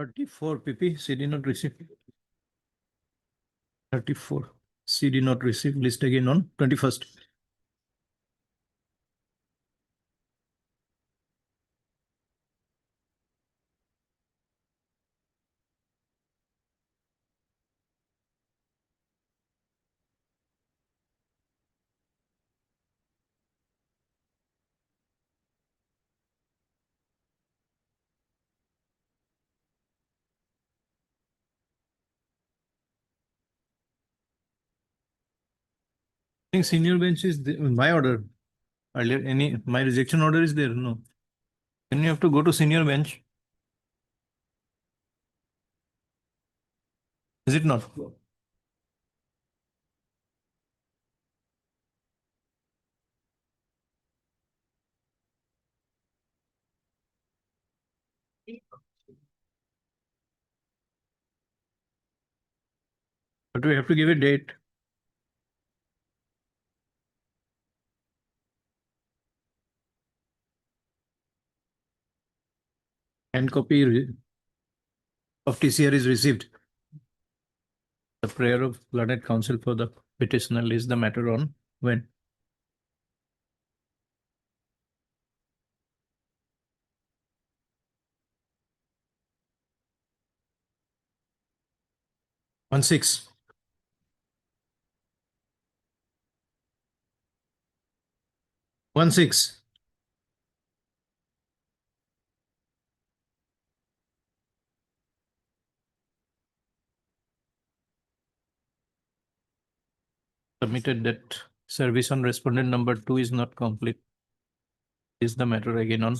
34 PP, CD not received. 34, CD not received. List again on 21st. I think senior bench is my order. Earlier, my rejection order is there. No. Then you have to go to senior bench. Is it not? But we have to give a date. And copy of TCR is received. The prayer of learned counsel for the petitioner is the matter on when? On 6. 1/6. Submitted that service on respondent number 2 is not complete. Is the matter again on?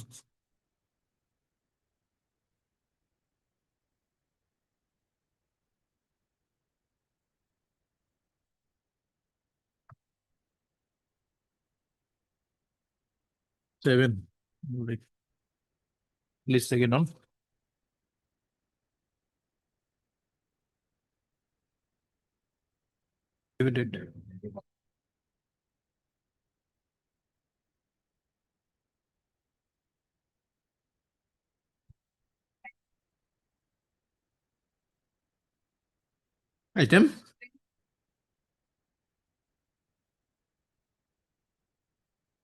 Seven. List again on. Divided. Item.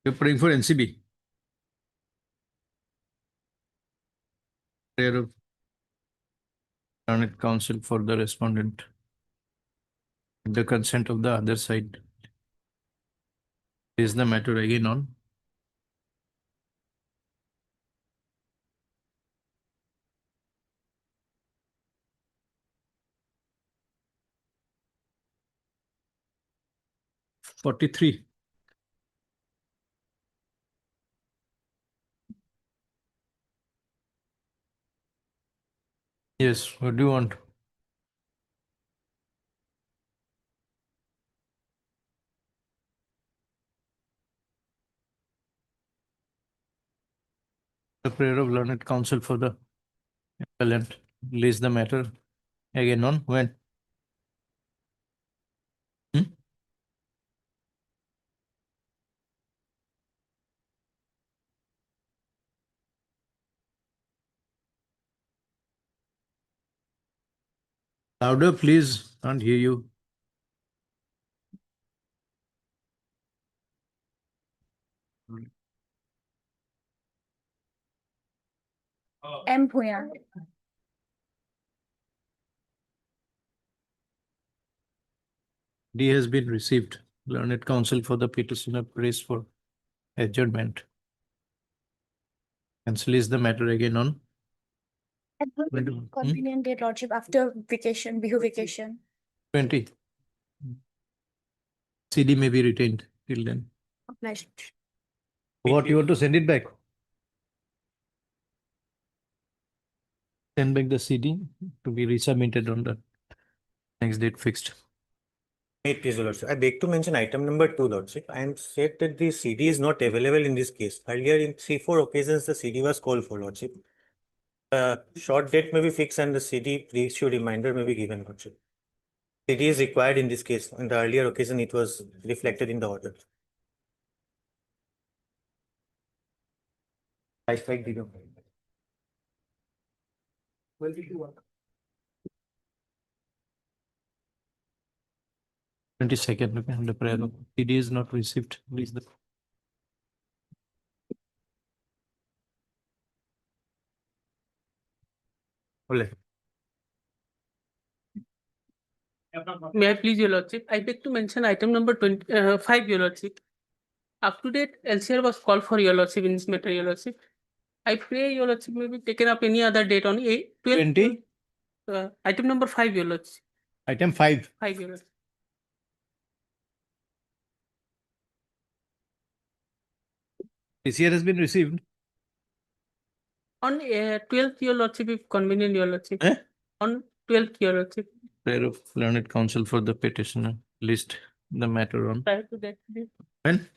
You're putting for NCB. Prayer of learned counsel for the respondent. The consent of the other side. Is the matter again on? $43. Yes, what do you want? The prayer of learned counsel for the appellant. Lays the matter again on when? Louder, please. Can't hear you. M. Bhuyan. D has been received. Learned counsel for the petitioner prays for adjournment. Cancel is the matter again on? Convenient date, Lordship, after vacation, Bihu vacation. 20. CD may be retained till then. Obliged. What you want to send it back? Send back the CD to be resubmitted on the next date fixed. Wait, please, Lordship. I beg to mention item number 2, Lordship. I am said that the CD is not available in this case. Earlier, in 3-4 occasions, the CD was called for, Lordship. Short date may be fixed and the CD reissue reminder may be given, Lordship. CD is required in this case. On the earlier occasion, it was reflected in the order. I strike the 22nd, okay, the prayer of CD is not received. Please the. Ole. May I please, Your Lordship? I beg to mention item number 5, Your Lordship. Up to date, LCR was called for Your Lordship in this matter, Your Lordship. I pray Your Lordship may be taken up any other date on 12. 20? Item number 5, Your Lordship. Item 5. 5, Your Lordship. TCR has been received. On 12th, Your Lordship, if convenient, Your Lordship. Eh? On 12th, Your Lordship. Prayer of learned counsel for the petitioner. List the matter on. Prior to that, please. When?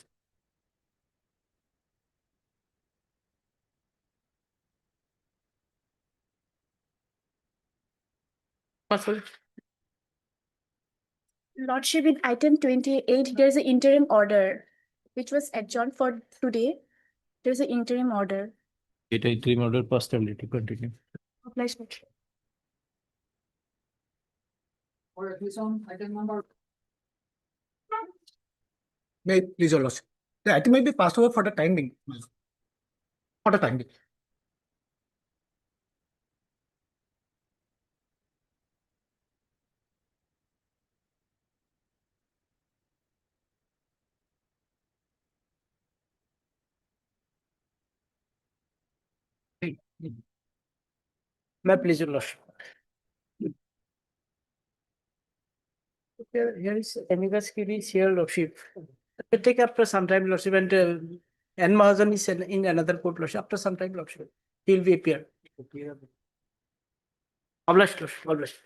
Possible. Lordship, in item 28, there's an interim order, which was adjourned for today. There's an interim order. It interim order possibility continue. Obliged, Lordship. Or at least on item number. May, please, Your Lordship. The item may be passed over for the time being. For the time being. May I please, Your Lordship? Here is amicus curiae here, Lordship. It take after some time, Lordship, and N. Mahajan is in another court, Lordship. After some time, Lordship, he will be appear. Obliged, Lordship, obliged.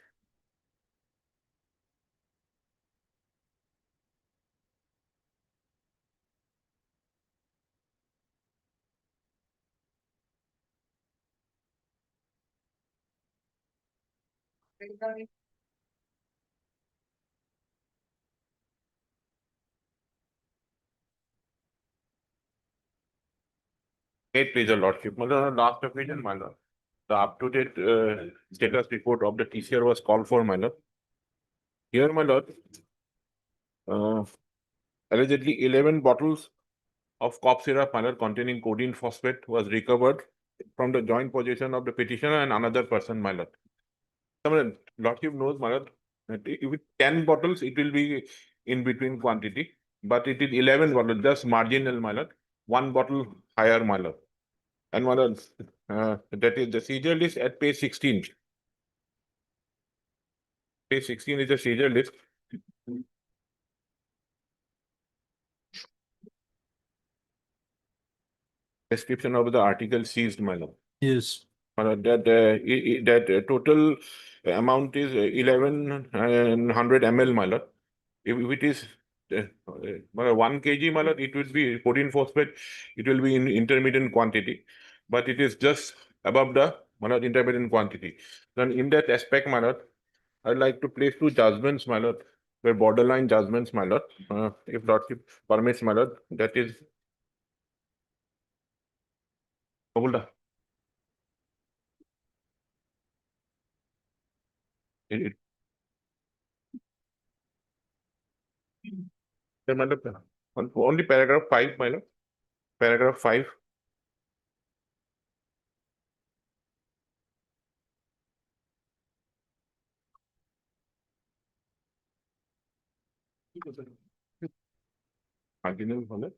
Eight, please, Your Lordship. My lord, last occasion, my lord. The up-to-date status report of the TCR was called for, my lord. Here, my lord, allegedly 11 bottles of cough syrup, my lord, containing codeine phosphate was recovered from the joint possession of the petitioner and another person, my lord. So, Lordship knows, my lord, that if it's 10 bottles, it will be in between quantity, but it is 11 bottles, just marginal, my lord. One bottle higher, my lord. And my lord, that is the seizure list at page 16. Page 16 is the seizure list. Description of the article seized, my lord. Yes. That total amount is 1100 ml, my lord. If it is 1 kg, my lord, it will be codeine phosphate. It will be in intermittent quantity, but it is just above the, my lord, intermittent quantity. Then in that aspect, my lord, I'd like to place two judgments, my lord. Were borderline judgments, my lord. If lordship permits, my lord, that is. Hold on. It- my lord, only paragraph 5, my lord. Paragraph 5. Marginal, my lord.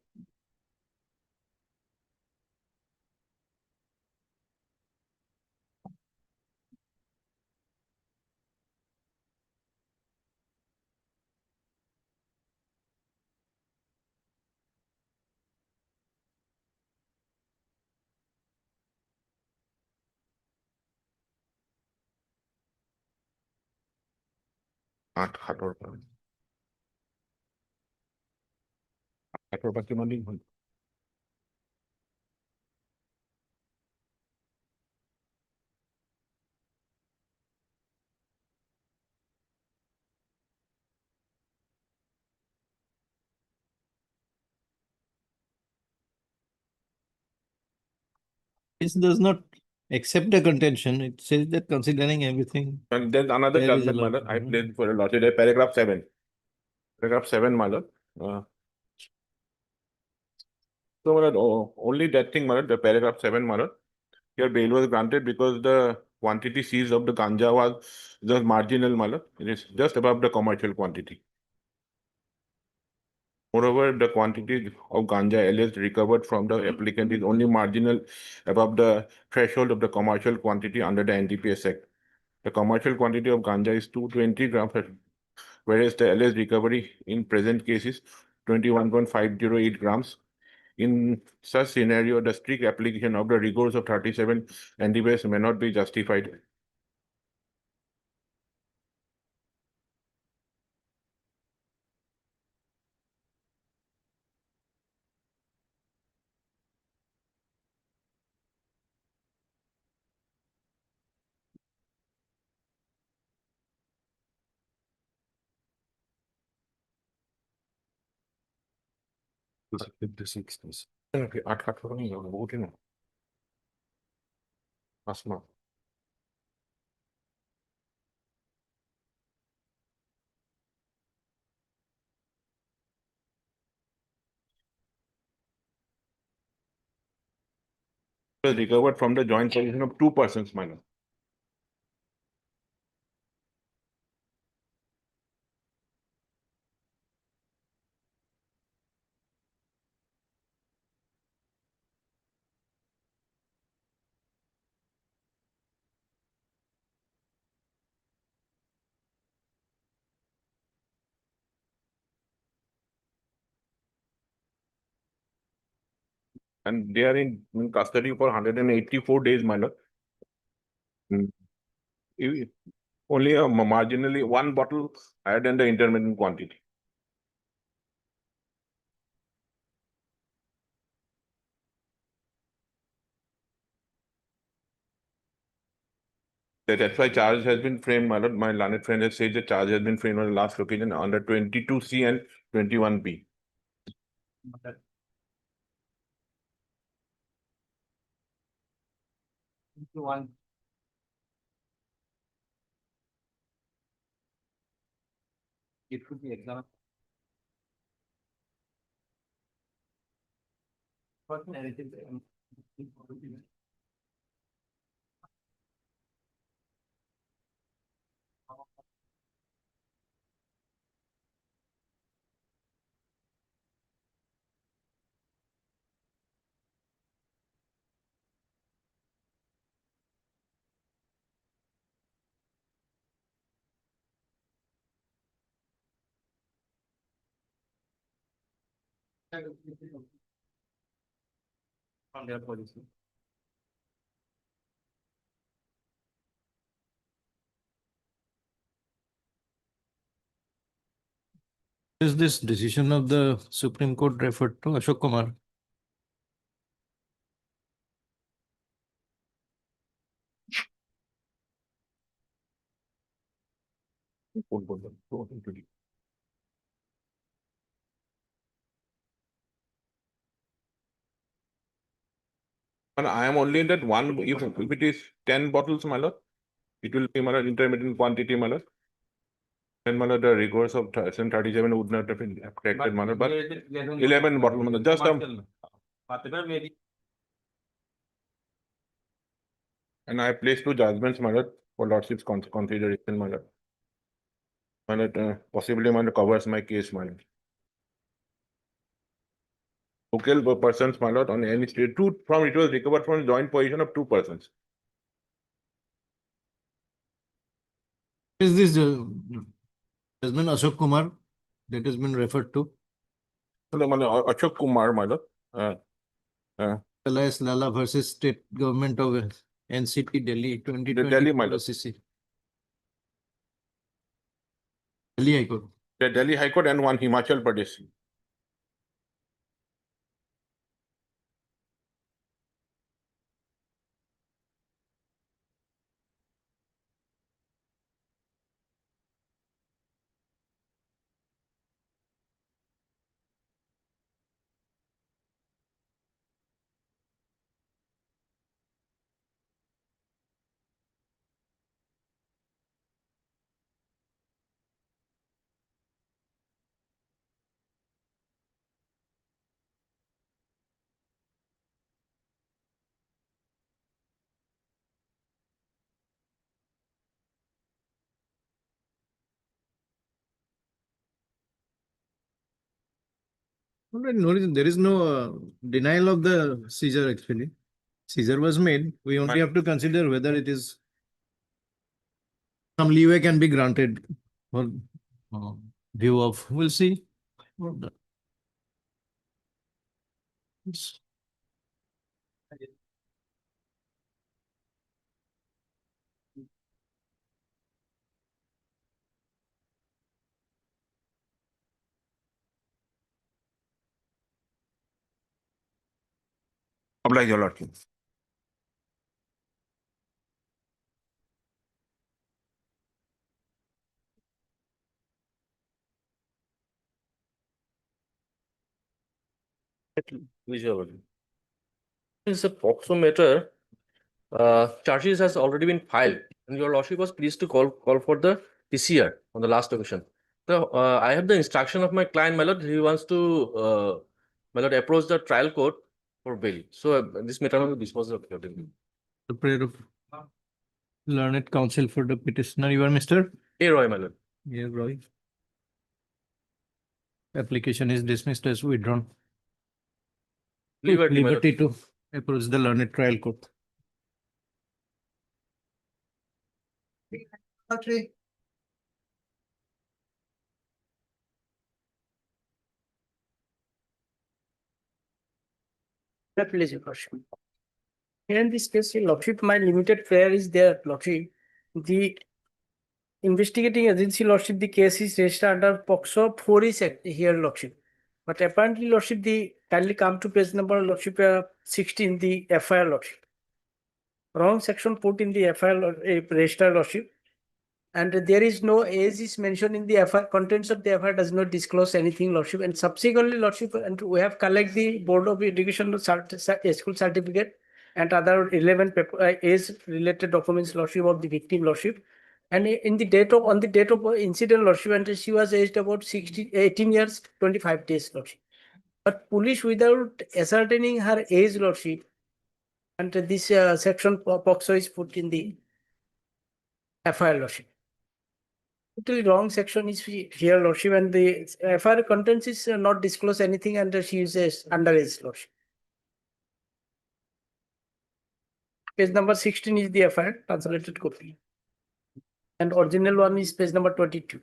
হাতৰ পৰা কিমান দিন হ'ল? This does not Except the contention, it says that considering everything. And then another There is judgment, a my lot. lord, I placed for a lot, paragraph 7. Paragraph 7, my lord. So, my lord, only that thing, my lord, the paragraph 7, my lord. Here bail was granted because the quantity seized of the ganja was just marginal, my lord. It is just above the commercial quantity. Moreover, the quantity of ganja alleged recovered from the applicant is only marginal above the threshold of the commercial quantity under the NDPS Act. The commercial quantity of ganja is 220 grams, whereas the alleged recovery in present case is 21.508 grams. In such scenario, the strict application of the rigors of 37 NDPS may not be justified. Okay, আট করে নিয়ে যাবো, বহুতই না। Asma. Was recovered from the joint possession of 2 persons, minor. And they are in custody for 184 days, minor. Only a marginally one bottle higher than the intermittent quantity. That's why charge has been framed, my lord. My learned friend has said the charge has been framed on the last occasion under 22C and 21B. One. It could be exam. What narrative? On their policy. Is this decision of the Supreme Court referred to Ashok Kumar? And I am only in that one, if it is 10 bottles, my lord, it will be, my lord, intermittent quantity, my lord. Then, my lord, the rigors of section 37 would not have been affected, my lord, but 11 bottle, my lord, just and I placed 2 judgments, my lord, for lordship's consideration, my lord. My lord, possibly, my lord, covers my case, my lord. Local persons, my lord, on any state, it was recovered from joint position of 2 persons. Is this judgment Ashok Kumar that has been referred to? So, my lord, Ashok Kumar, my lord, Elias Lala versus State Government of NCT Delhi Delhi, 2020 my lord. OCC. Delhi High Court. the Delhi High Court and one Himachal Pradesh. No, there is no denial of the seizure actually. Seizure was made. We only have to consider whether it is some leeway can be granted for view of, we'll see. Oblige, your lordship. Please, your lordship. It's a POXO matter. Charges has already been filed, and your lordship was pleased to call for the PCR on the last occasion. So, I have the instruction of my client, my lord. He wants to, my lord, approach the trial court for bail. So, this matter will be disposed of accordingly. The prayer of learned counsel for the petitioner. You are Mr. A. Roy, my lord. Yeah, Roy. Application is dismissed as withdrawn. Liberty, my lord. Liberty to approach the learned trial court. Okay. Please, your lordship. Here in this case, your lordship, my limited prayer is there, lordship. The investigating agency, lordship, the case is registered under POXO 4 is here, lordship. But apparently, lordship, the kindly come to page number, lordship, 16, the FIR, lordship. Wrong section put in the FIR register, lordship. And there is no age is mentioned in the FIR, contents of the FIR does not disclose anything, lordship. And subsequently, lordship, and we have collect the Board of Education school certificate and other relevant age related documents, lordship, of the victim, lordship. And in the date of, on the date of incident, lordship, and she was aged about 18 years, 25 days, lordship. But police, without ascertaining her age, lordship, and this section POXO is put in the FIR, lordship. Totally wrong section is here, lordship, and the FIR contents is not disclose anything, and she is underage, lordship. Page number 16 is the FIR translated copy. And original one is page number 22.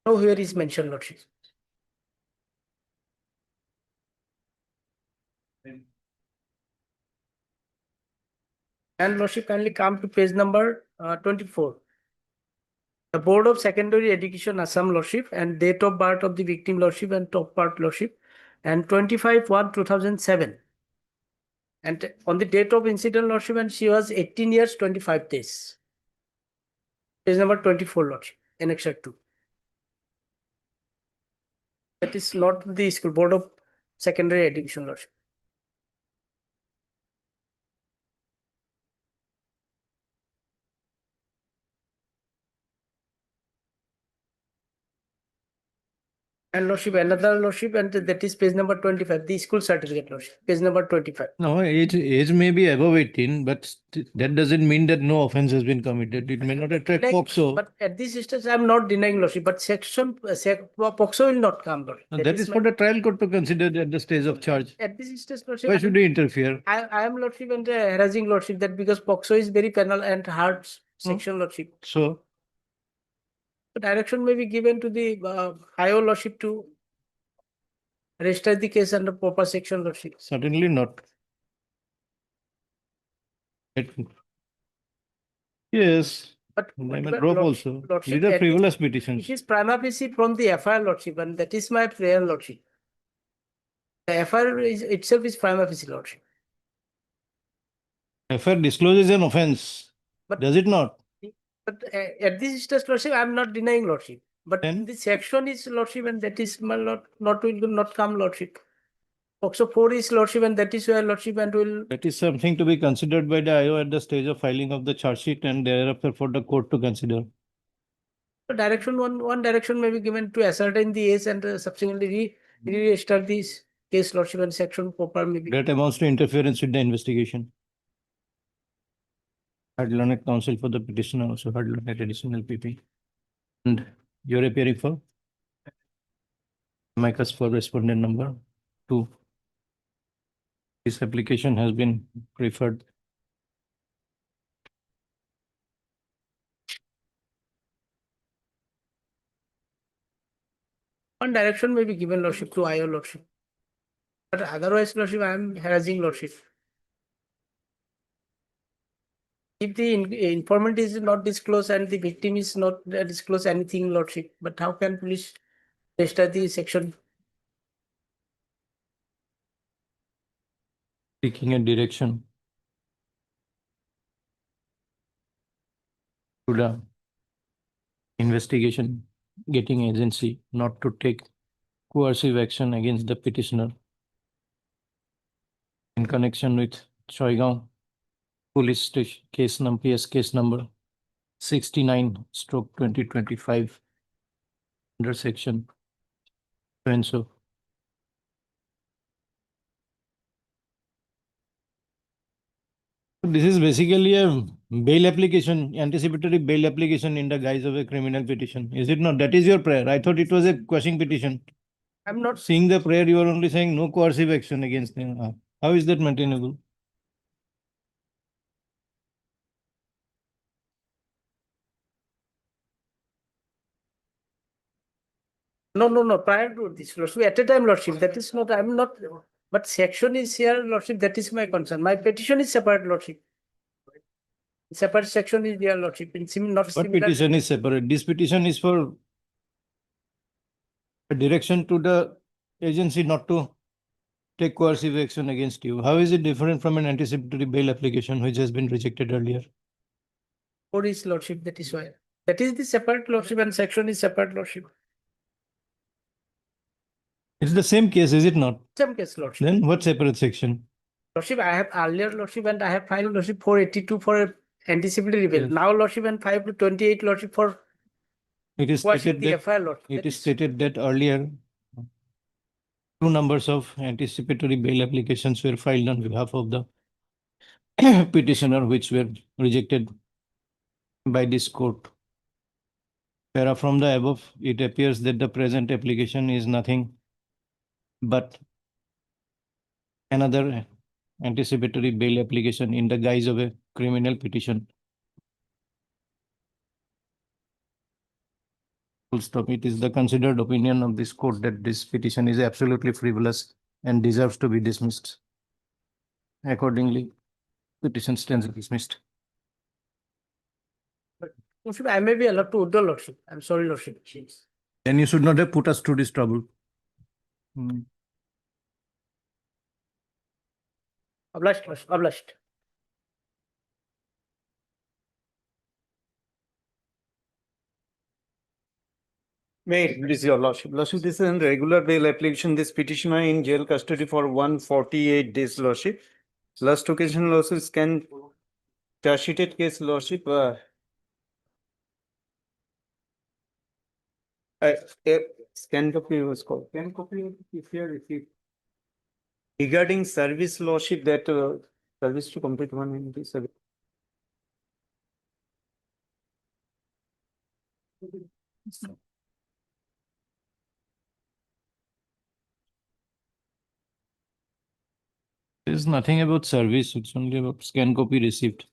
Now here is mentioned, lordship. And lordship, kindly come to page number 24. The Board of Secondary Education Assam, lordship, and date of birth of the victim, lordship, and top part, lordship, and 25/1/2007. And on the date of incident, lordship, and she was 18 years, 25 days. Page number 24, lordship, annexure 2. That is not the school Board of Secondary Education, lordship. And lordship, another, lordship, and that is page number 25, the school certificate, lordship, page number 25. No, age may be above 18, but that doesn't mean that no offense has been committed. It may not attract Like, POXO. but at this stage, I am not denying, lordship, but section POXO will not come, lordship. That is for the trial court to consider at the stage of charge. At this stage, lordship, Why should we interfere? I am, lordship, and harassing, lordship, that because POXO is very penal and hard section, lordship. So, The direction may be given to the IO, lordship, to register the case under proper section, lordship. certainly not. Yes, But I may but drop lordship- also. lordship, These are at this- frivolous It petitions. is prima facie from the FIR, lordship, and that is my prayer, lordship. The FIR is itself is prima facie, lordship. FIR discloses an offense, But- does it not? But at this stage, lordship, I am not denying, lordship. But Then? the section is, lordship, and that is my not will not come, lordship. POXO 4 is, lordship, and that is where, lordship, and will. That is something to be considered by the IO at the stage of filing of the charge sheet and thereafter for the court to consider. Direction one direction may be given to ascertain the age and subsequently re-register this case, lordship, and section proper may be. That amounts to interference with the investigation. Had learned counsel for the petitioner, also had learned additional PP. And you're appearing for? Amicus for respondent number 2. This application has been preferred. One direction may be given lordship to IO lordship. But otherwise, lordship, I am harassing lordship. If the informant is not disclosed and the victim is not disclosed anything, lordship, but how can police restart the section? Seeking a direction to the investigation getting agency not to take coercive action against the petitioner in connection with Choigaon police station case number 69/2025 under section so and so. This is basically a bail application, anticipatory bail application in the guise of a criminal petition. Is it not? That is your prayer. I thought it was a quashing petition. I'm not Seeing the prayer, you are only saying no coercive action against them. How is that maintainable? No, prior to this, lordship, at a time, lordship, that is not, I'm not, but section is here, lordship, that is my concern. My petition is separate, lordship. Separate section is there, lordship, in not What similar. petition is separate? This petition is for a direction to the agency not to take coercive action against you. How is it different from an anticipatory bail application which has been rejected earlier? Or is lordship, that is why. That is the separate lordship and section is separate lordship. It's the same case, is it not? Same case, lordship. Then what separate section? Lordship, I have earlier lordship and I have filed lordship 482 for anticipatory bail. Yes. Now lordship and 528 lordship for It is quashing stated the that FIR lordship. it That is is- stated that earlier 2 numbers of anticipatory bail applications were filed on behalf of the petitioner, which were rejected by this court. Para from the above, it appears that the present application is nothing but another anticipatory bail application in the guise of a criminal petition. Full stop. It is the considered opinion of this court that this petition is absolutely frivolous and deserves to be dismissed. Accordingly, petition stands dismissed. Lordship, I may be allowed to withdraw lordship. I'm sorry, lordship. Then you should not have put us through this trouble. Obliged, lordship, obliged. May it please your lordship. Lordship, this is a regular bail application. This petitioner in jail custody for 148 days, lordship. Last occasion, lordship, scan charge sheeted case, lordship. Scan copy was called. Scan copy if you received. Regarding service, lordship, that service to complete 190 service. There's nothing about service, it's only about scan copy received.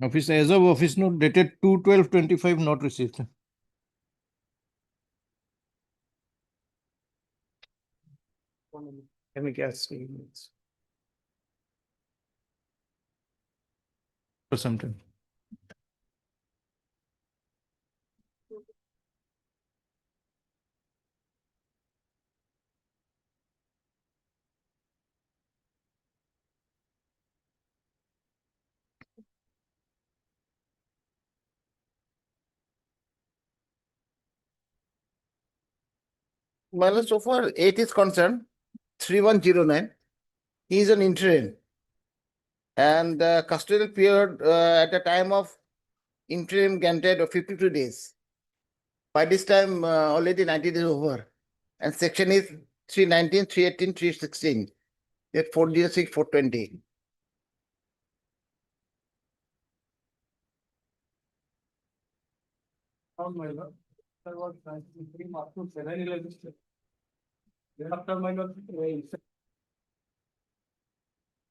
Office as of office note dated 2/12/25 not received. Let me guess. For some time. Well, so far 8 is concerned, 3109, he is an interim. And custodial period at the time of interim granted of 52 days. By this time, already 90 days over. And section is 319, 318, 316. Yet 406, 420. My lord, sir was transferring up to 711. Thereafter, my lord, we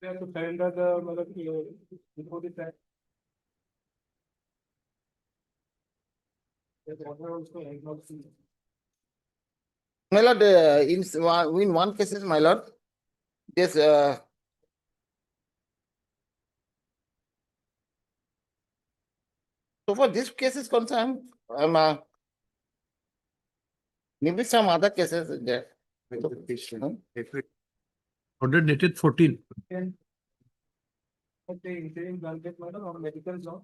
have to surrender the, my lord, before the time. The order also has not seen. My lord, in one cases, my lord, yes, so for this case is concerned, maybe some other cases is there. Order dated 14. But the interim blanket matter on medical job.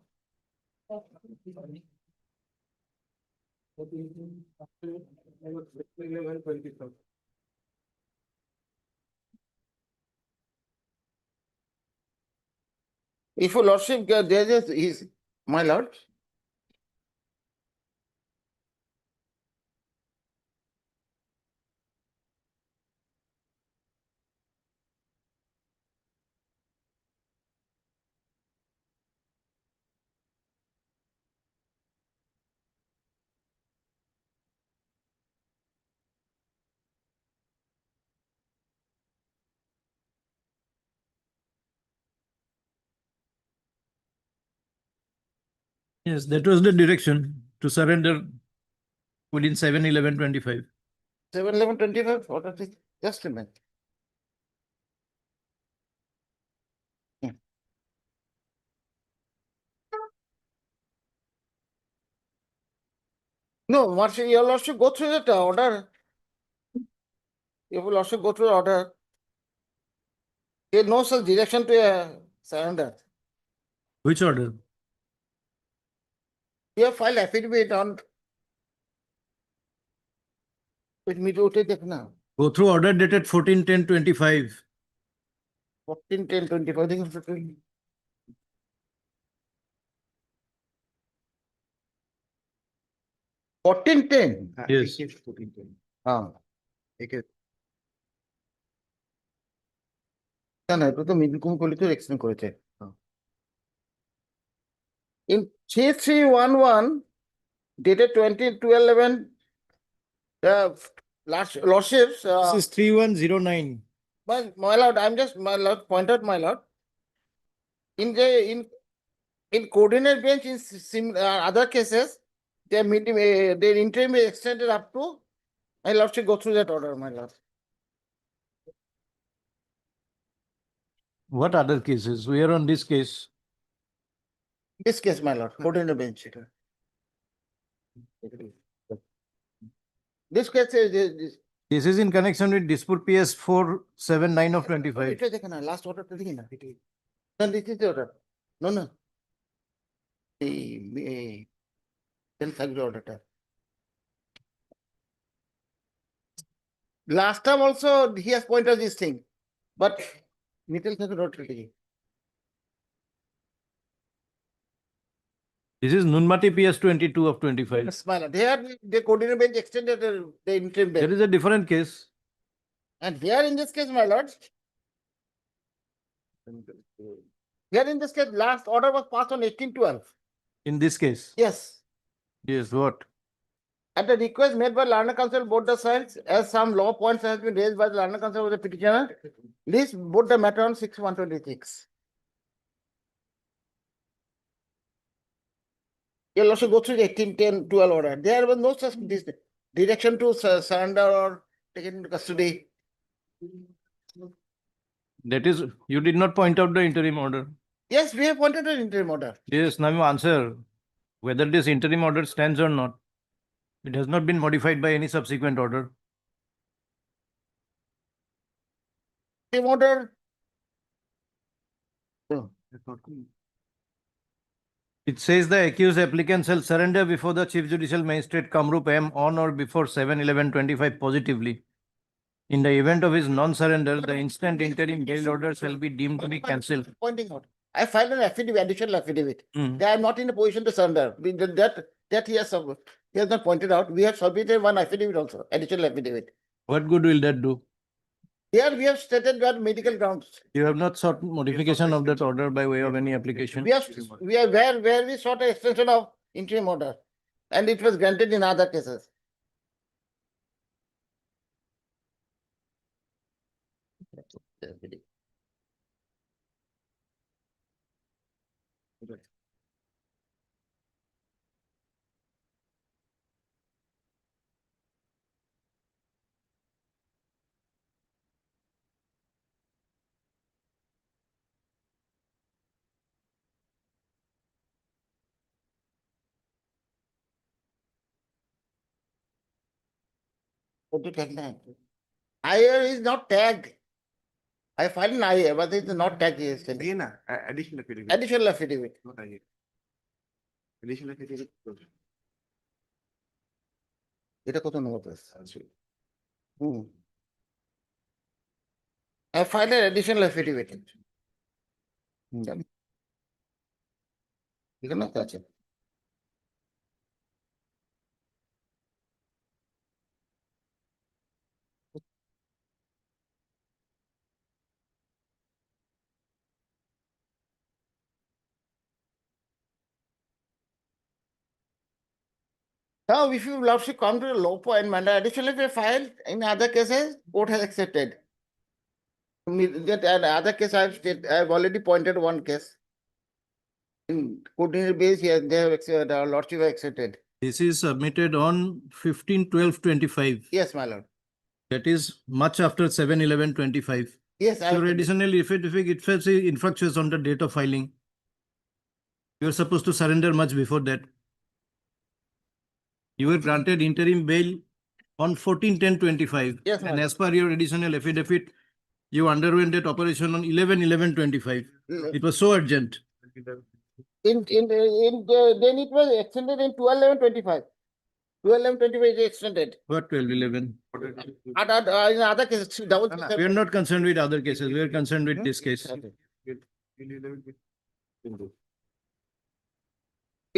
If your lordship, there is, my lord. Yes, that was the direction to surrender within 7/11/25. 7/11/25, what are the, just a minute. No, Marshal, your lordship go through that order. Your lordship go through the order. There is no such direction to surrender. Which order? You have filed affidavit on. With me to take it now. Go through order dated 14/10/25. 14/10/25, I think it's 15. Fourteen ten. Yes. না না এটা তো মিলকুম করলে তো extend করেছে in 3311 dated 20/12/11 lordships This is 3109. my lord, I'm just, my lord, point out, my lord, in the in coordinate bench in other cases, their meeting, their interim is extended up to, my lordship go through that order, my lord. What other cases? We are on this case. This case, my lord, coordinate bench. This case is this. This is in connection with dispute PS 479 of 25. এটা দেখে না, last order টা দেখি না। না, this is the order. No, no. Then থাকবে order টা। Last time also he has pointed this thing, but middle থাকবে order টা দেখি। This is Nunmati PS 22 of 25. Yes, my lord. Here the coordinate bench extended the interim bench. There is a different case. And here in this case, my lord, here in this case, last order was passed on 18/12. In this case. Yes. Yes, what? At the request made by Learned Council Board the Science, as some law points has been raised by the Learned Council of the petitioner, list both the matter on 6/126. You'll also go through the 18/10/12 order. There was no such direction to surrender or taken into custody. That is, you did not point out the interim order. Yes, we have pointed an interim order. Yes, now you answer whether this interim order stands or not. It has not been modified by any subsequent order. Interim order. It says the accused applicant shall surrender before the Chief Judicial Magistrate Kamrup M on or before 7/11/25 positively. In the event of his non-surrender, the instant interim bail order shall be deemed to be cancelled. Pointing out. I filed an affidavit, additional affidavit. Hmm. They are not in a position to surrender. That that he has not pointed out. We have submitted one affidavit also, additional affidavit. What good will that do? Here we have stated that medical grounds. You have not sought modification of that order by way of any application. We are where we sought an extension of interim order, and it was granted in other cases. IAR is not tagged. I filed an IAR, but it is not tagged yesterday. Additional affidavit. Additional affidavit. Not IA. Additional affidavit. এটা কত নম্বর? I filed an additional affidavit. এখানে তো আছে। Now, if you lordship come to a low point, matter additionally if you filed in other cases, court has accepted. That other case I have already pointed one case. In coordinated base, here they have accepted, lordship have accepted. This is submitted on 15/12/25. Yes, my lord. That is much after 7/11/25. Yes, I Your have. additional affidavit, it says infractions on the date of filing. You are supposed to surrender much before that. You were granted interim bail on 14/10/25. Yes, And ma'am. as per your additional affidavit, you underwent that operation on 11/11/25. It was so urgent. Then it was extended in 12/11/25. 12/11/25 is extended. What 12/11? In other cases, double. We are not concerned with other cases. We are concerned with this case.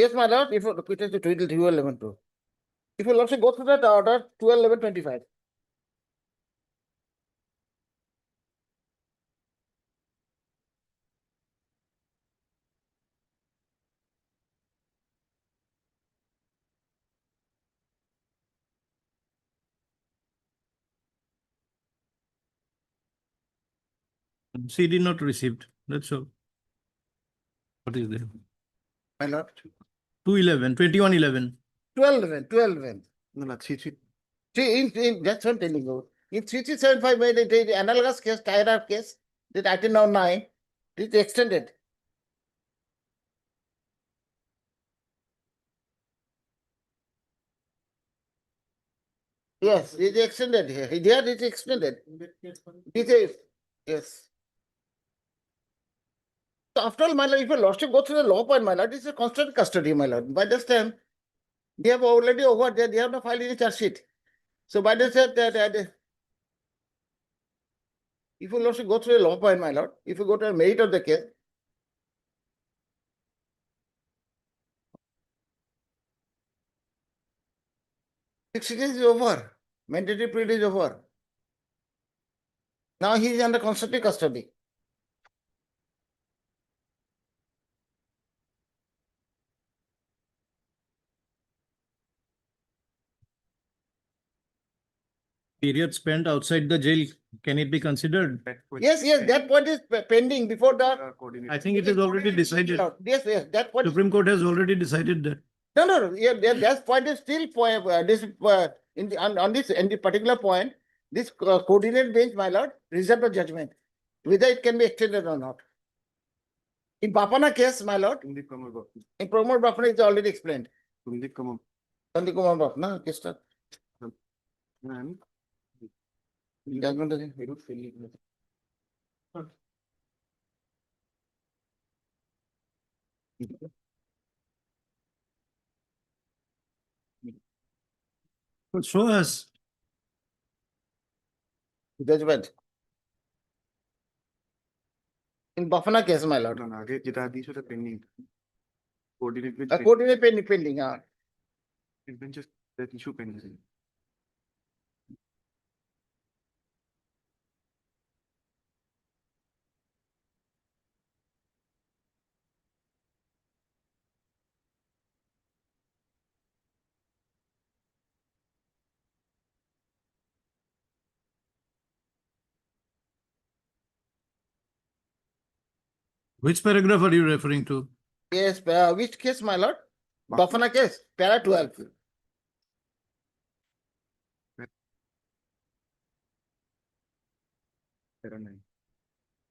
Yes, my lord, if it is the 12/11/2. If you also go through that order, 12/11/25. CD not received. That's all. What is there? My lord, 2/11, 21/11. 12/11. No, no, see. That's what I'm telling you. In 3375, made the analogous case, tied up case, that item now 9, it is extended. Yes, it is extended here. Here it is extended. It is, yes. So after all, my lord, if a lordship go through the law point, my lord, this is a constant custody, my lord. By this time, they have already over there, they have not filed any charge sheet. So by this time, if you lordship go through the law point, my lord, if you go to the merit of the case, 60 days is over. Mandatory period is over. Now he is under constructive custody. Period spent outside the jail, can it be considered? Yes, that point is pending before the. I think it is already decided. Yes, that point. Supreme Court has already decided that. No, yeah, that point is still point, on this, in the particular point, this coordinate bench, my lord, reserve the judgment, whether it can be extended or not. In Bapana case, my lord, in Pramod Bapana, it's already explained. Sandeep Kumar Bapana, case stuff. Judgment is. Show us. Judgment. In Bafana case, my lord. আগে যেটা দিয়েছে ওটা pending coordinate Coordinate pending, It's been just that issue pending. Which paragraph are you referring to? Yes, which case, my lord? Bafana case, para 12. Para 9.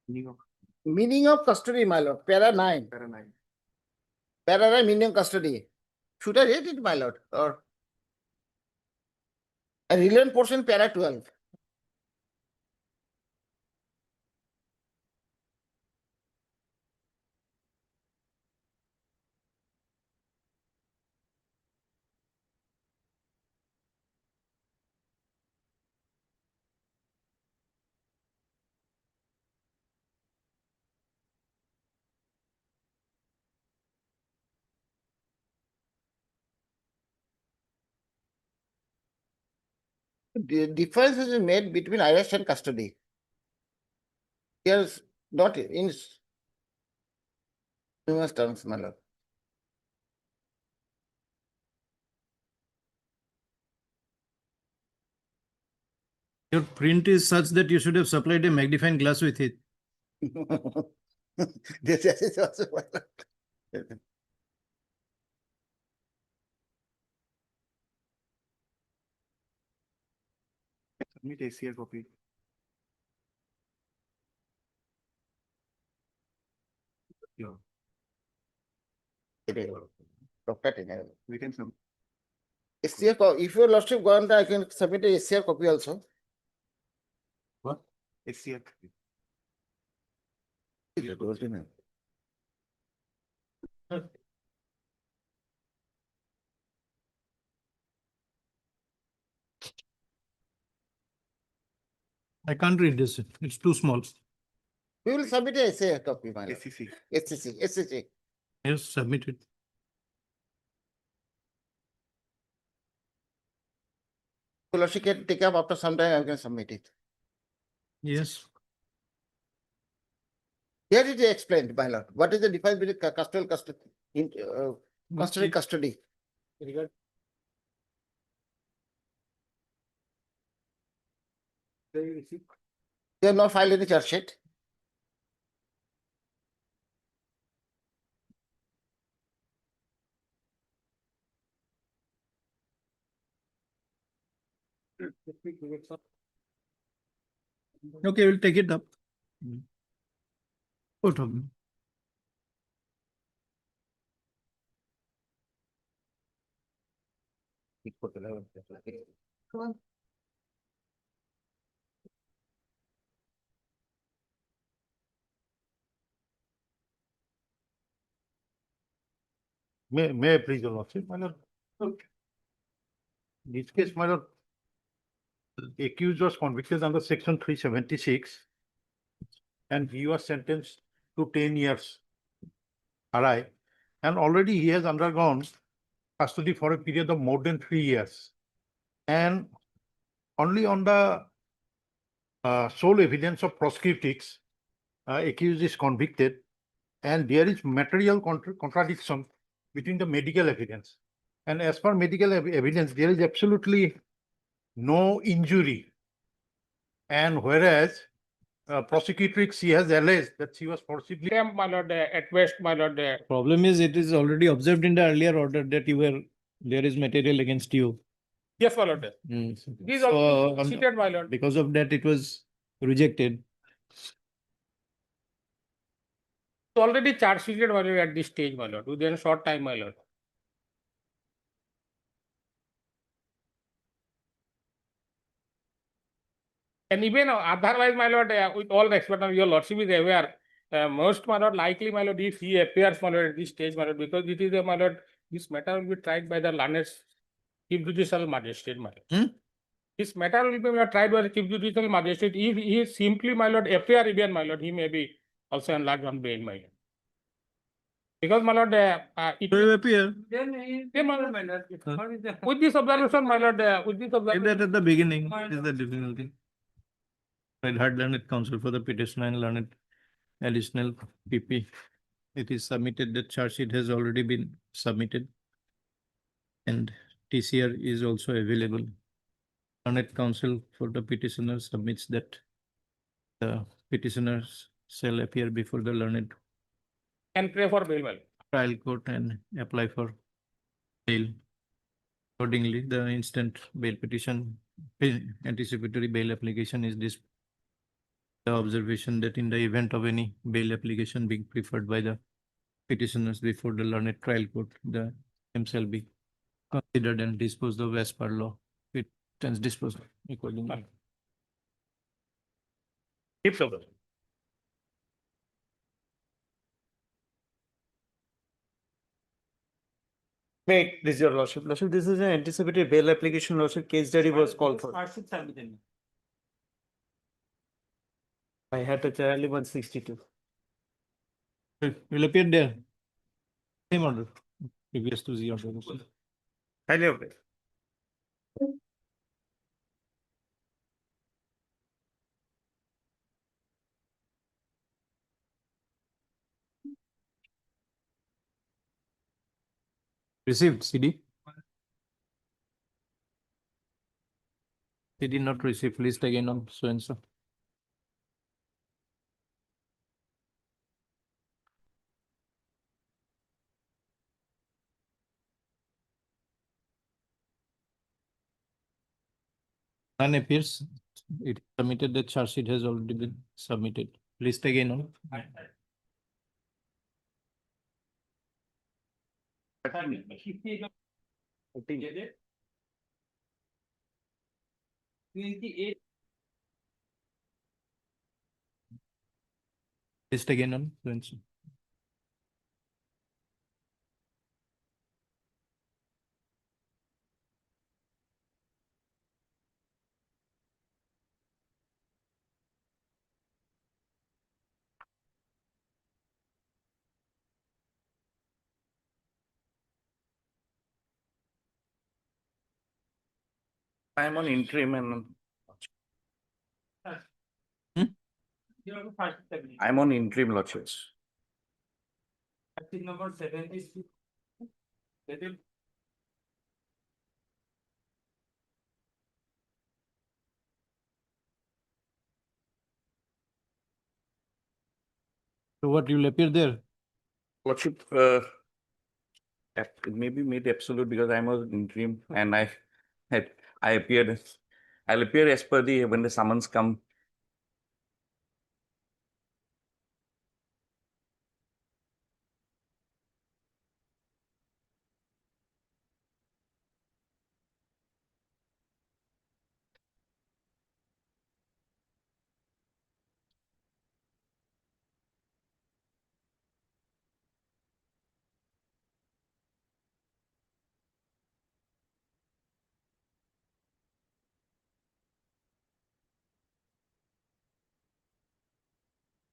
Meaning of Meaning of custody, my lord, para 9. para 9. Para 9 meaning of custody. Should I read it, my lord? Or a relevant portion, para 12. The difference is made between arrest and custody. Here's not in numerous terms, my lord. Your print is such that you should have supplied a magnifying glass with it. This is also my lord. Submit ACR copy. Yeah, Doctor Tenor. we can submit. SCR, if your lordship gone, I can submit a SCR copy also. What? ACR. I can't read this. It's too small. We will submit a SCR copy, my lord. SCC. SCC. Yes, submit it. Your lordship can take up after some time, I can submit it. Yes. Here it is explained, my lord. What is the difference between custodial custody, custody, custody? They have not filed any charge sheet. Okay, we'll take it up. Both of them. May I please, your lordship, my lord? This case, my lord, the accused was convicted under section 376, and he was sentenced to 10 years. RI, and already he has undergone custody for a period of more than 3 years. And only on the sole evidence of prosecutics, accused is convicted, and there is material contradiction between the medical evidence. And as per medical evidence, there is absolutely no injury. And whereas prosecutrix, she has alleged that she was forcibly. My lord, at best, my lord. Problem is, it is already observed in the earlier order that there is material against you. Yes, my lord. These These are seated, my lord. because of that, it was rejected. Already charge sheeted, my lord, at this stage, my lord, within a short time, my lord. And even otherwise, my lord, with all respect, your lordship is aware, most, my lord, likely, my lord, if he appears, my lord, at this stage, my lord, because it is, my lord, this matter will be tried by the learned Chief Judicial Magistrate, my lord. This matter will be, my lord, tried by the Chief Judicial Magistrate. If he simply, my lord, appear even, my lord, he may be also enlarged on bail, my lord. Because my lord, it So you appear, then, my lord, with this observation, my lord, with this if that observation. at the beginning is the difficulty. I'd had learned counsel for the petitioner and learned additional PP. It is submitted, the charge sheet has already been submitted. And TCR is also available. Learned counsel for the petitioner submits that the petitioners shall appear before the learned And pray for bail, my lord. trial court and apply for bail. Accordingly, the instant bail petition, anticipatory bail application is this. The observation that in the event of any bail application being preferred by the petitioners before the learned trial court, the same shall be considered and disposed of as per law. It stands disposed accordingly. Keep so. Wait, this is your lordship. Lordship, this is an anticipated bail application, lordship. Case study was called for. I had a Charlie 162. Will appear there. Same order. Previous to the order. Highly aware. Received CD. CD not received. List again on so and so. None appears. It submitted, the charge sheet has already been submitted. List again on. List again on so and so. I'm on interim and I'm on interim, lordships. Number 76. So what will appear there? Lordship, it may be made absolute because I'm on interim and I appeared. I'll appear as per the when the summons come.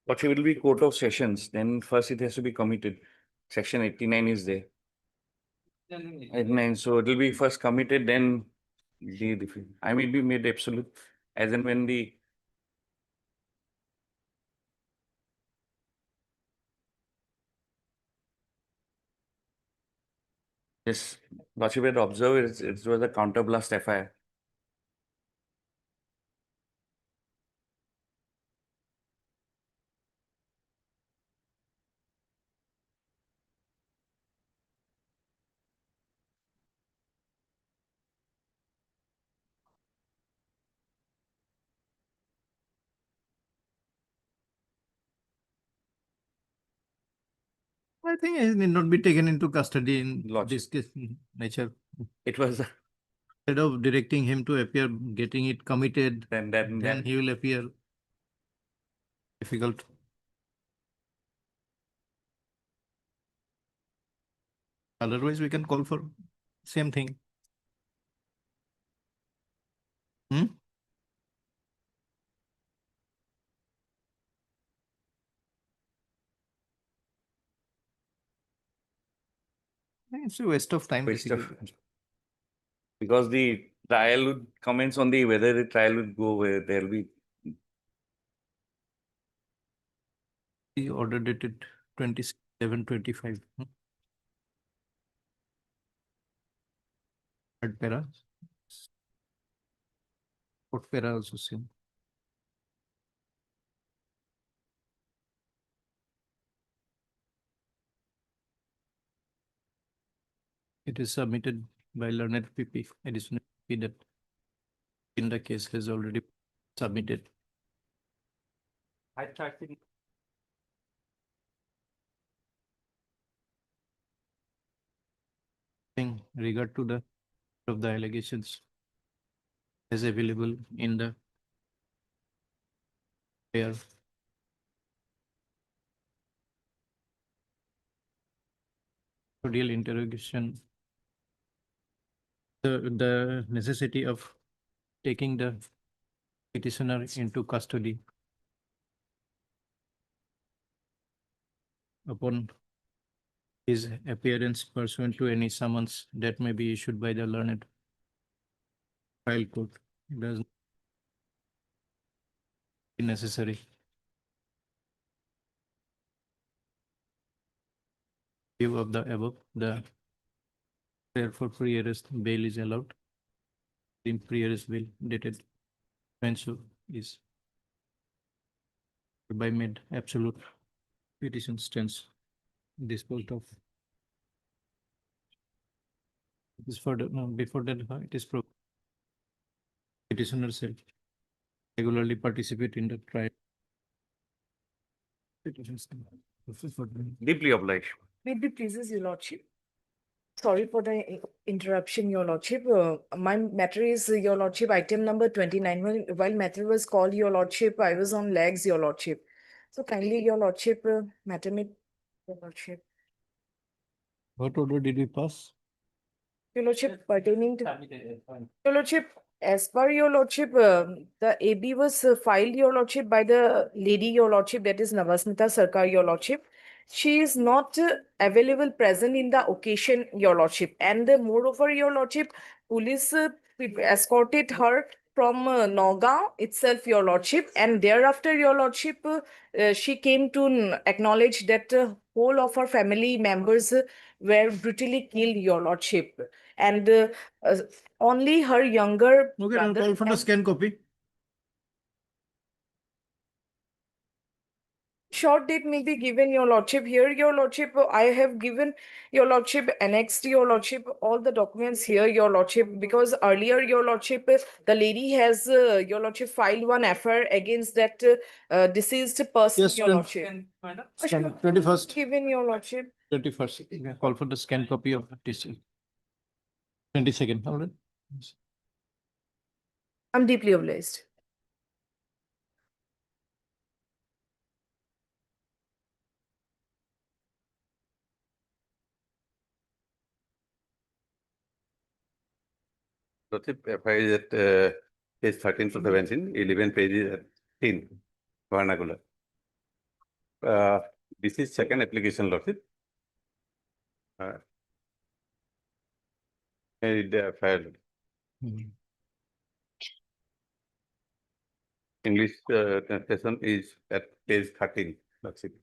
But it will be court of sessions, then first it has to be committed. Section 89 is there. 89, so it will be first committed, then I may be made absolute as and when the yes, Lordship had observed it was a counterblast FIR. I think it need not be taken into custody in Lordship. this case nature. It was Instead of directing him to appear, getting it committed, then he will appear. Difficult. Otherwise, we can call for same thing. It's a waste of time, Waste of- basically. Because the trial would commence on the whether the trial would go where there'll be. The order dated 27/25. Third para. Fourth para also same. It is submitted by learned PP, additional PP that in the case has already submitted. I think In regard to the of the allegations as available in the fair custodial interrogation, the necessity of taking the petitioner into custody upon his appearance pursuant to any summons that may be issued by the learned trial court does not be necessary. View of the above, the therefore pre-arrest bail is allowed. In pre-arrest bail dated so is by made absolute petition stands disposed of. It is for the, no, before that, it is pro petitioner self regularly participate in the trial. Petitions. This is for the- Deeply obliged. May it be pleases your lordship. Sorry for the interruption, your lordship. My matter is, your lordship, item number 29. While matter was called, your lordship, I was on legs, your lordship. So kindly, your lordship, matter me, your lordship. What order did we pass? Your lordship, pertaining to, your lordship, as per your lordship, the AB was filed, your lordship, by the lady, your lordship, that is Navasmita Sarkar, your lordship. She is not available present in the occasion, your lordship. And moreover, your lordship, police escorted her from Nagaon itself, your lordship. And thereafter, your lordship, she came to acknowledge that whole of her family members were brutally killed, your lordship. And only her younger Okay, I'll brother call for the and- scan copy. Short date may be given, your lordship. Here, your lordship, I have given your lordship, annexed your lordship, all the documents here, your lordship, because earlier, your lordship, the lady has, your lordship, filed one FIR against that deceased person, Yes, your ma'am. lordship. Scan 21st. Given, your lordship. 21st. Call for the scan copy of TC. 22nd. All right. I'm deeply obliged. Lordship, FIR is at page 13 to 17, 11 pages at 10, vernacular. This is second application, Lordship. The FIR, Mhm. English translation is at page 13, Lordship.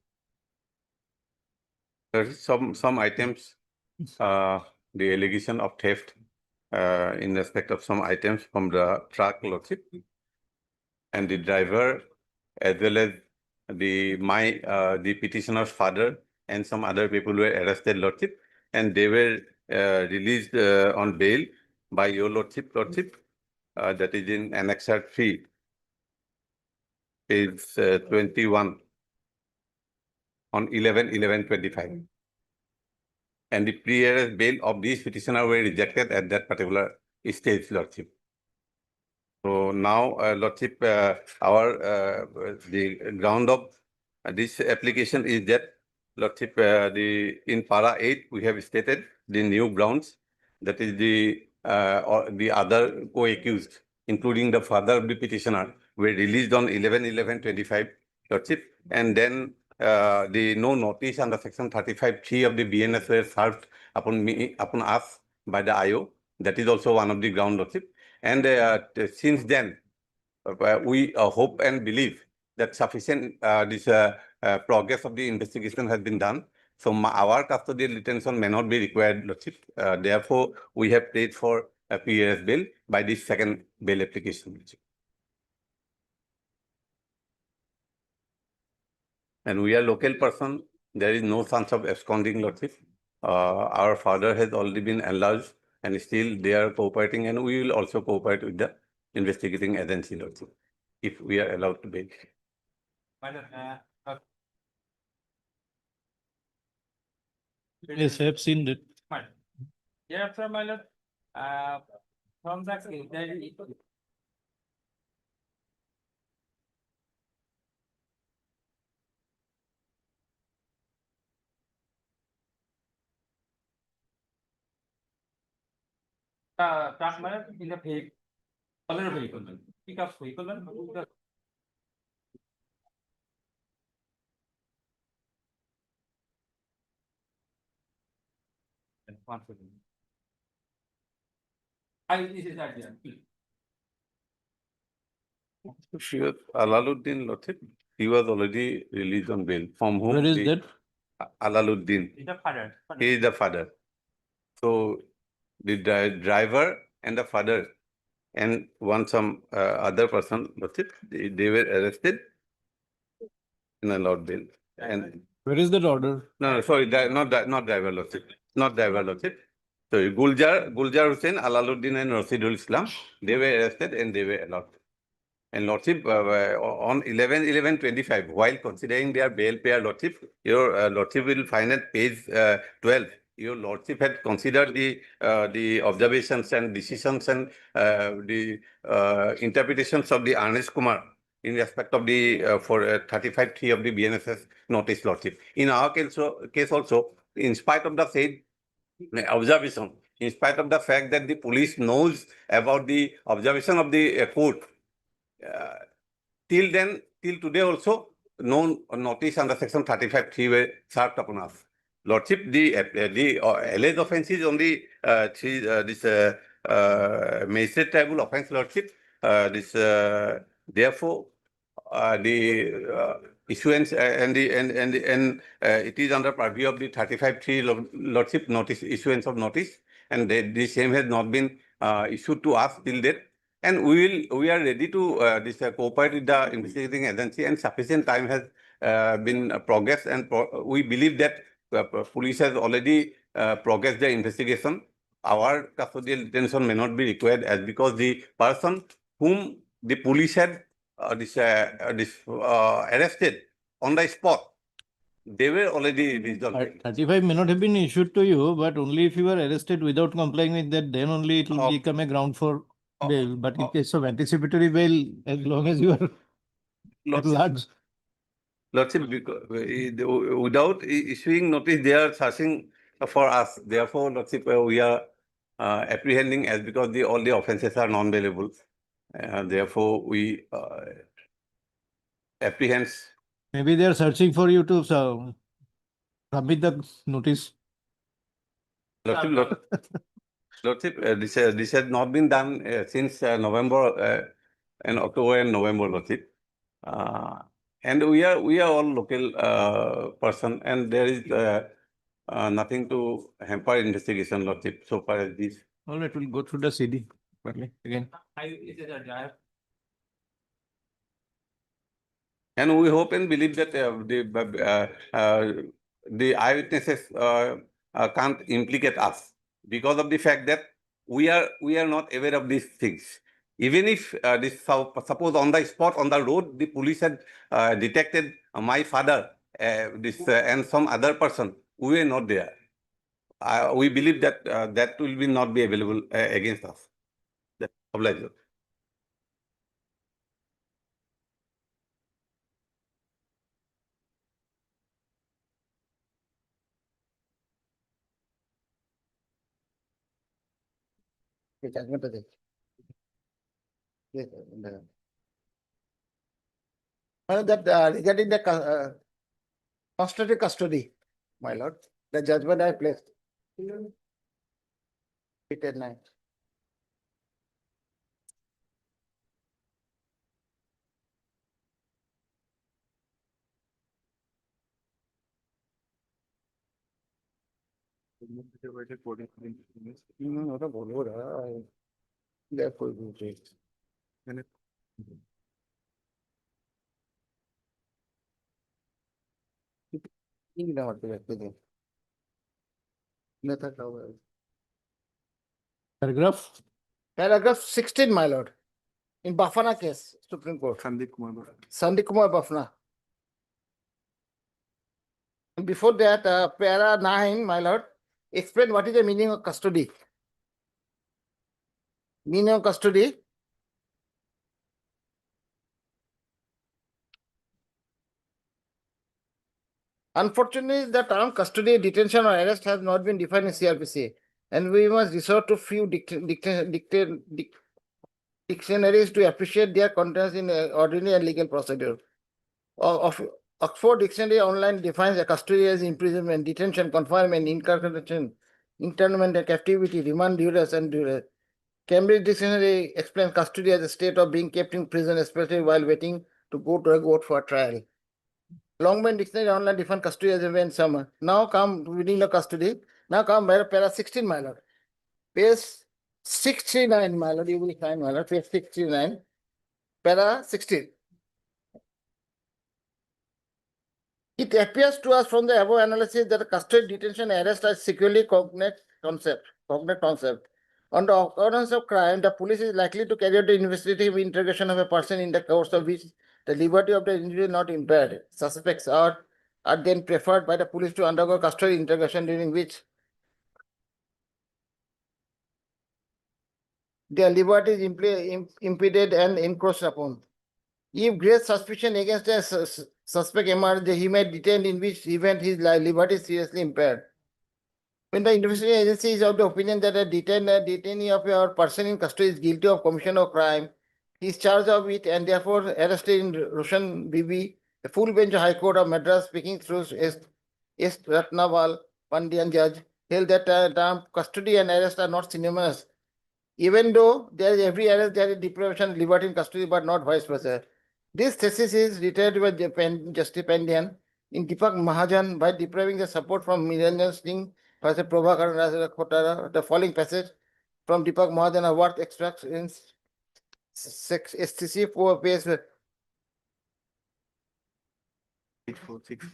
There is some items, the allegation of theft in respect of some items from the truck, Lordship. And the driver, as well as the petitioner's father and some other people were arrested, Lordship, and they were released on bail by your Lordship, that is in Annexure 3, page 21 on 11/11/25. And the pre-arrest bail of these petitioners were rejected at that particular stage, Lordship. So now, Lordship, the ground of this application is that, Lordship, in para 8, we have stated the new grounds, that is or the other co-accused, including the father of the petitioner, were released on 11/11/25, Lordship. And then the no notice under section 35(3) of the BNS were served upon me, upon us by the IO. That is also one of the ground, Lordship. And since then, we hope and believe that sufficient progress of the investigation has been done. So our custodial detention may not be required, Lordship. Therefore, we have paid for a PAS bail by this second bail application, Lordship. And we are local person. There is no chance of absconding, Lordship. Our father has already been enlarged and still they are cooperating, and we will also cooperate with the investigating agency, Lordship, if we are allowed to bail. Yes, I have seen that. Thereafter, my lord, from the there is truck in the vehicle, other vehicle, pick up vehicle. One second. This is that, please. Sure, Alaluddin, Lordship, he was already released on bail. From whom? Where is the- that? Alaluddin. Is the father. He is the father. So the driver and the father and some other person, Lordship, they were arrested and allowed bail. And Where is that order? no, sorry, not driver, Lordship, not driver, Lordship. So Guljar Hussain, Alaluddin and Rasidul Islam, they were arrested and they were allowed. And Lordship, on 11/11/25, while considering their bail payer, Lordship, your Lordship will find at page 12. Your Lordship had considered the observations and decisions and the interpretations of the Ernest Kumar in respect of the for 35(3) of the BNSS notice, Lordship. In our case also, in spite of the said observation, in spite of the fact that the police knows about the observation of the court, till today also, no notice under section 35(3) were served upon us. Lordship, the alleged offence is only magistrate tribunal offence, Lordship. Therefore, the issuance and it is under purview of the 35(3) Lordship notice, issuance of notice, and the same has not been issued to us till date. And we are ready to cooperate with the investigating agency, and sufficient time has been progressed, and we believe that police has already progressed their investigation. Our custodial detention may not be required, as because the person whom the police had arrested on the spot, they were already resolved. 35 may not have been issued to you, but only if you were arrested without complying with that, then only it will Oh. become a ground for Oh. bail. But in case of anticipatory bail, as long as you are at Lordship, large. Lordship, without issuing notice, they are searching for us. Therefore, Lordship, we are apprehending, as because all the offences are non-bailable. Therefore, we apprehend. Maybe they are searching for you to submit the notice. Lordship, this has not been done since November and October and November, Lordship. And we are all local person, and there is nothing to hamper investigation, Lordship, so far as this. All right, we'll go through the CD again. And we hope and believe that the eyewitnesses can't implicate us because of the fact that we are not aware of these things. Even if suppose on the spot, on the road, the police had detected my father and some other person, we were not there. We believe that that will not be available against us. That's obliged. That regarding the constructive custody, my lord, the judgment I placed. 8 and 9. ওটা বলবো না দেখো Paragraph. Paragraph 16, my lord. In Bafana case, Supreme Court. Sandeep Kumar Bafana. And before that, para 9, my lord, explain what is the meaning of custody. Meaning of custody. Unfortunately, the term custody, detention, or arrest has not been defined in CRPC, and we must resort to few dictionaries to appreciate their contents in ordinary and legal procedure. Oxford Dictionary online defines a custody as imprisonment, detention, confinement, incarceration, internment, and captivity, remand, duress, and duress. Cambridge Dictionary explains custody as a state of being kept in prison, especially while waiting to go to a court for trial. Longman Dictionary online defines custody as a when summer. Now come reading the custody. Now come para 16, my lord. Page 69, my lord. You will find, my lord, page 69. Para 16. It appears to us from the above analysis that custody, detention, arrest are securely cognate concept. On the occurrence of crime, the police is likely to carry out the investigative interrogation of a person in the course of which the liberty of the individual is not impaired. Suspects are then preferred by the police to undergo custody interrogation during which their liberty is impeded and encroached upon. If great suspicion against a suspect emerges, he may be detained, in which event his liberty is seriously impaired. When the investigating agency is of the opinion that a detainee of a person in custody is guilty of commission of crime, he is charged of it and therefore arrested in Roshan BB, the full bench of High Court of Madras, speaking through S. Ratnaval Pandian judge, held that term custody and arrest are not synonymous. Even though there is every arrest, there is deprivation of liberty in custody, but not vice versa. This thesis is reiterated by Justice Pandian in Deepak Mahajan by depriving the support from Niranjan Singh, Professor Prabhakaran Khotara. The following passage from Deepak Mahajan are worth extracts in SCC 4 page.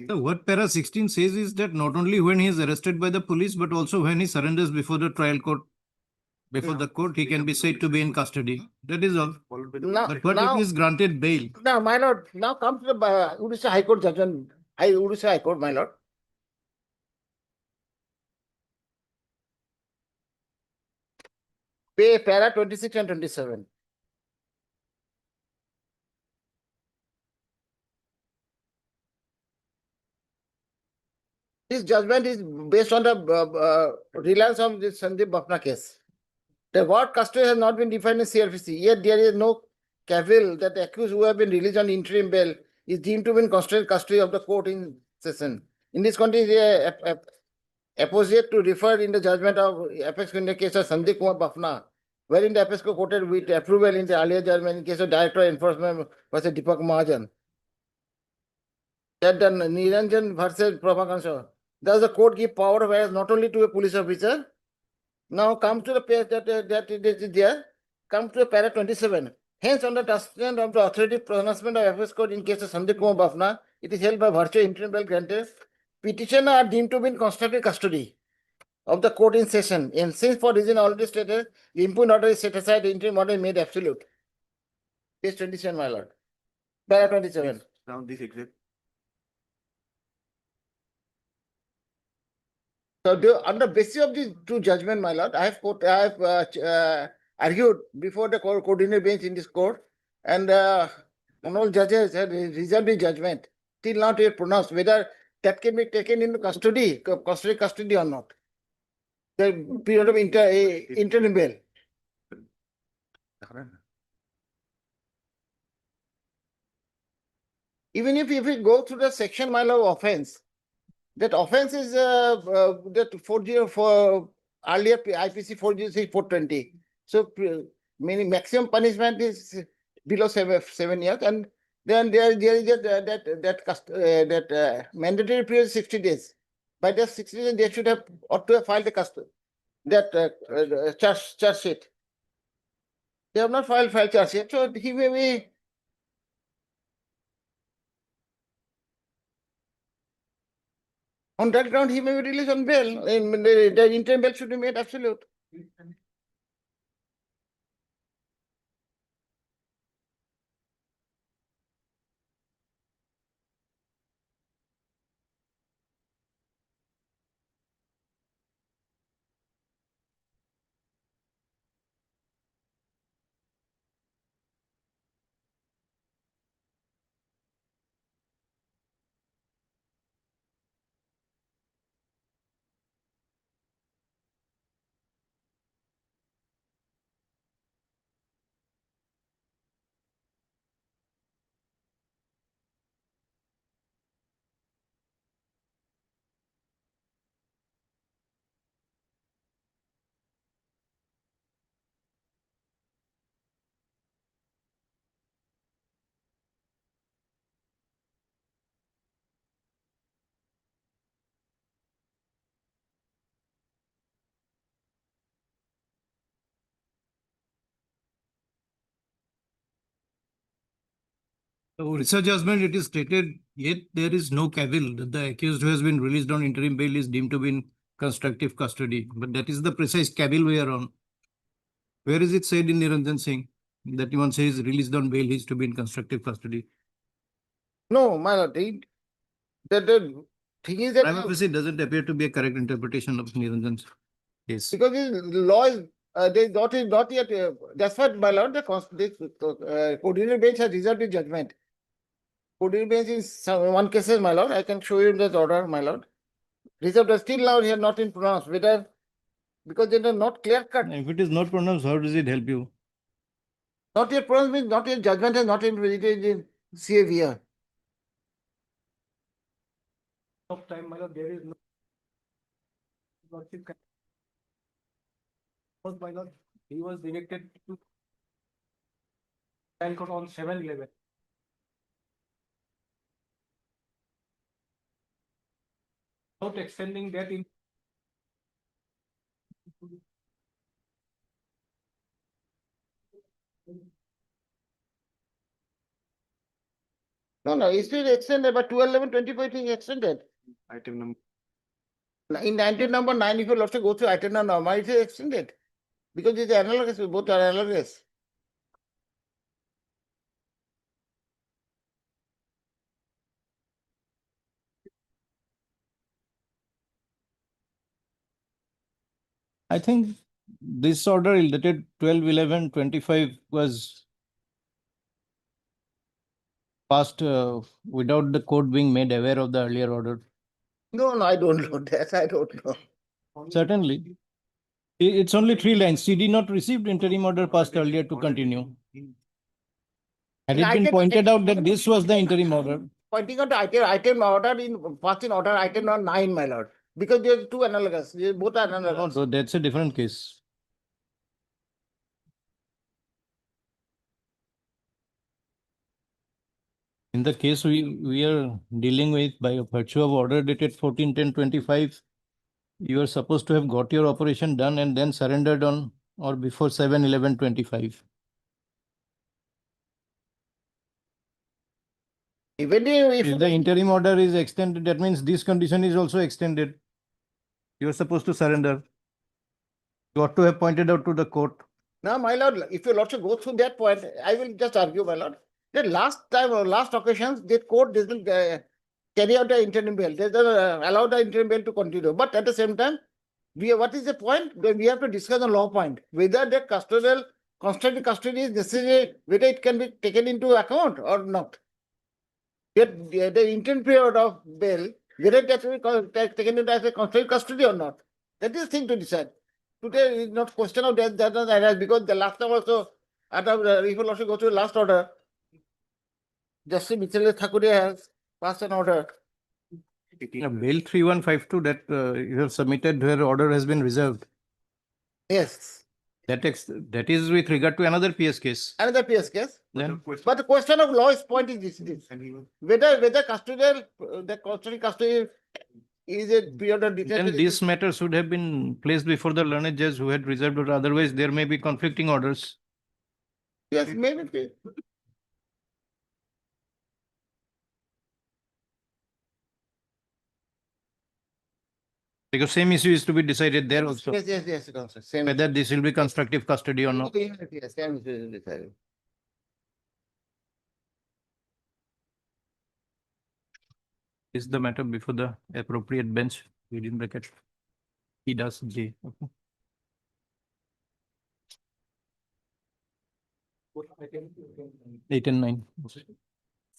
So what para 16 says is that not only when he is arrested by the police, but also when he surrenders before the trial court, before the court, he can be said to be in custody. That is all. Now, But what if he is granted bail? now, my lord, now come to the Odisha High Court judgment. Odisha High Court, my lord. Pay para 26 and 27. This judgment is based on the reliance of the Sandeep Bafna case. The word custody has not been defined in CRPC, yet there is no cavil that the accused who have been released on interim bail is deemed to be in constant custody of the court in session. In this context, apposite to refer in the judgment of Apex in the case of Sandeep Kumar Bafna, wherein the Apex quoted with approval in the earlier judgment in case of Director of Enforcement versus Deepak Mahajan. That the Niranjan versus Prabhakaran. Does the court give power whereas not only to a police officer? Now come to the page that is there. Come to the para 27. Hence, on the judgment of the authoritative pronouncement of Apex Court in case of Sandeep Kumar Bafna, it is held by virtue of interim bail granted. Petitioner are deemed to be in constructive custody of the court in session. And since for reason already stated, the impugned order is set aside, the interim order is made absolute. Page 27, my lord. Para 27. Now this exact. So, on the basis of these two judgment, my lord, I have argued before the coordinate bench in this court, and all judges have reserved the judgment till not yet pronounced whether that can be taken into custody or not. The period of interim bail. Even if we go through the section, my lord, offense, that offense is that 404 earlier IPC 406/420. So meaning maximum punishment is below 7 years, and then there is that mandatory period is 60 days. By that 60 days, they should have ought to have filed the charge sheet. They have not filed charge sheet, so he may be. On that ground, he may be released on bail. The interim bail should be made absolute. So research judgment, it is stated, yet there is no cavil that the accused who has been released on interim bail is deemed to be in constructive custody. But that is the precise cavil we are on. Where is it said in Niranjan Singh that anyone says released on bail, he is to be in constructive custody? No, my lord, the thing is that Prima facie doesn't appear to be a correct interpretation of Niranjan's case. because the law is they not yet. That's what my lord the coordinate bench has reserved the judgment. Coordinate bench in one cases, my lord. I can show you the order, my lord. Reserved still now here not in pronounced whether because they are not clear cut. If it is not pronounced, how does it help you? Not yet pronounced means not yet judgment has not been in CAVR. Of time, my lord, there is no. Lordship can. My lord, he was directed to. Bank on 7/11. Not extending that in. No, it's been extended, but 12/11/25 is extended. Item number. In item number 9, if you also go through item number, it is extended. Because it's analogous, both are analogous. I think this order dated 12/11/25 was passed without the court being made aware of the earlier order. No, I don't know that. I don't know. Certainly. It's only 3 lines. CD not received interim order passed earlier to continue. Had it been pointed out that this was the interim order? Pointing out the item order in first in order, item number 9, my lord. Because there are two analogous. Both are analogous. So that's a different case. In the case we are dealing with by virtue of order dated 14/10/25, you are supposed to have got your operation done and then surrendered on or before 7/11/25. Even If the interim order is extended, that means this condition is also extended. You are supposed to surrender. You ought to have pointed out to the court. now, my lord, if you also go through that point, I will just argue, my lord. The last time or last occasions, the court doesn't carry out the interim bail. They don't allow the interim bail to continue. But at the same time, what is the point? We have to discuss the law point. Whether the constructive custody is necessary, whether it can be taken into account or not. Yet the interim period of bail, whether that will be taken into as a constructive custody or not. That is the thing to decide. Today is not question of that does not arise because the last time also, if you also go to the last order, Justice Mitchell Thakure has passed an order Bail 3152 that you have submitted where order has been reserved. Yes, That is with regard to another PS case. another PS case. Then But the question of law is point is this. Whether custodial, the custody is a period of then detention. this matter should have been placed before the learned judge who had reserved order. Otherwise, there may be conflicting orders. Yes, maybe. Because same issue is to be decided there also. Yes, Counselor, same. Whether this will be constructive custody or not. Yes, same issue is decided. Is the matter before the appropriate bench within bracket. He does J. Okay. Eight and nine.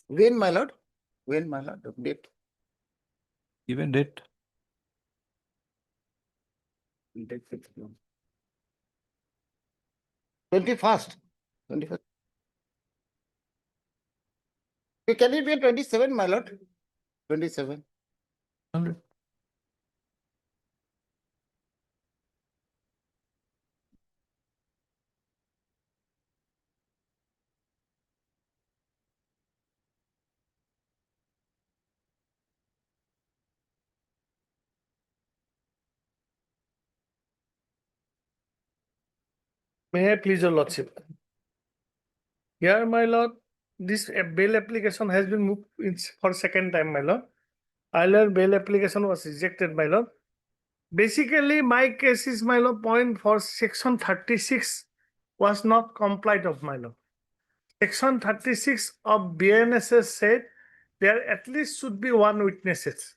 When, my lord? When, my lord, the date? Even date. Date 21st. 21st. Can it be 27, my lord? 27. 100. May I please your lordship? Here, my lord, this bail application has been moved for second time, my lord. Earlier bail application was rejected, my lord. Basically, my case is, my lord, point for section 36 was not complied of, my lord. Section 36 of BNSS said there at least should be one witnesses.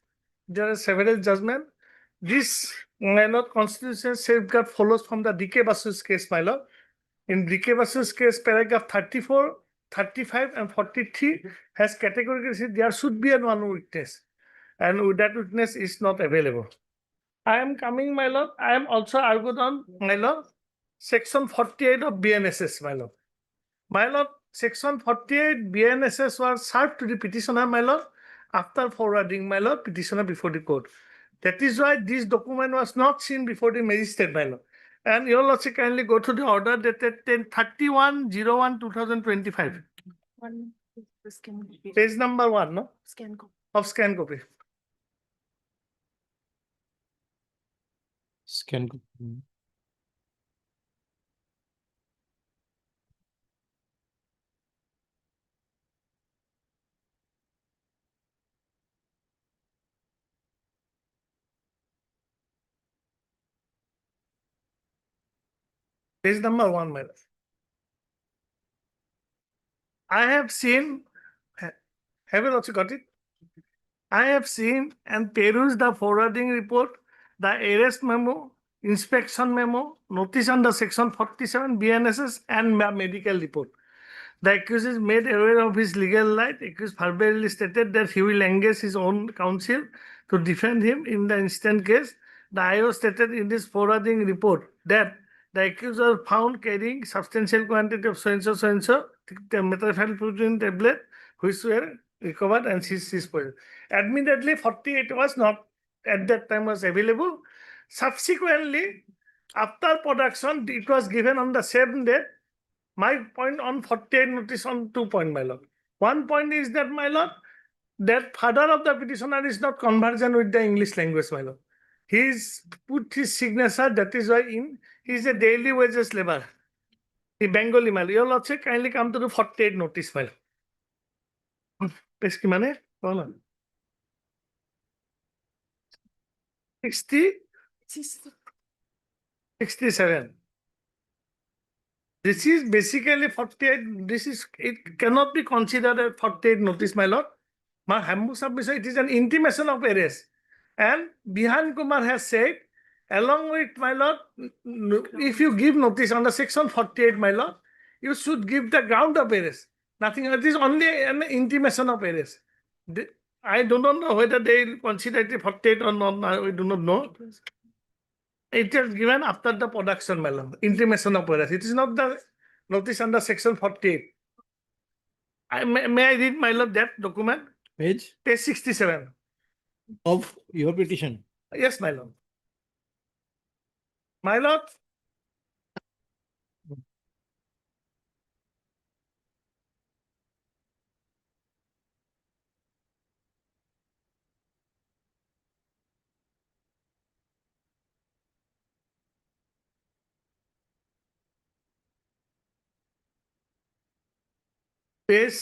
There are several judgments. This, my lord, constitutional safeguard follows from the DK Basu's case, my lord. In DK Basu's case, paragraph 34, 35 and 43 has categorically said there should be one witness. And that witness is not available. I am coming, my lord. I am also argued on, my lord, section 48 of BNSS, my lord. My lord, section 48 BNSS was served to the petitioner, my lord, after forwarding, my lord, petitioner before the court. That is why this document was not seen before the magistrate, my lord. And your lordship kindly go to the order dated 31/01/2025. Page number 1, no? Of scan copy. Scan. Page number 1, my lord. I have seen, have you also got it? I have seen and perused the forwarding report, the arrest memo, inspection memo, notice under section 47 BNSS and medical report. The accused is made aware of his legal right. Accused verbally stated that he will engage his own counsel to defend him in the instant case. The IO stated in this forwarding report that the accused was found carrying substantial quantity of so-and-so, the methamphetamine tablet, which were recovered and seized. Admittedly, 48 was not at that time was available. Subsequently, after production, it was given on the same day. My point on 48 notice on 2 points, my lord. 1 point is that, my lord, that father of the petitioner is not conversant with the English language, my lord. He's put his signature, that is why he's a daily wages labor. The Bengali, my lord. Your lordship kindly come to the 48 notice, my lord. Page ki mane? 67. This is basically 48. It cannot be considered a 48 notice, my lord. My humble submission, it is an intimation of arrest. And Bihan Kumar has said, along with, my lord, if you give notice under section 48, my lord, you should give the ground of arrest. Nothing, it is only an intimation of arrest. I do not know whether they consider it 48 or not. I do not know. It is given after the production, my lord. Intimation of arrest. It is not the notice under section 48. May I read, my lord, that document? Page? Page 67. of your petition. Yes, my lord. My lord, page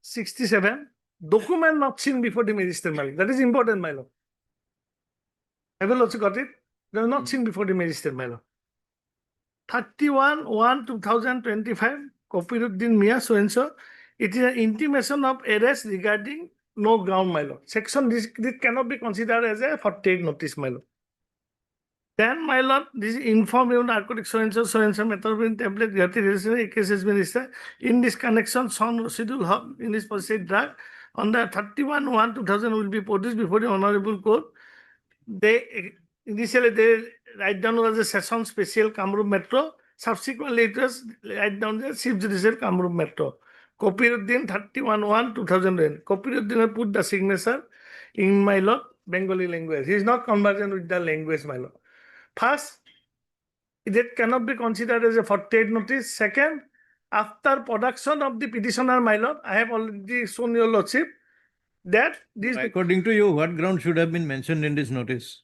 67, document not seen before the magistrate, my lord. That is important, my lord. I will also got it. They were not seen before the magistrate, my lord. 31/1/2025, Kopiruddin Mia so and so. It is an intimation of arrest regarding no ground, my lord. Section this cannot be considered as a 48 notice, my lord. Then, my lord, this informed you narcotic so and so methamphetamine tablet, a case has been registered. In this connection, Son Schedule Hub in this pursuit drug on the 31/1/2000 will be produced before the honorable court. They initially they write down was a session special Kamrup Metro. Subsequently, it was write down the Chief Judicial Kamrup Metro. Kopiruddin 31/1/2000. Kopiruddin put the signature in my lord Bengali language. He is not conversant with the language, my lord. First, that cannot be considered as a 48 notice. Second, after production of the petitioner, my lord, I have already shown your lordship that this. According to you, what ground should have been mentioned in this notice?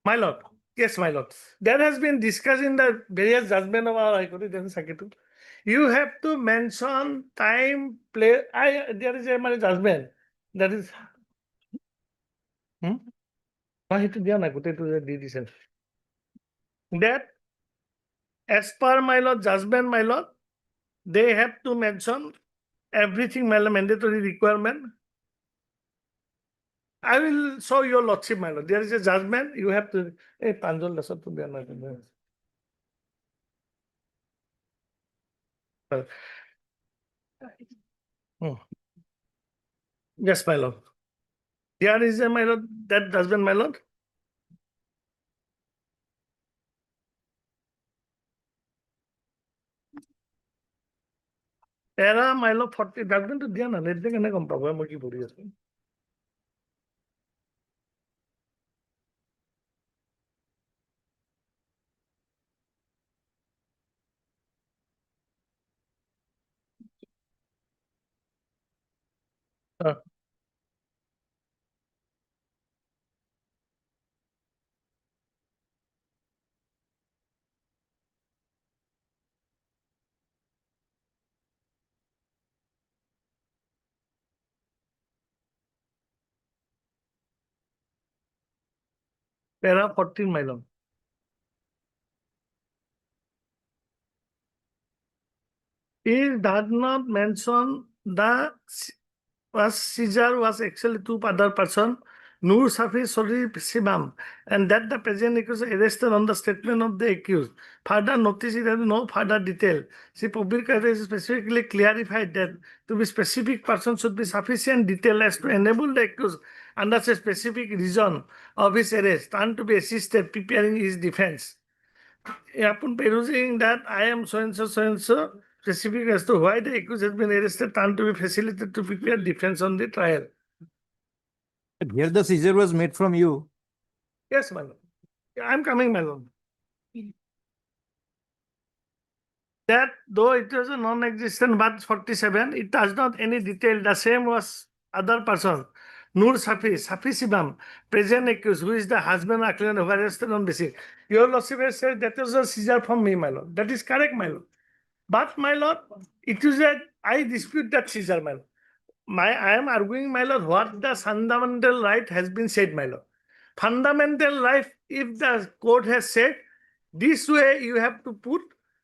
My lord, yes, my lord. That has been discussed in the various judgment of our High Court. You have to mention time, place. There is a my judgment. That is. That as per my lord judgment, my lord, they have to mention everything, my lord, mandatory requirement. I will show your lordship, my lord. There is a judgment. You have to. Hey, Panjol, that's what to be honest. Yes, my lord. There is a my lord. That judgment, my lord. Era, my lord, 40 judgment to Diana. Let them come problem. What you put here? Para 14, my lord. It does not mention the seizure was actually two other person, Nur Safi Sori Sibam, and that the present accused arrested on the statement of the accused. Further notice it has no further detail. See, public has specifically clarified that to be specific person should be sufficient detail as to enable the accused under a specific reason of his arrest and to be assisted preparing his defense. Upon perusing that, I am so and so, specific as to why the accused has been arrested and to be facilitated to prepare defense on the trial. But here the seizure was made from you. Yes, my lord. I am coming, my lord. That though it was a non-existent but 47, it does not any detail. The same was other person. Nur Safi Sibam, present accused, who is the husband of arrested on basis. Your lordship has said that was a seizure from me, my lord. That is correct, my lord. But, my lord, it is that I dispute that seizure, my lord. I am arguing, my lord, what the fundamental right has been said, my lord. Fundamental right, if the court has said, this way you have to put,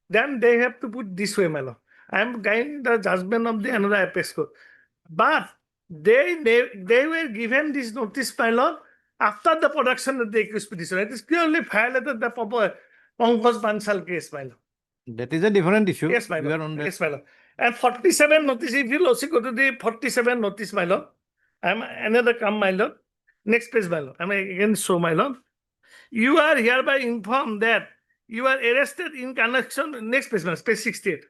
then they have to put this way, my lord. I am guiding the judgment of the another apex court. But they were given this notice, my lord, after the production of the accused petition. It is clearly violated the Pankaj Bansal case, my lord. That is a different issue. Yes, my We are lord. on that. Yes, my lord. And 47 notice, if you also go to the 47 notice, my lord, I am another come, my lord. Next page, my lord. I am again show, my lord. You are hereby informed that you are arrested in connection, next page, my lord, page 68.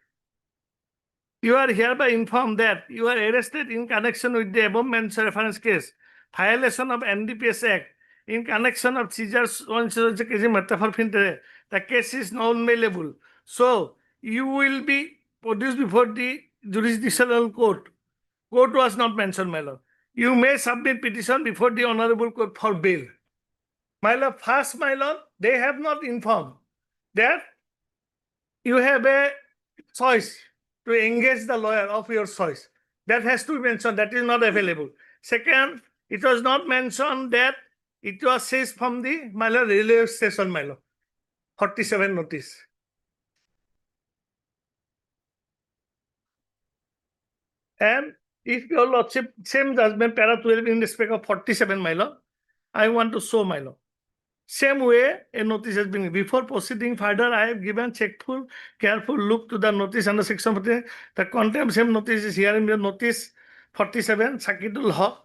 You are hereby informed that you are arrested in connection with the above mentioned reference case violation of NDPS Act in connection of seizures on methamphetamine, the case is non-bailable. So you will be produced before the jurisdictional court. Court was not mentioned, my lord. You may submit petition before the honorable court for bail. My lord, first, my lord, they have not informed that you have a choice to engage the lawyer of your choice. That has to be mentioned. That is not available. Second, it was not mentioned that it was seized from the my lord, railway station, my lord. 47 notice. And if your lordship, same judgment, para 12 in respect of 47, my lord, I want to show, my lord. Same way, a notice has been, before proceeding further, I have given careful look to the notice under section 40. The content of same notice is here in the notice 47, Sakidul Haq,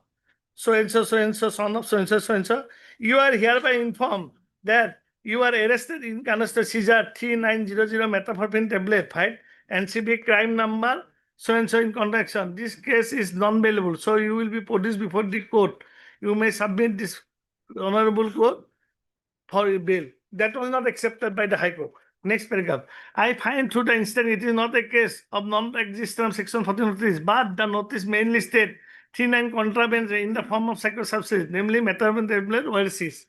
so and so, son of so and so. You are hereby informed that you are arrested in connection seizure 3900 methamphetamine tablet, right? NCB crime number so and so in connection. This case is non-bailable, so you will be produced before the court. You may submit this honorable court for bail. That was not accepted by the High Court. Next paragraph. I find through the instance it is not a case of non-existence of section 14 notice, but the notice mainly state 39 contraband in the form of psychosubstance, namely methamphetamine tablet were seized.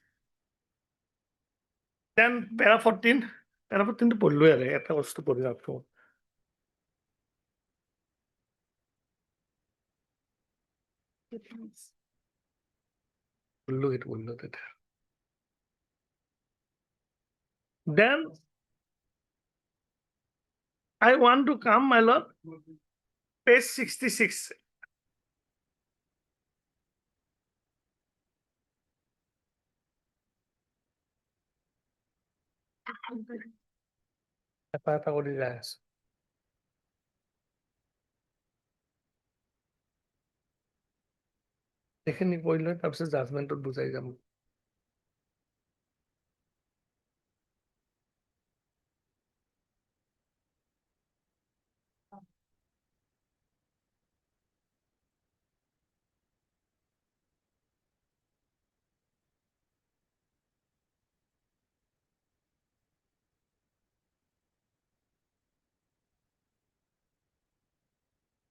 Then para 14 to পড়লো আরে একটা বস্তু পড়ে রাখো বললো এটা Then I want to come, my lord, page 66. এখানে পড়লে তারপরে জাজমেন্ট বুঝাই যাবো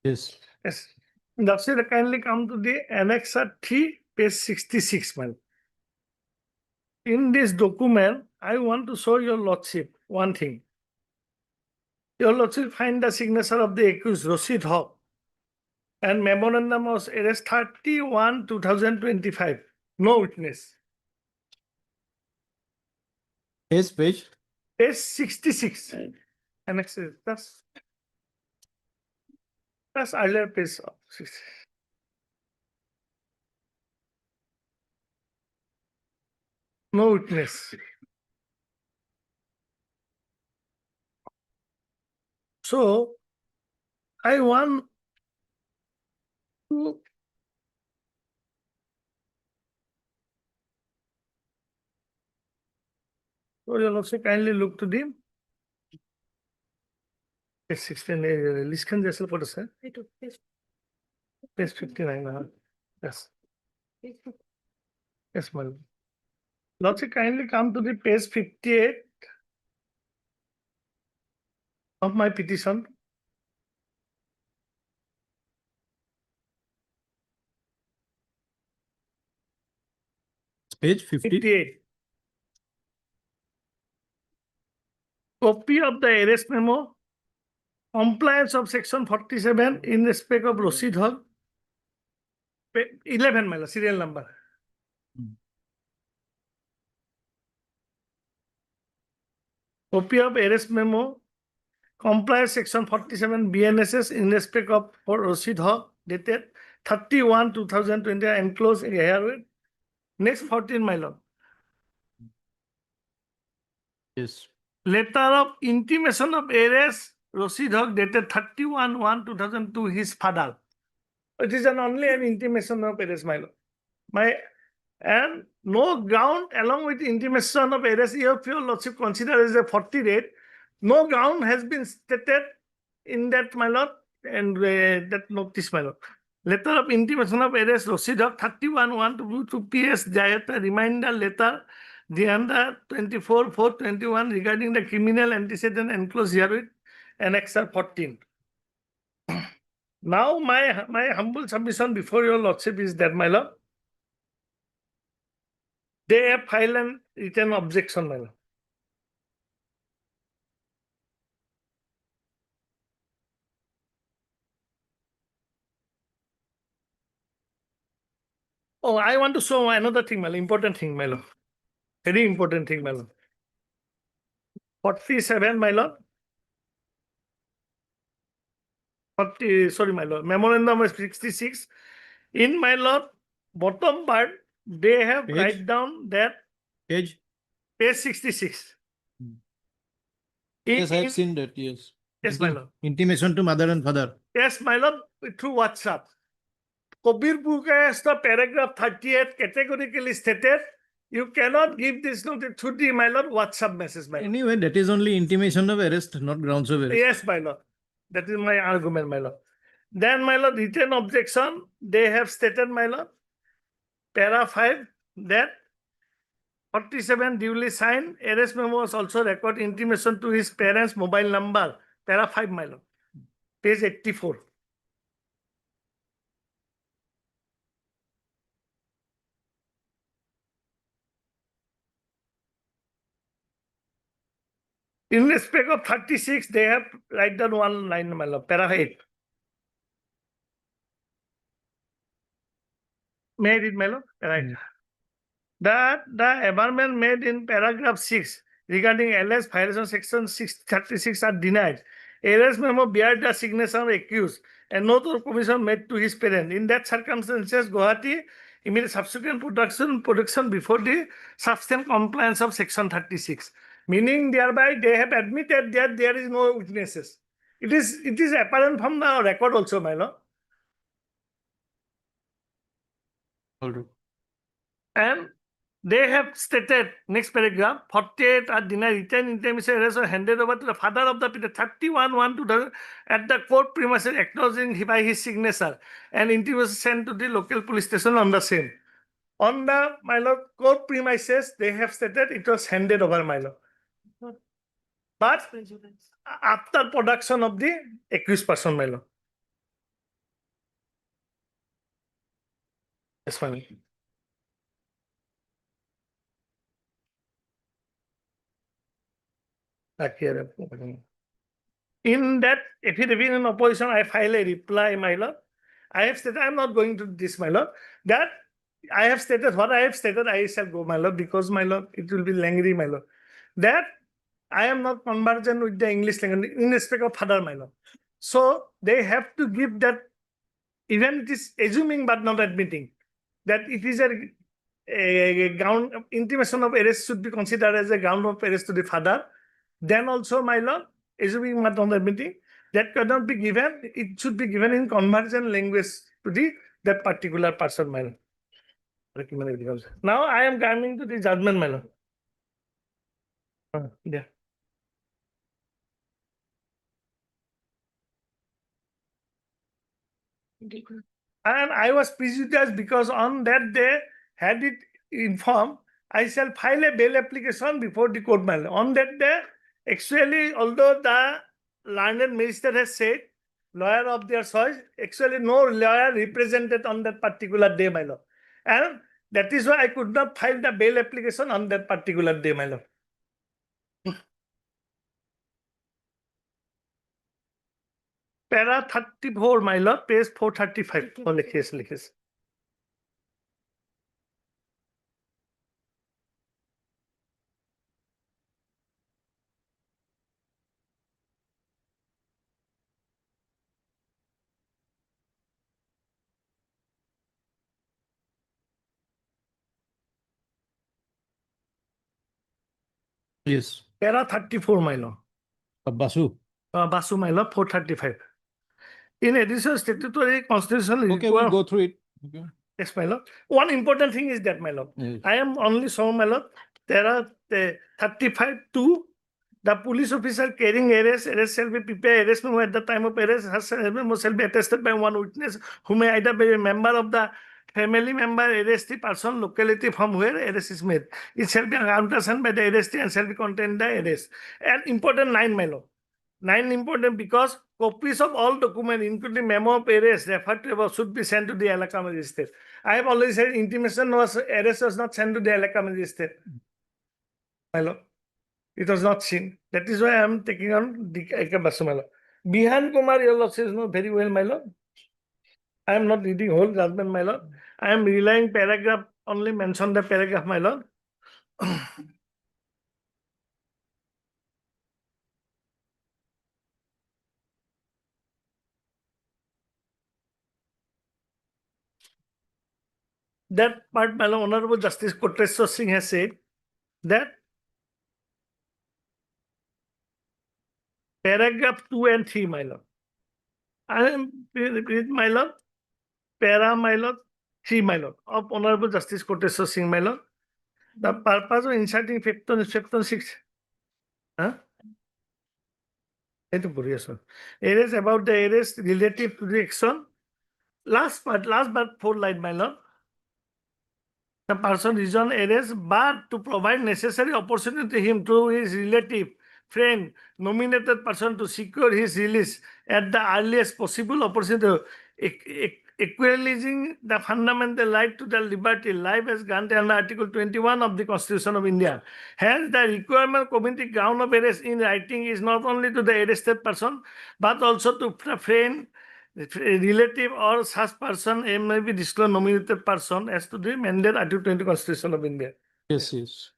Yes. Yes. That's it. Kindly come to the Annexer 3, page 66, man. In this document, I want to show your lordship one thing. Your lordship find the signature of the accused Rashid Haq and memorandum of arrest 31/2025. No witness. Yes, page. Page 66. Annexer. That's earlier page of 60. No witness. So I want to so you'll also kindly look to the page 16 list can just put us page 59. Yes. Yes, madam. Lordship, kindly come to the page 58 of my petition. Page 50. 58. Copy of the arrest memo, compliance of section 47 in respect of Rashid Haq, 11 mile serial number. Copy of arrest memo, compliance section 47 BNSS in respect of for Rashid Haq dated 31/2020 enclosed herewith. Next 14 mile. Yes. Letter of intimation of arrest, Rashid Haq dated 31/1/2002, his father. It is only an intimation of arrest, my lord. And no ground along with intimation of arrest, if your lordship consider as a 40 rate, no ground has been stated in that, my lord, and that notice, my lord. Letter of intimation of arrest, Rashid of 31-1 to PS Jayata reminder letter, the under 24/4/21 regarding the criminal antecedent enclosed herewith, Annexure 14. Now, my humble submission before your lordship is that, my lord, they have filed an written objection, my lord. Oh, I want to show another thing, my lord, important thing, my lord. Very important thing, my lord. 47, my lord. 40, sorry, my lord. Memorandum of 66. In my lord, bottom part, they have Page? write down that Page? page 66. Hmm. In- Yes, I have in- seen that, yes. Yes, my lord. Intimation to mother and father. Yes, my lord, through WhatsApp. Kabir Buka the paragraph 38 categorically stated, you cannot give this notice through the, my lord, WhatsApp message, my lord. Anyway, that is only intimation of arrest, not grounds of arrest. Yes, my lord. That is my argument, my lord. Then, my lord, written objection, they have stated, my lord, para 5, that 47 duly signed, arrest memo was also record intimation to his parents' mobile number, para 5, my lord, page 84. In respect of 36, they have write down one line, my lord, para 8. May I read, my lord? Right. Mm. That the amendment made in paragraph 6 regarding LS violation section 636 are denied. Arrest memo bear the signature of accused and no other commission made to his parent. In that circumstances, Guwahati immediate subsequent production before the substantial compliance of section 36. Meaning thereby they have admitted that there is no witnesses. It is apparent from the record also, my lord. And they have stated, next paragraph, 48 are denied written intimation arrest or handed over to the father of the Peter 31-1 to the at the court premises acknowledging by his signature and intimation sent to the local police station on the same. On the, my lord, court premises, they have stated it was handed over, my lord. But after production of the accused person, my lord. Yes, my lord. In that affidavit in opposition, I file a reply, my lord. I have stated, I am not going to this, my lord. That I have stated what I have stated, I shall go, my lord, because, my lord, it will be lengthy, my lord. That I am not conversant with the English language in respect of father, my lord. So they have to give that, even it is assuming but not admitting, that it is a ground intimation of arrest should be considered as a ground of arrest to the father. Then also, my lord, assuming but not admitting, that cannot be given, it should be given in conversion language to the that particular person, my lord. Now I am coming to the judgment, my lord. Yeah. And I was prejudiced because on that day, had it informed, I shall file a bail application before the court, my lord. On that day, actually, although the learned magistrate has said, lawyer of their choice, actually no lawyer represented on that particular day, my lord. And that is why I could not file the bail application on that particular day, my lord. Para 34, my lord, page 435. Oh, likhis. Yes. Para 34, my lord. Basu. Basu, my lord, 435. In addition, statutory constitutional Okay, we'll go through it. Okay. Yes, my lord. One important thing is that, my lord, Yes. I am only showing, my lord, there are 35 to The police officer carrying arrest shall be prepared arrest memo at the time of arrest, shall be attested by one witness who may either be a member of the family member, arrestee person, locality from where arrest is made. It shall be countersigned by the arrestee and shall be contained the arrest. And important 9, my lord. 9 important because copies of all documents, including memo of arrest referred to above, should be sent to the Elaka magistrate. I have already said intimation was arrest was not sent to the Elaka magistrate. My lord. It was not seen. That is why I am taking on the Basu, my lord. Bihan Kumar, your lord says no very well, my lord. I am not reading whole judgment, my lord. I am relying paragraph, only mention the paragraph, my lord. That part, my lord, Honorable Justice Koteshwar Singh has said that paragraph 2 and 3, my lord. I am read, my lord, para, my lord, 3, my lord, of Honorable Justice Koteshwar Singh, my lord. The purpose of inserting section 6. Huh? Arrest about the arrest relative to the action. Last but 4 line, my lord. The person is on arrest, but to provide necessary opportunity to him through his relative, friend, nominated person to secure his release at the earliest possible opportunity, equalizing the fundamental right to the liberty, life as granted under Article 21 of the Constitution of India. Hence, the requirement committee ground of arrest in writing is not only to the arrested person, but also to the friend, relative or such person may be disclosed nominated person as to the mandate Article 20 Constitution of India. Yes, yes.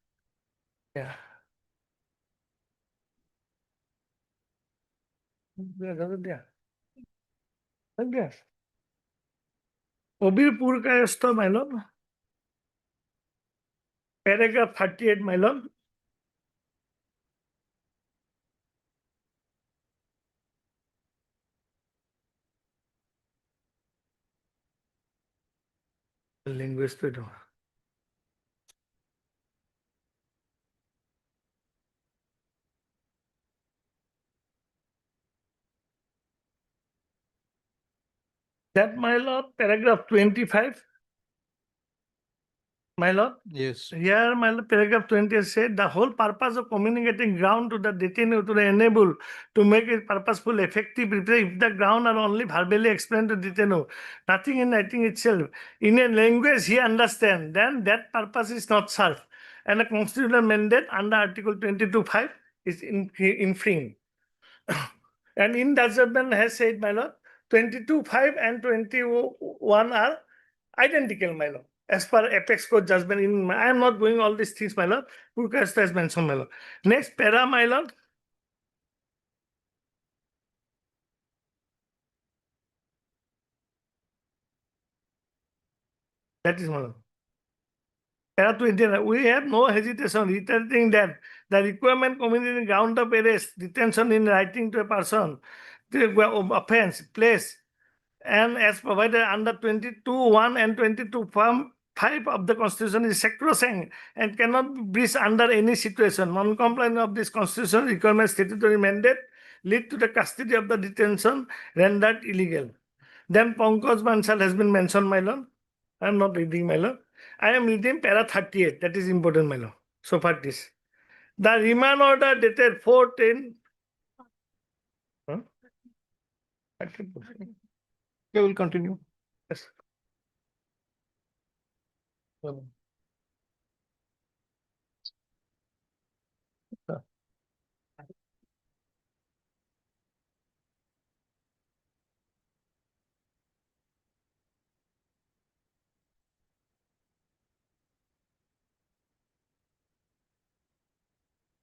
Yeah. Obirpur Kayasta, my lord. Paragraph 38, my lord. Linguist. That, my lord, paragraph 25. My lord, Yes. here, my lord, paragraph 20 has said the whole purpose of communicating ground to the detainee to enable to make it purposeful, effective, if the ground are only verbally explained to detainee, nothing in writing itself, in a language he understands, then that purpose is not served. And a constitutional mandate under Article 22(5) is infringed. And in judgment has said, my lord, 22(5) and 21 are identical, my lord. As per Apex Court judgment, I am not going all these things, my lord. Purkayasta has mentioned, my lord. Next, para, my lord. That is, my lord. Para 29. We have no hesitation reiterating that the requirement committing ground of arrest, detention in writing to a person, the offense, place, and as provided under 22(1) and 22(5) of the Constitution is sacrosanct and cannot be breached under any situation. Non-compliance of this constitutional requirement statutory mandate lead to the custody of the detention rendered illegal. Then Pankaj Bansal has been mentioned, my lord. I am not reading, my lord. I am reading para 38. That is important, my lord. So far this. The remand order dated 4/10. Huh? Okay, we'll continue. Yes.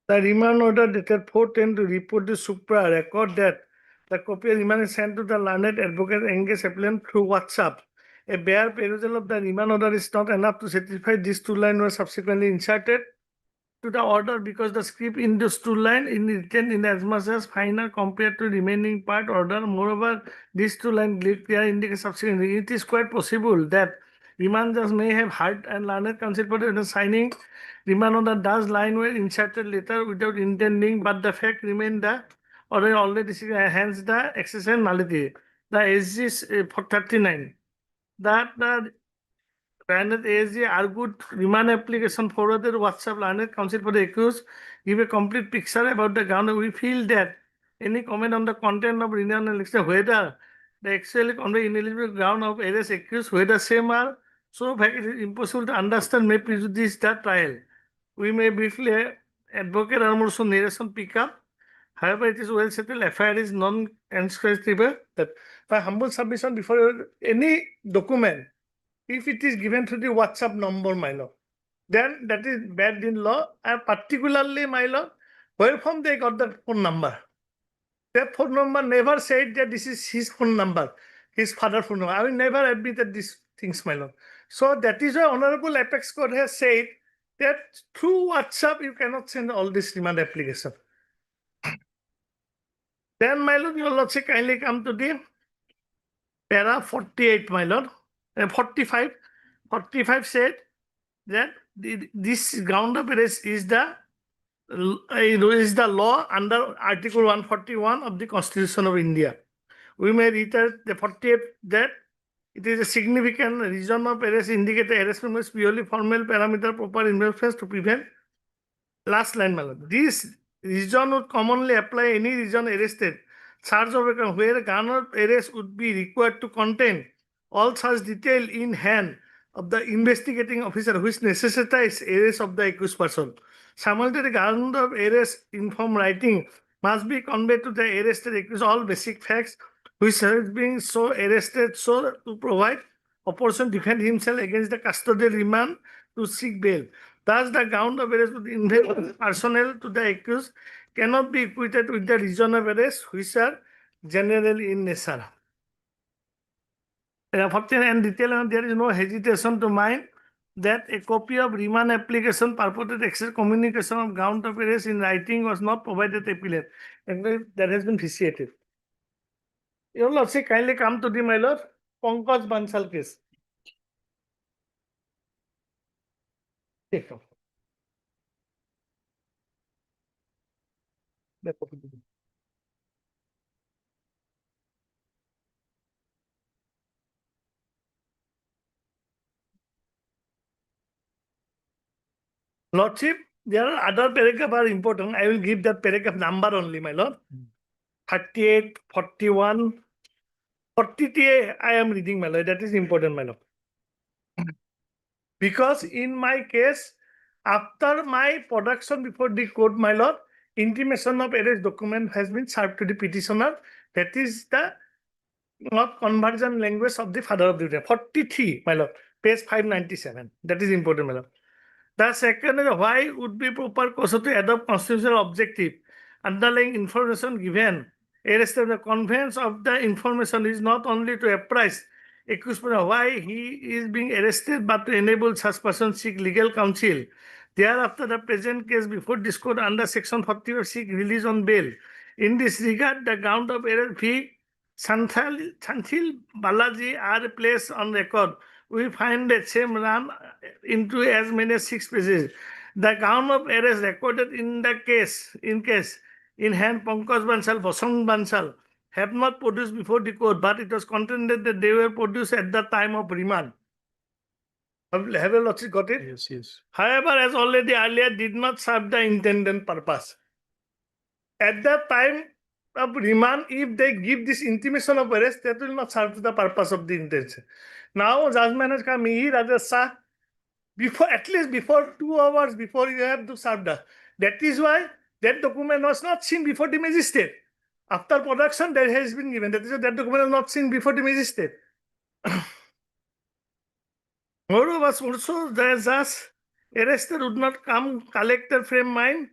The remand order dated 4/10 to report the Supra record that the copy of remand is sent to the learned advocate engaged appellant through WhatsApp. A bare perusal of the remand order is not enough to satisfy these 2 lines were subsequently inserted to the order because the script in those 2 lines is written in as much as final compared to remaining part order. Moreover, these 2 lines clear indicate subsequently. It is quite possible that Remand judge may have heard and learned counsel for the signing remand on the Dutch line were inserted later without intending, but the fact remained the order already hence the excessive nullity. The SG is for 39. That the Learned ASG argued remand application forwarded WhatsApp learned counsel for the accused give a complete picture about the ground. We feel that any comment on the content of remand election, whether the actually convey ineligible ground of arrest accused, whether same are so vague it is impossible to understand may prejudice the trial. We may briefly advocate also narration pick up. However, it is well settled FIR is non-transcriptable that by humble submission before any document, if it is given through the WhatsApp number, my lord, then that is bad in law, and particularly, my lord, where from they got the phone number? That phone number never said that this is his phone number, his father's phone number. I will never admitted these things, my lord. So that is why Honorable Apex Court has said that through WhatsApp you cannot send all this remand application. Then, my lord, your lordship kindly come to the para 48, my lord. 45 said that this ground of arrest is the law under Article 141 of the Constitution of India. We may reiterate the 48 that it is a significant reason of arrest indicate the arrestment was purely formal parameter proper interference to prevent. Last line, my lord. This reason would commonly apply any reason arrested. Charge of a where a ground of arrest would be required to contain all such detail in hand of the investigating officer which necessitates arrest of the accused person. Simultaneously, ground of arrest in form writing must be conveyed to the arrested accused all basic facts which has been so arrested so to provide opportunity to defend himself against the custodial remand to seek bail. Thus, the ground of arrest with involve personnel to the accused cannot be equated with the reason of arrest which are generally in nature. And detail, there is no hesitation to mind that a copy of remand application purported access communication of ground of arrest in writing was not provided appellate, and that has been vitiated. Your lordship kindly come to the my lord Pankaj Bansal case. Take off. Lordship, there are other paragraph are important. I will give that paragraph number only, my lord. 38, 41, 43 I am reading, my lord. That is important, my lord. Because in my case, after my production before the court, my lord, intimation of arrest document has been served to the petitioner. That is the not conversion language of the father of the day. 43, my lord, page 597. That is important, my lord. The second is why would be proper course to adopt constitutional objective underlying information given. Arrested the conveyance of the information is not only to apprise accused person why he is being arrested, but to enable such person seek legal counsel. Thereafter, the present case before this court under section 40 or seek release on bail. In this regard, the ground of arrest fee Santhil Balaji are placed on record. We find that same run into as many as 6 pages. The ground of arrest recorded in the case, in hand Pankaj Bansal, Vasant Bansal have not produced before the court, but it was contended that they were produced at the time of remand. Have a lordship got it? Yes, yes. However, as already earlier, did not serve the intended purpose. At that time of remand, if they give this intimation of arrest, that will not serve the purpose of the intention. Now, judgment has come here, Raja Shah, before at least before 2 hours before you have to serve the. That is why that document was not seen before the magistrate. After production, that has been given. That is why that document was not seen before the magistrate. Moreover, also the judge arrested would not come collector frame mind,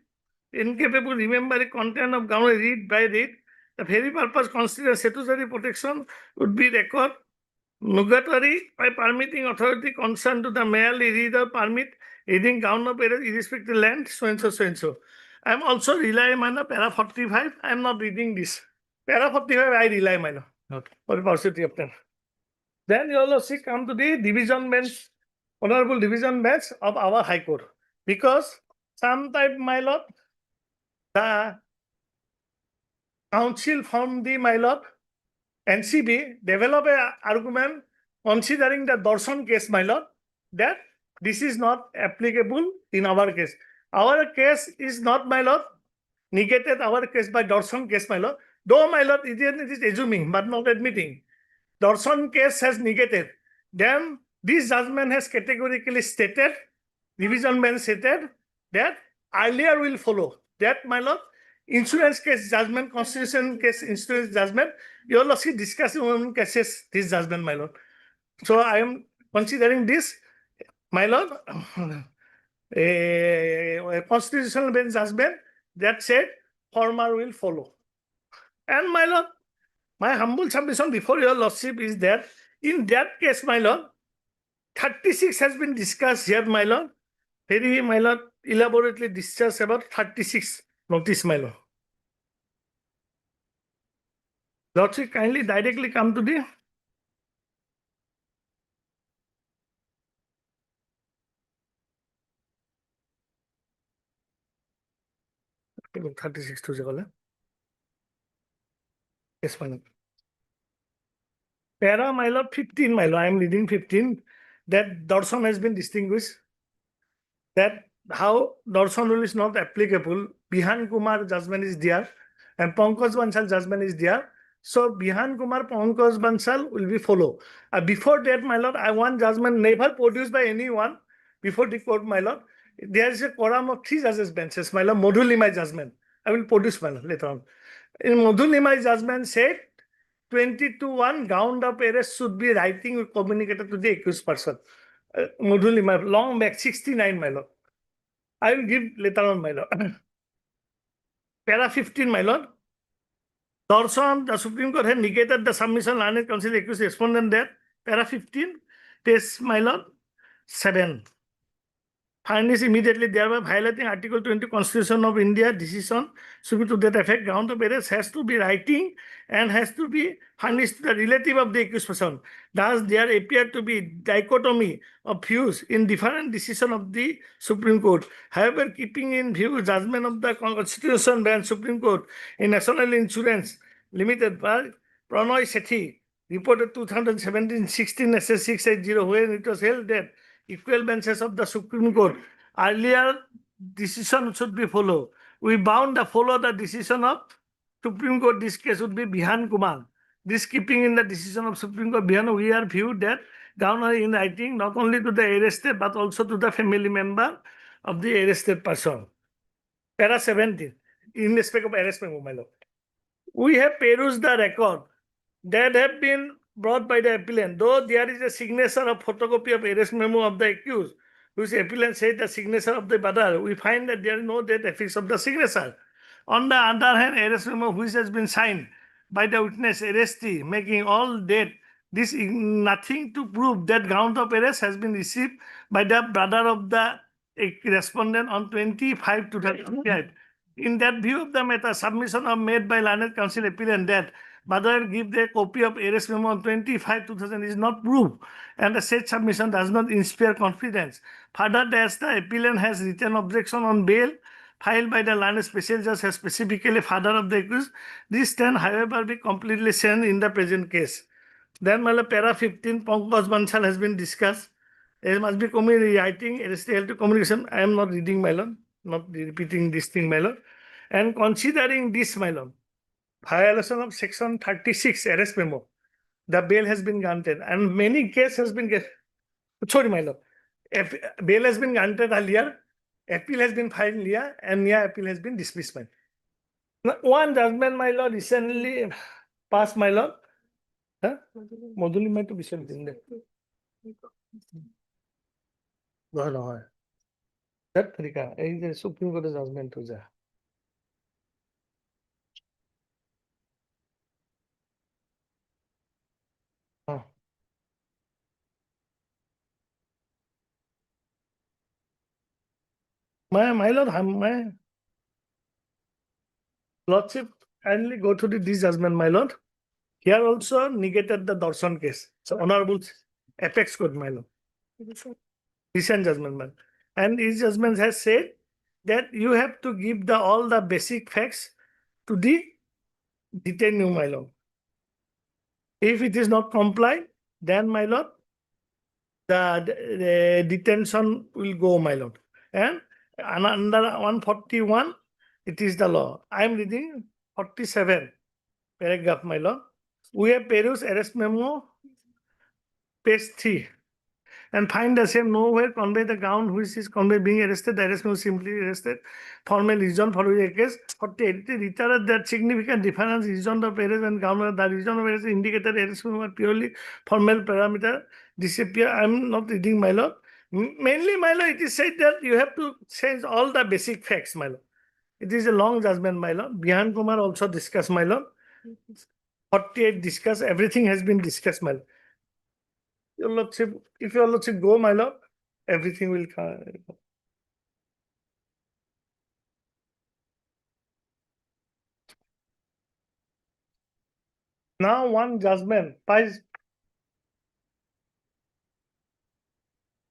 incapable remembering content of ground read by read. The very purpose considered statutory protection would be record nugatory by permitting authority concerned to the merely read or permit reading ground of arrest irrespective land, so and so, so and so. I am also relying on the para 45. I am not reading this. Para 45, I rely, my lord. Okay. For the paucity of time. Then your lordship come to the division bench, honorable division bench of our High Court. Because sometime, my lord, the council from the, my lord, NCB develop a argument considering the Dorson case, my lord, that this is not applicable in our case. Our case is not, my lord, negated our case by Dorson case, my lord. Though, my lord, it is assuming but not admitting. Dorson case has negated. Then this judgment has categorically stated, division bench stated, that earlier will follow. That, my lord, insurance case judgment, constitution case insurance judgment, your lordship discussing on cases, this judgment, my lord. So I am considering this, my lord, a constitutional bench judgment that said former will follow. And, my lord, my humble submission before your lordship is that in that case, my lord, 36 has been discussed here, my lord. Very, my lord, elaborately discussed about 36 notice, my lord. Lordship, kindly directly come to the 36 to the yes, my lord. Para, my lord, 15, my lord, I am reading 15, that Dorson has been distinguished, that how Dorson rule is not applicable, Bihan Kumar judgment is there, and Pankaj Bansal judgment is there. So Bihan Kumar, Pankaj Bansal will be follow. Before that, my lord, I want judgment never produced by anyone before the court, my lord. There is a quorum of 3 judges benches, my lord, Modhulimai judgment. I will produce, my lord, later on. In Modhulimai judgment said, 20-1 ground of arrest should be writing or communicated to the accused person. Modhulimai, long back, 69, my lord. I will give later on, my lord. Para 15, my lord. Dorson, the Supreme Court had negated the submission learned counsel accused respondent there. Para 15, page, my lord, 7. Findings immediately thereby violating Article 20 Constitution of India decision should be to that effect. Ground of arrest has to be writing and has to be furnished to the relative of the accused person. Thus, there appear to be dichotomy of views in different decision of the Supreme Court. However, keeping in view judgment of the Constitution Bench Supreme Court in National Insurance Limited by Pranoy Sethi, reported 2017-16 SS 680, where it was held that equal benches of the Supreme Court earlier decision should be followed. We bound to follow the decision of Supreme Court. This case would be Bihan Kumar. This keeping in the decision of Supreme Court Bihan, we are viewed that governor in writing not only to the arrested but also to the family member of the arrested person. Para 17, in respect of arrest memo, my lord. We have perused the record that have been brought by the appellant, though there is a signature of photocopy of arrest memo of the accused, which appellant said the signature of the brother, we find that there is no date affixed of the signature. On the other hand, arrest memo which has been signed by the witness arrestee, making all date, this is nothing to prove that ground of arrest has been received by the brother of the respondent on 25/2025. In that view of the matter, submission of made by learned counsel appellant that brother give the copy of arrest memo on 25/2000 is not proof, and the said submission does not inspire confidence. Further, as the appellant has written objection on bail filed by the learned special judge has specifically father of the accused, this can, however, be completely seen in the present case. Then, para 15, Pankaj Bansal has been discussed. There must be writing, arrested to communication. I am not reading, my lord, not repeating this thing, my lord. And considering this, my lord, violation of section 36 arrest memo, the bail has been granted and many cases has been sorry, my lord, bail has been granted earlier, appeal has been filed earlier, and yeah, appeal has been dismissed. One judgment, my lord, recently passed, my lord. Modhulimai to be sent in there. No. That Rika, the Supreme Court judgment to the my lord, my lordship, kindly go to the this judgment, my lord. Here also negated the Dorson case. So Honorable Apex Court, my lord. Recent judgment, man. And his judgment has said that you have to give the all the basic facts to the detainee, my lord. If it is not complied, then my lord, the detention will go, my lord. And under 141, it is the law. I am reading 47 paragraph, my lord. We have perused arrest memo, page 3. And find the same nowhere convey the ground which is conveyed being arrested, the arrest was simply arrested. Formal reason for the case. 48. It reiterated that significant difference reason of arrest and ground the reason of arrest indicated arrest were purely formal parameter disappear. I am not reading, my lord. Mainly, my lord, it is said that you have to change all the basic facts, my lord. It is a long judgment, my lord. Bihan Kumar also discussed, my lord. 48 discussed, everything has been discussed, my lord. Your lordship, if your lordship go, my lord, everything will come. Now one judgment.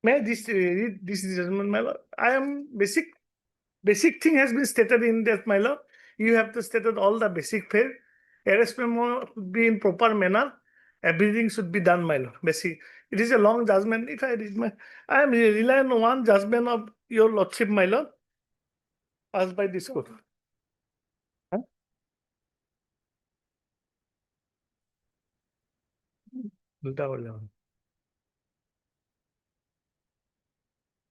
May this read this judgment, my lord. I am basic thing has been stated in that, my lord. You have to state all the basic fair. Arrest memo should be in proper manner. Everything should be done, my lord. Basic. It is a long judgment. If I read I am relying on one judgment of your lordship, my lord, passed by this court. Huh? Ulta bole.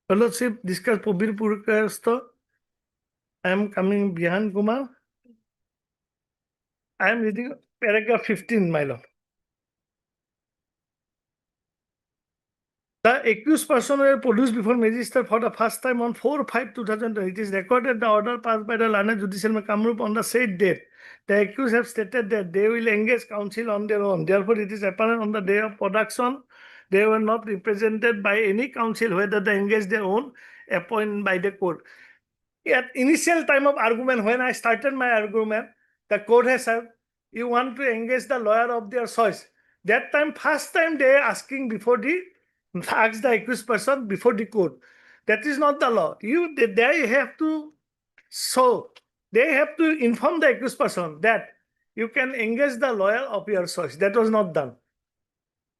Your lordship discuss Pabir Purkasto. I am coming behind Kumar. I am reading paragraph 15, my lord. The accused person were produced before magistrate for the first time on 4/5/2020. It is recorded the order passed by the Lana Judicial Kamrup on the said date. The accused have stated that they will engage counsel on their own. Therefore, it is apparent on the day of production, they were not represented by any counsel, whether they engaged their own appointed by the court. At initial time of argument, when I started my argument, the court has said, you want to engage the lawyer of their choice. That time, first time they are asking before the, ask the accused person before the court. That is not the law. They have to show, they have to inform the accused person that you can engage the lawyer of your choice. That was not done.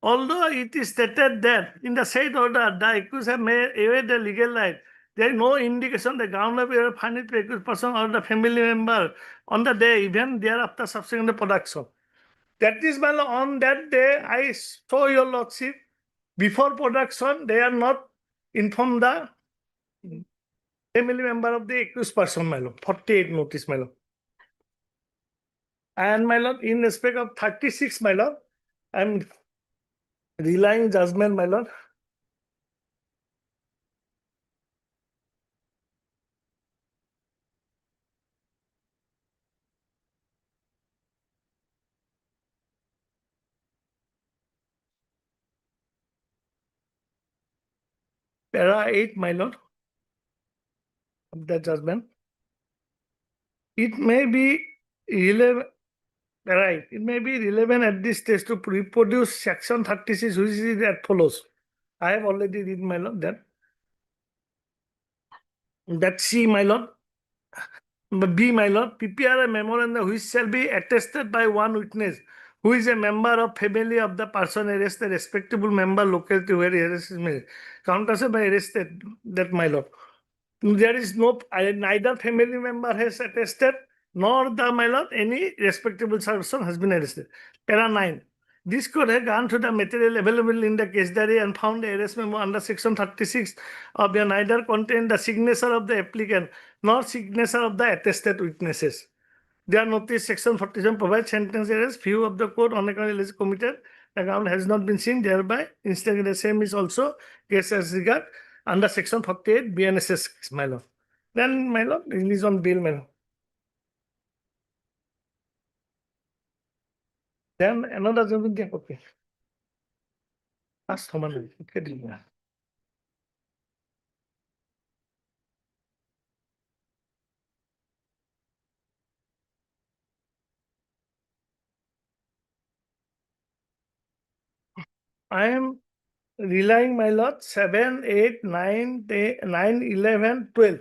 Although it is stated that in the said order, the accused have made away the legal right, there is no indication the ground of error finding the accused person or the family member on the day, even thereafter subsequent production. That is why on that day, I saw your lordship, before production, they are not informed the family member of the accused person, my lord. 48 notice, my lord. And my lord, in respect of 36, my lord, I am relying judgment, my lord. Para 8, my lord, of the judgment. It may be relevant, right? It may be relevant at this stage to reproduce section 36, which is that follows. I have already read, my lord, that. That C, my lord. B, my lord, PPR a memorandum which shall be attested by one witness who is a member of family of the person arrested, respectable member locality where arrest is made. Countersed by arrested, that, my lord. There is no, neither family member has attested, nor the, my lord, any respectable person has been arrested. Para 9. This court has gone through the material available in the case diary and found the arrest memo under section 36 of the neither contain the signature of the applicant nor signature of the attested witnesses. Their notice section 47 provides sentence arrest. Few of the court on account is committed. The ground has not been seen, thereby instead the same is also case as regard under section 48 BNSS, my lord. Then, my lord, release on bail, my lord. Then another judgment, okay. Last one, okay. I am relying, my lord, 7, 8, 9, 10, 9, 11, 12.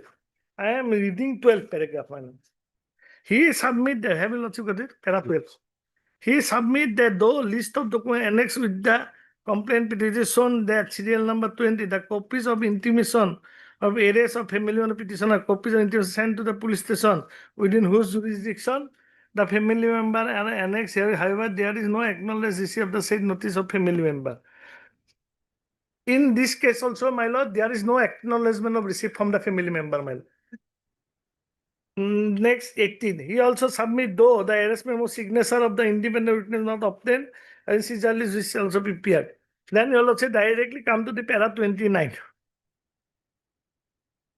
I am reading 12 paragraph, my lord. He submit the, have you lordship got it? Para 12. He submit the though list of document annexed with the complaint petition that serial number 20, the copies of intimation of areas of family member petitioner, copies of intimation sent to the police station within whose jurisdiction the family member are annexed here. However, there is no acknowledged receipt of the said notice of family member. In this case also, my lord, there is no acknowledgement of receipt from the family member, my lord. Next 18, he also submit though the arrest memo signature of the independent witness not obtained and seizure list which shall also be prepared. Then you will also directly come to the para 29.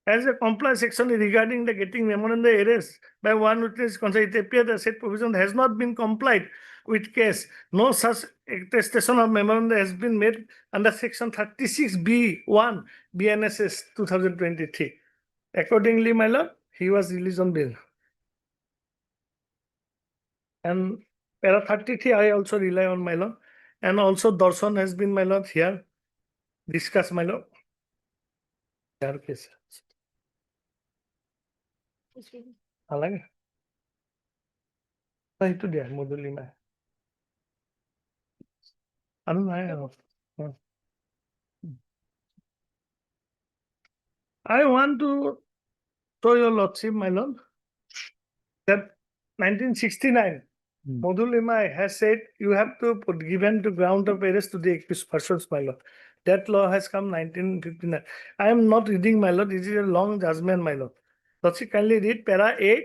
As a compliance section regarding the getting memorandum the arrest by one witness concerned, it appears that said provision has not been complied with case. No such attestation of memorandum has been made under section 36B1 BNSS 2023. Accordingly, my lord, he was released on bail. And para 33, I also rely on my lord. And also Darshan has been my lord here. Discuss my lord. Their case. Alage. Itu dia modul 5. Anu naya. I want to show your lordship, my lord, that 1969, Modul Imai has said you have to put given to ground of arrest to the accused persons, my lord. That law has come 1959. I am not reading, my lord. This is a long judgment, my lord. Lordship, kindly read para 8,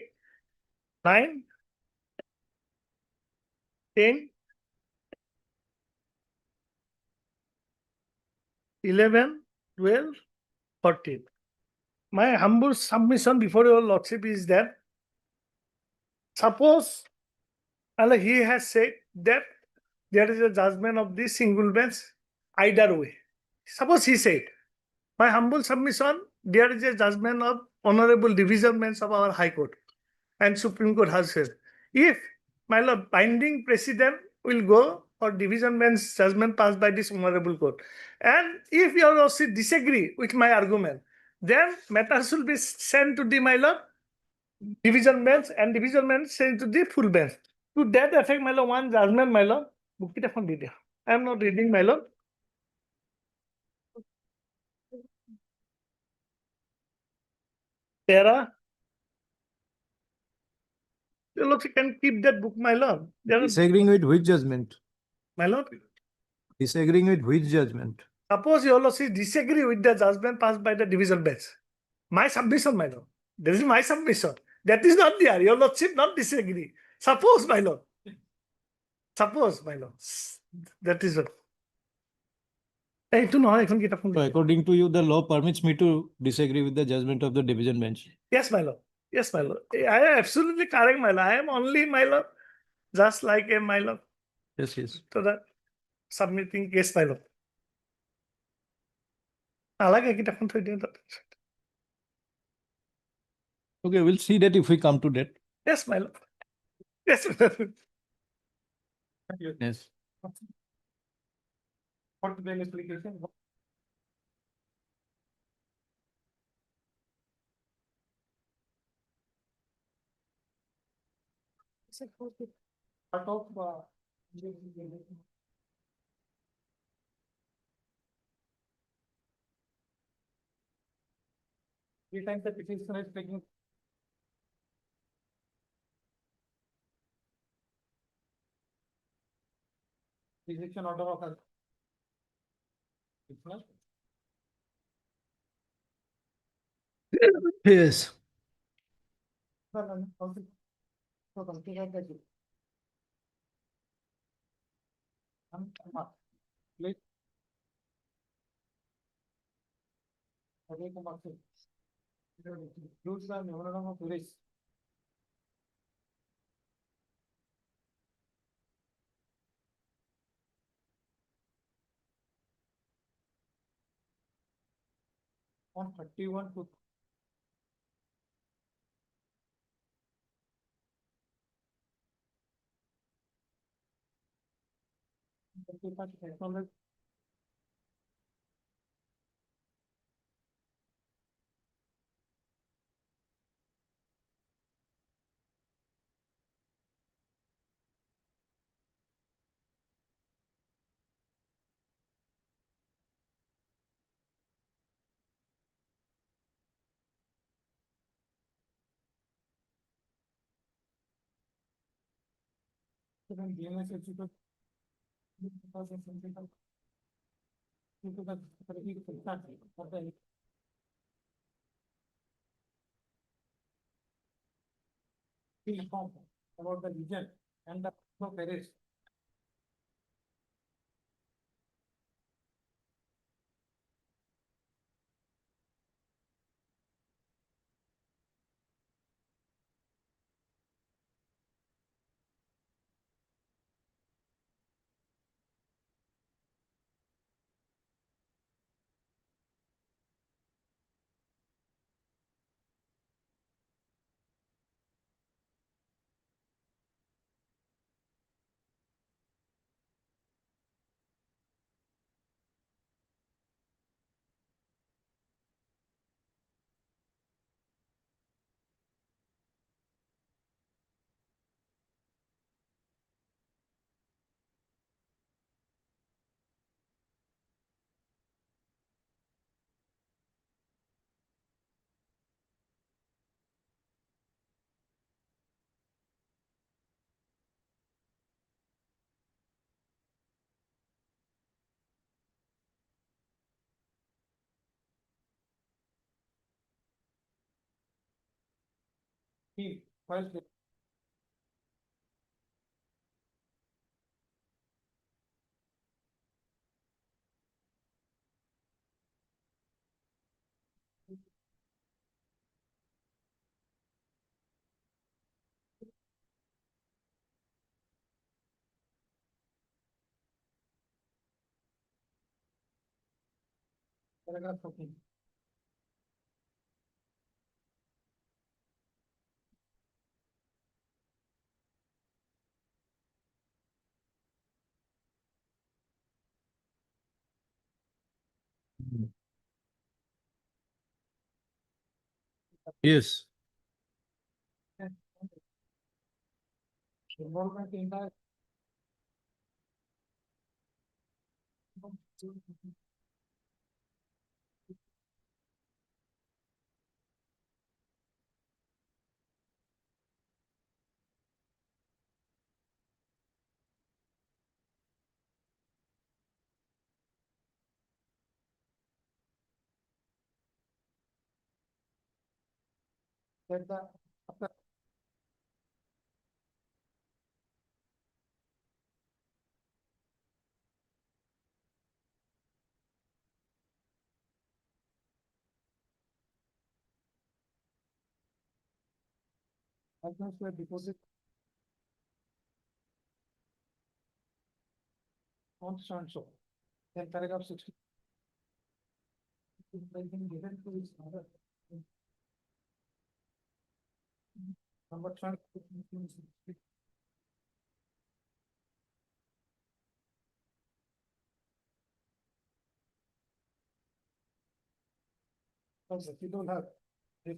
9, 10, 11, 12, 14. My humble submission before your lordship is that suppose he has said that there is a judgment of this single bench either way. Suppose he said, my humble submission, there is a judgment of honorable division bench of our High Court and Supreme Court has said, if my lord binding precedent will go for division bench judgment passed by this honorable court, and if your lordship disagree with my argument, then matters will be sent to the my lord division bench and division bench sent to the full bench. To that effect, my lord, one judgment, my lord, I am not reading, my lord. Para. Your lord, you can keep that book, my lord. There are, Disagreeing with which judgment? my lord. Disagreeing with which judgment? Suppose your lordship disagree with the judgment passed by the division bench. My submission, my lord. This is my submission. That is not there. Your lordship not disagree. Suppose, my lord. Suppose, my lord. That is what. So according to you, the law permits me to disagree with the judgment of the division bench. Yes, my lord. Yes, my lord. I am absolutely correct, my lord. I am only, my lord, just like a my lord, Yes, yes. to the submitting case, my lord. Alage kita pun thoi dia tak. Okay, we'll see that if we come to that. Yes, my lord. Yes, my lord. Yes. What bail application? Part of three times the petition is taking. Rejection order of. Yes. Includes the memorandum of release. On 31 to. About the region and the Paris. First. Paragraph 14. Yes. Involvement in the. That the. Accounts were deposit. On so and so. Then paragraph 60. Given to his mother. Number 12. Because if you don't have. If.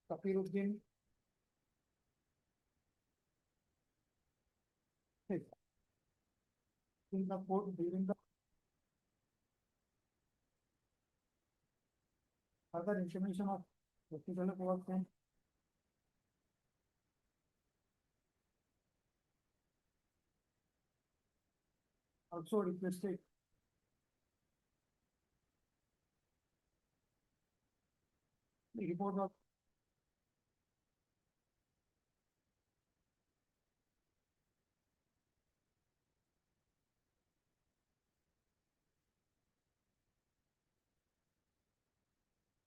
Kapiruddin. In the court during the. Further information of. Technical work and. Also requested. The report of.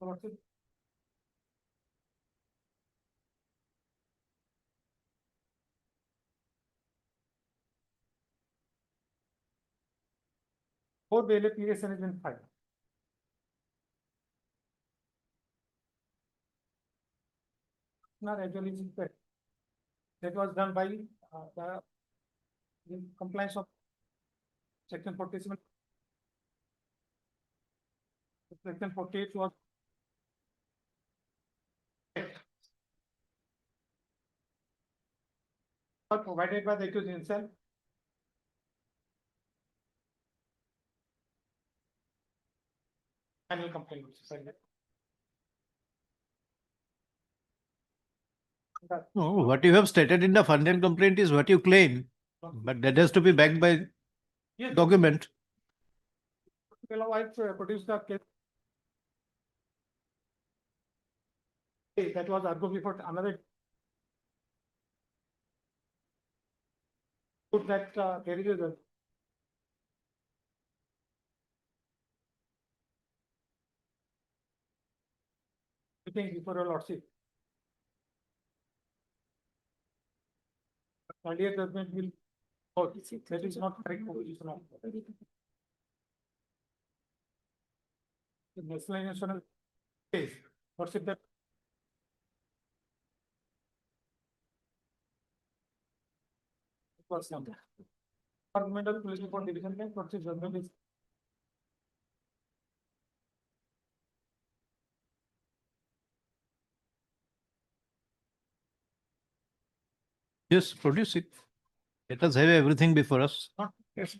Collected. Four bail application has been filed. Not resolution that was done by the in compliance of section 47. Section 48 was provided by the accused himself. Final complaint. No, what you have stated in the fundamental complaint is what you claim, but that has to be backed by Yes. document. Well, I produced the case. That was argued before another. Put that there is a. Thing before your lordship. Earlier judgment will. Oh, that is not correct position of. The national case, what's it that? Was number. Fundamental police report division, what's it judgment is. Yes, produce it. Let us have everything before us. Yes.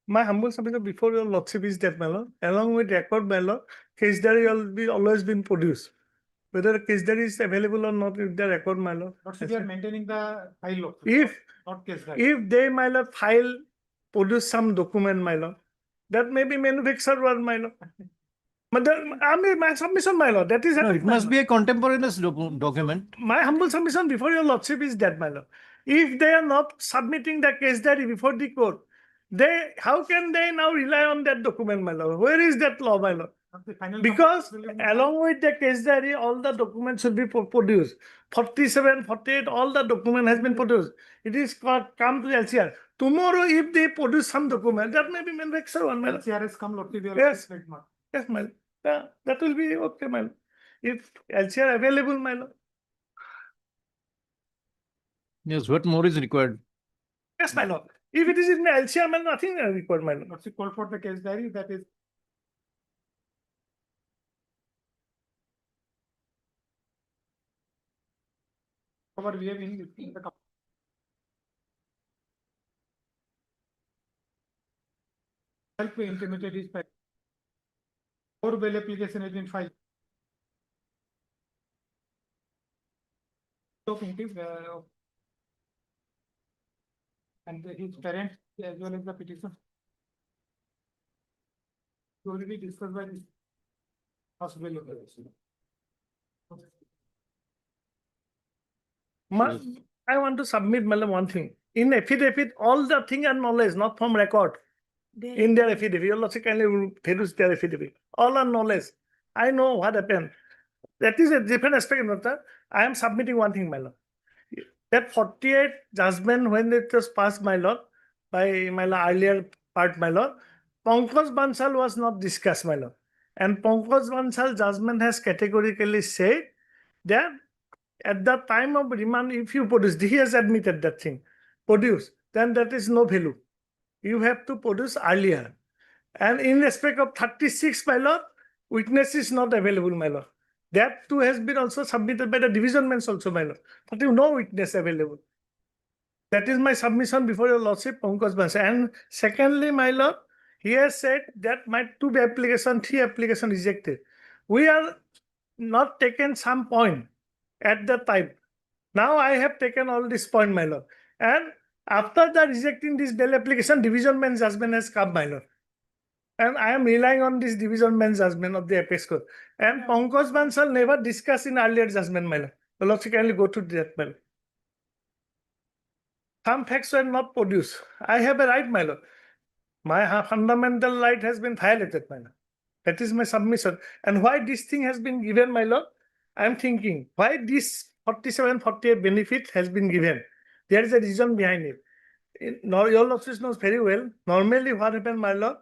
My humble submission before your lordship is that, my lord, along with record, my lord, case diary will be always been produced. Whether a case diary is available or not with the record, my lord. Not we are maintaining the file of. If, Not case that. if they, my lord, file, produce some document, my lord, that may be manufactured one, my lord. But I mean, my submission, my lord, that is. No, it must be a contemporaneous document. My humble submission before your lordship is that, my lord. If they are not submitting the case diary before the court, they, how can they now rely on that document, my lord? Where is that law, my lord? The final Because document will be- along with the case diary, all the documents should be produced. 47, 48, all the document has been produced. It is come to LCR. Tomorrow, if they produce some document, that may be manufactured one, my lord. LCRS come lordship. we are Yes. trademark. Yes, my lord. Yeah, that will be okay, my lord. If LCR available, my lord. Yes, what more is required? Yes, my lord. If it is in the LCR, my lord, nothing required, my lord. Lordship call for the case diary, that is. Our we have in the. Help intimated is. Or bail application has been filed. So, plaintiff, and his parents as well as the petition. Already discussed by this. Hospital. I want to submit, madam, one thing. In affidavit, all the thing and knowledge, not from record. In their affidavit, your lordship kindly produce their affidavit. All are knowledge. I know what happened. That is a different aspect, not that. I am submitting one thing, my lord. That 48 judgment, when it was passed, my lord, by my lord, earlier part, my lord, Pankaj Bansal was not discussed, my lord. And Pankaj Bansal judgment has categorically said that at the time of remand, if you produce, he has admitted that thing, produce, then that is no value. You have to produce earlier. And in respect of 36, my lord, witness is not available, my lord. That too has been also submitted by the division bench also, my lord. But you no witness available. That is my submission before your lordship, Pankaj Bansal. And secondly, my lord, he has said that my 2 application, 3 application rejected. We are not taken some point at the time. Now I have taken all this point, my lord. And after the rejecting this bail application, division bench judgment has come, my lord. And I am relying on this division bench judgment of the apex court. And Pankaj Bansal never discussed in earlier judgment, my lord. The lordship kindly go to that, my lord. Some facts were not produced. I have a right, my lord. My fundamental right has been violated, my lord. That is my submission. And why this thing has been given, my lord? I am thinking, why this 47, 48 benefit has been given? There is a reason behind it. Your lordship knows very well. Normally, what happened, my lord?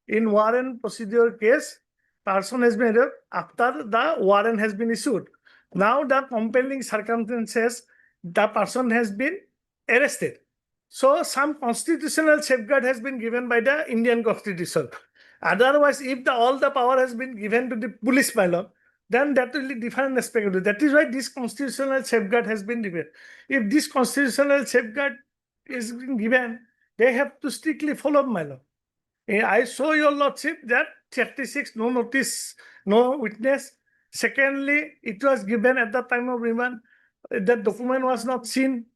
In warrant procedure case, person has been arrested after the warrant has been issued. Now the compelling circumstances, the person has been arrested. So some constitutional safeguard has been given by the Indian Constitution. Otherwise, if all the power has been given to the police, my lord, then that will be different aspect of it. That is why this constitutional safeguard has been given. If this constitutional safeguard is given, they have to strictly follow, my lord. I show your lordship that 36, no notice, no witness. Secondly, it was given at the time of remand. That document was not seen.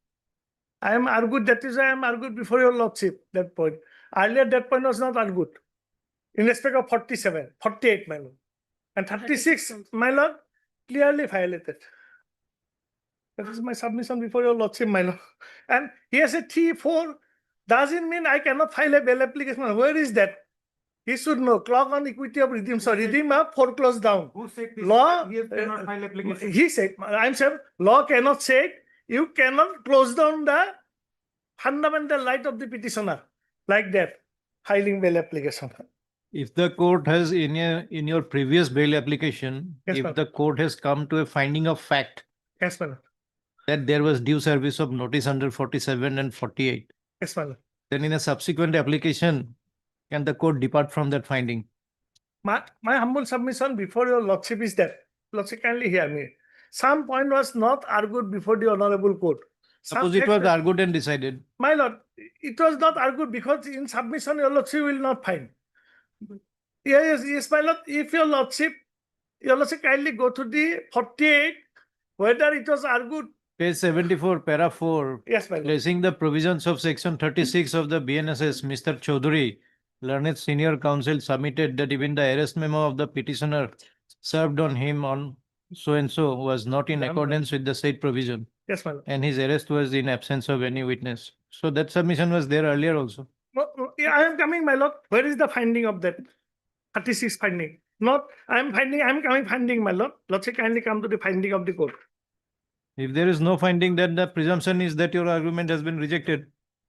I am argued, that is why I am argued before your lordship, that point. Earlier, that point was not argued. In respect of 47, 48, my lord. And 36, my lord, clearly violated. That is my submission before your lordship, my lord. And he has a T4, doesn't mean I cannot file a bail application. Where is that? He should know. Clock on equity of redeem, so redeem up, foreclose down. Who said this? Law, He cannot file application. he said, I'm saying, law cannot say it. You cannot close down the fundamental right of the petitioner like that, filing bail application. If the court has in your previous bail application, Yes, if ma'am. the court has come to a finding of fact Yes, madam. that there was due service of notice under 47 and 48, Yes, madam. then in a subsequent application, can the court depart from that finding? My humble submission before your lordship is that, lordship kindly hear me. Some point was not argued before the honorable court. Some Suppose it fact- was argued and decided. My lord, it was not argued because in submission your lordship will not find. Yes, my lord, if your lordship kindly go to the 48, whether it was argued. Page 74, para 4, Yes, my lord. placing the provisions of section 36 of the BNSS, Mr. Chaudhary, learned senior counsel submitted that even the arrest memo of the petitioner served on him on so and so was not in Damn right. accordance with the said provision, Yes, my lord. and his arrest was in absence of any witness. So that submission was there earlier also. Yeah, I am coming, my lord. Where is the finding of that 36 finding? Not, I am coming finding, my lord. Lordship kindly come to the finding of the court. If there is no finding, then the presumption is that your argument has been rejected.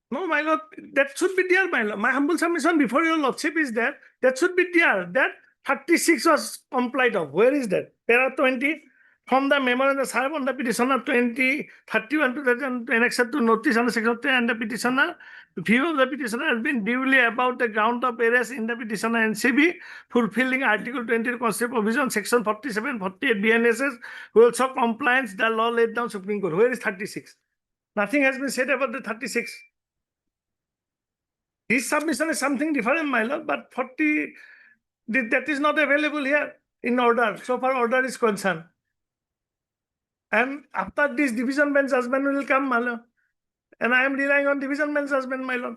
No, my lord, that should be there, my lord. My humble submission before your lordship is that should be there. That 36 was complied of. Where is that? Para 20, from the memorandum served on the petitioner 2031 to annexed to notice under section 10, and the petitioner, view of the petitioner has been duly about the ground of arrest in the petitioner NCB, fulfilling Article 20 Constitution provision, section 47, 48 BNSS, who also compliance the law laid down Supreme Court. Where is 36? Nothing has been said about the 36. His submission is something different, my lord, but 40, that is not available here in order, so far order is concerned. And after this division bench judgment will come, my lord. And I am relying on division bench judgment, my lord.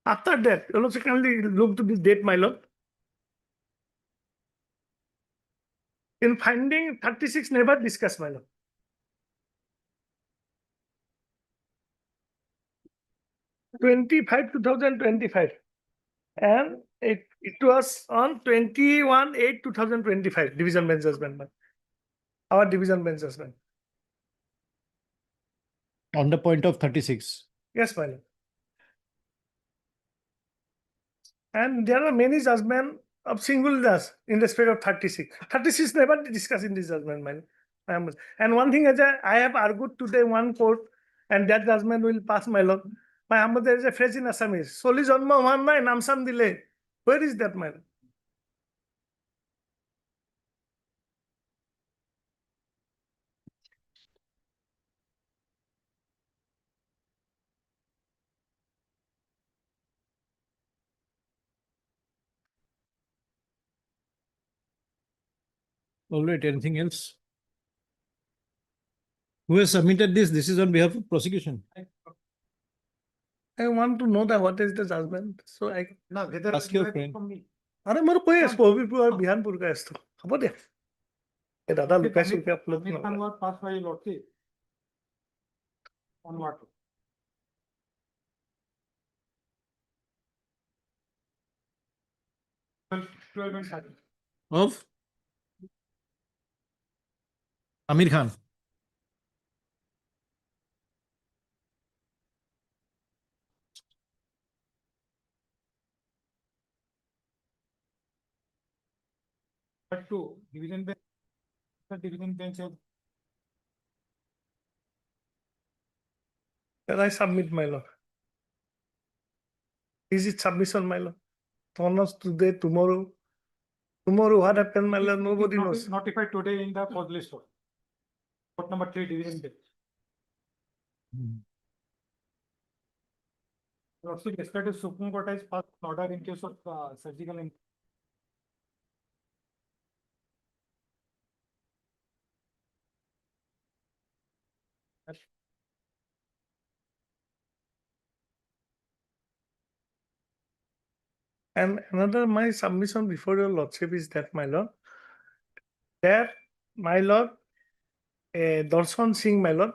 After that, you also kindly look to this date, my lord. In finding 36 never discussed, my lord. 2025, and it was on 21/8/2025 division bench judgment. Our division bench judgment. On the point of 36. Yes, my lord. And there are many judgment of single judge in respect of 36. 36 never discussed in this judgment, my lord. And one thing is that I have argued today one court, and that judgment will pass, my lord. My humble, there is a phrase in Assamese, Soli Janma Wan Nai Namsam Dile. Where is that, my lord? All right, anything else? Who has submitted this? This is on behalf of prosecution. I want to know that what is the judgment. So I. No, whether. Ask your friend. আরে মোৰ কৈ আছো অভিপুৰ বিহানপুৰ কৈ আছো হ'ব দে এই দাদা লুকাইছো কি upload Permission was passed by your lordship. On what? Twelve and 13. Of Amir Khan. But two, division bench. The division bench of. Can I submit, my lord? Is it submission, my lord? Tomorrow, today, tomorrow. Tomorrow, what happened, my lord? Nobody knows. Notified today in the cause list. Court number 3, division bench. Lordship, yesterday Supreme Court has passed an order in case of surgical. And another, my submission before your lordship is that, my lord, that, my lord, Darshan Singh, my lord,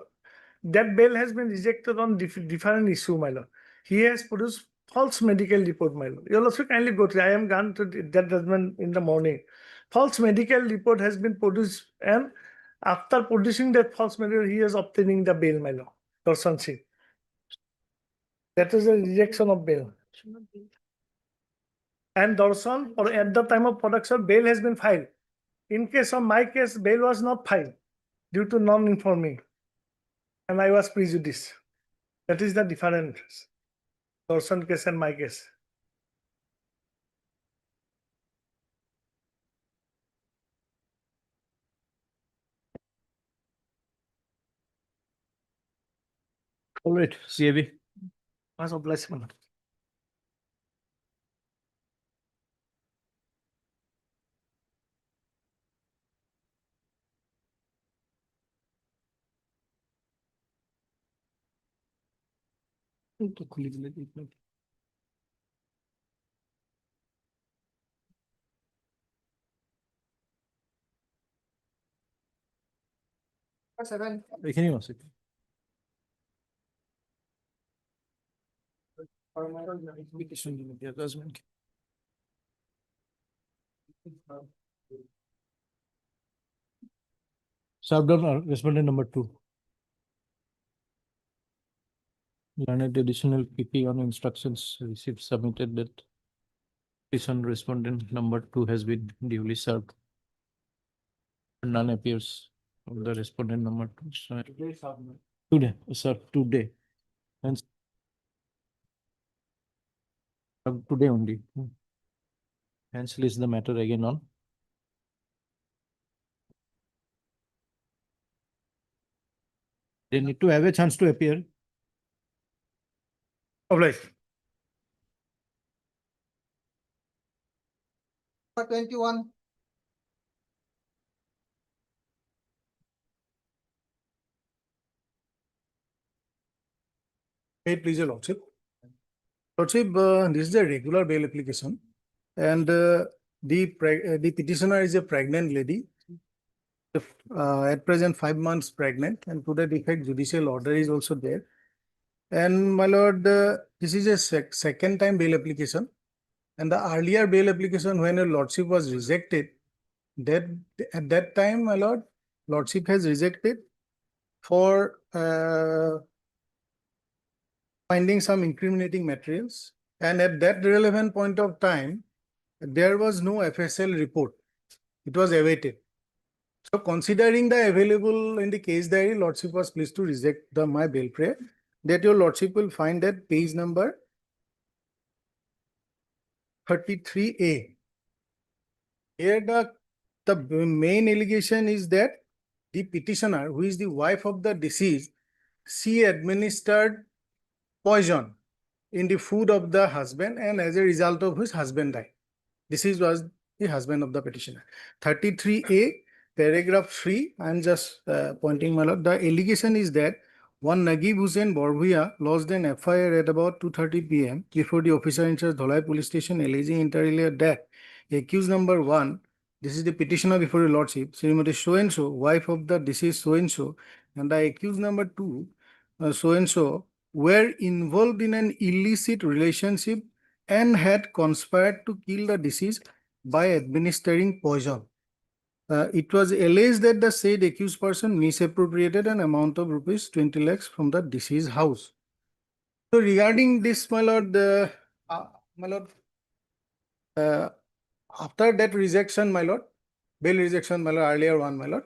that bail has been rejected on different issue, my lord. He has produced false medical report, my lord. Your lordship kindly go to, I am gone to that judgment in the morning. False medical report has been produced, and after producing that false medical, he is obtaining the bail, my lord. Darshan Singh. That is a rejection of bail. And Darshan, or at the time of production, bail has been filed. In case of my case, bail was not filed due to non-informing, and I was prejudiced. That is the difference. Darshan case and my case. All right, CAB. Much obliged, my lord. এখানেই আছে। Served on respondent number 2. Learned additional PP on instructions received submitted that petition respondent number 2 has been duly served. None appears of the respondent number 2. So today, sir, today. And today only. Hence list the matter again on. They need to have a chance to appear. Obliged. 21. May it please your lordship. Lordship, this is a regular bail application, and the petitioner is a pregnant lady. At present 5 months pregnant, and to that effect judicial order is also there. And my lord, this is a second time bail application, and the earlier bail application when your lordship was rejected, that at that time, my lord, lordship has rejected for finding some incriminating materials, and at that relevant point of time, there was no FSL report. It was awaited. So considering the available in the case diary, lordship was pleased to reject my bail prayer. That your lordship will find at page number 33A. Here the main allegation is that the petitioner, who is the wife of the deceased, she administered poison in the food of the husband, and as a result of which husband died. This was the husband of the petitioner. 33A, paragraph 3, I am just pointing, my lord. The allegation is that one Nagib Hussain Borbhuia lodged an FIR at about 2:30 p.m. before the officer in charge Dholai police station, alleging inter alia that accused number 1, this is the petitioner before your lordship, Srimati so-and-so, wife of the deceased so-and-so, and the accused number 2, so-and-so, were involved in an illicit relationship and had conspired to kill the deceased by administering poison. It was alleged that the said accused person misappropriated an amount of rupees 20 lakhs from the deceased house. So regarding this, my lord, after that rejection, my lord, bail rejection, my lord, earlier one, my lord,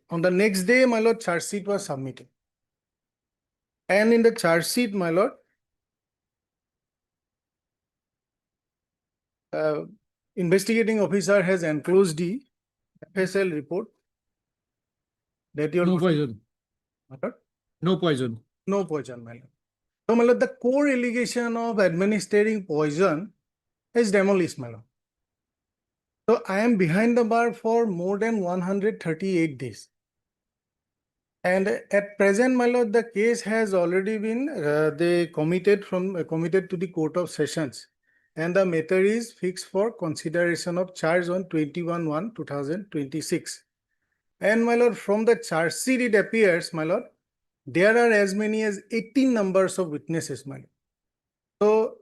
on the next day, my lord, charge sheet was submitted. And in the charge sheet, my lord, investigating officer has enclosed the FSL report that your No poison. my lord, No poison. no poison, my lord. So, my lord, the core allegation of administering poison is demolished, my lord. So I am behind the bar for more than 138 days. And at present, my lord, the case has already been they committed to the Court of Sessions, and the matter is fixed for consideration of charge on 21/1/2026. And my lord, from the charge sheet it appears, my lord, there are as many as 18 numbers of witnesses, my lord. So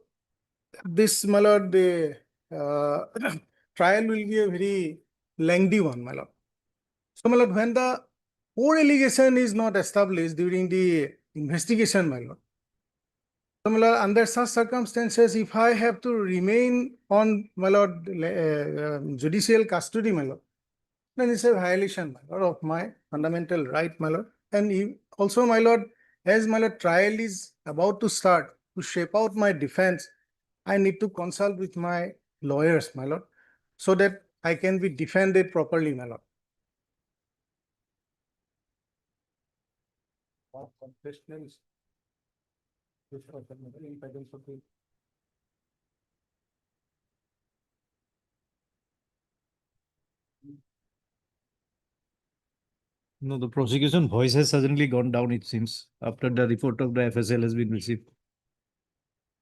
this, my lord, the trial will be a very lengthy one, my lord. So, my lord, when the core allegation is not established during the investigation, my lord. So, my lord, under such circumstances, if I have to remain on, my lord, judicial custody, my lord, then it's a violation, my lord, of my fundamental right, my lord. And also, my lord, as my lord, trial is about to start, to shape out my defense, I need to consult with my lawyers, my lord, so that I can be defended properly, my lord. No, the prosecution voice has suddenly gone down, it seems, after the report of the FSL has been received.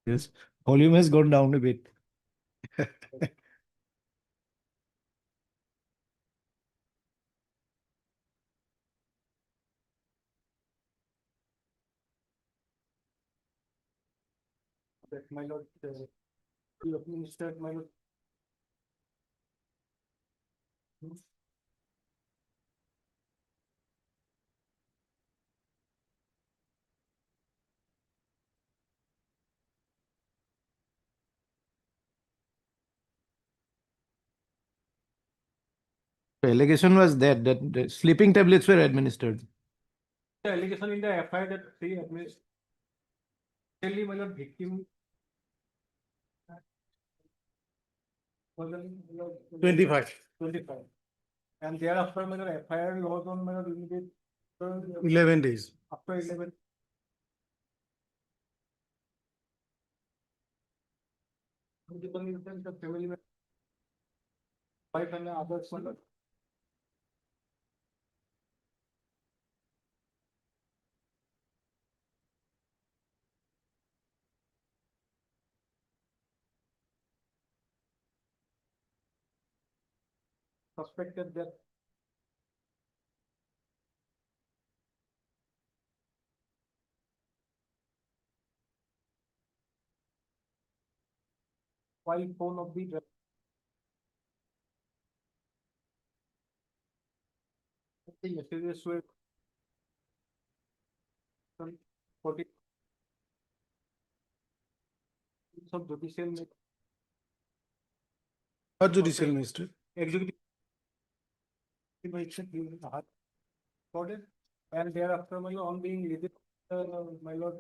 Yes, volume has gone down a bit. That, my lord, you administered, my lord. The allegation was that the sleeping tablets were administered. The allegation in the FIR that three administered. Tell my lord, victim. 25. And thereafter, my lord, FIR lodged on, my lord, immediate 11 days. After 11. Multiple instances of family members. Wife and others, my lord. Suspected that while phone of the messages were 40 of judicial. Not judicial magistrate. Executive. Recorded, and thereafter, my lord, on being released, my lord.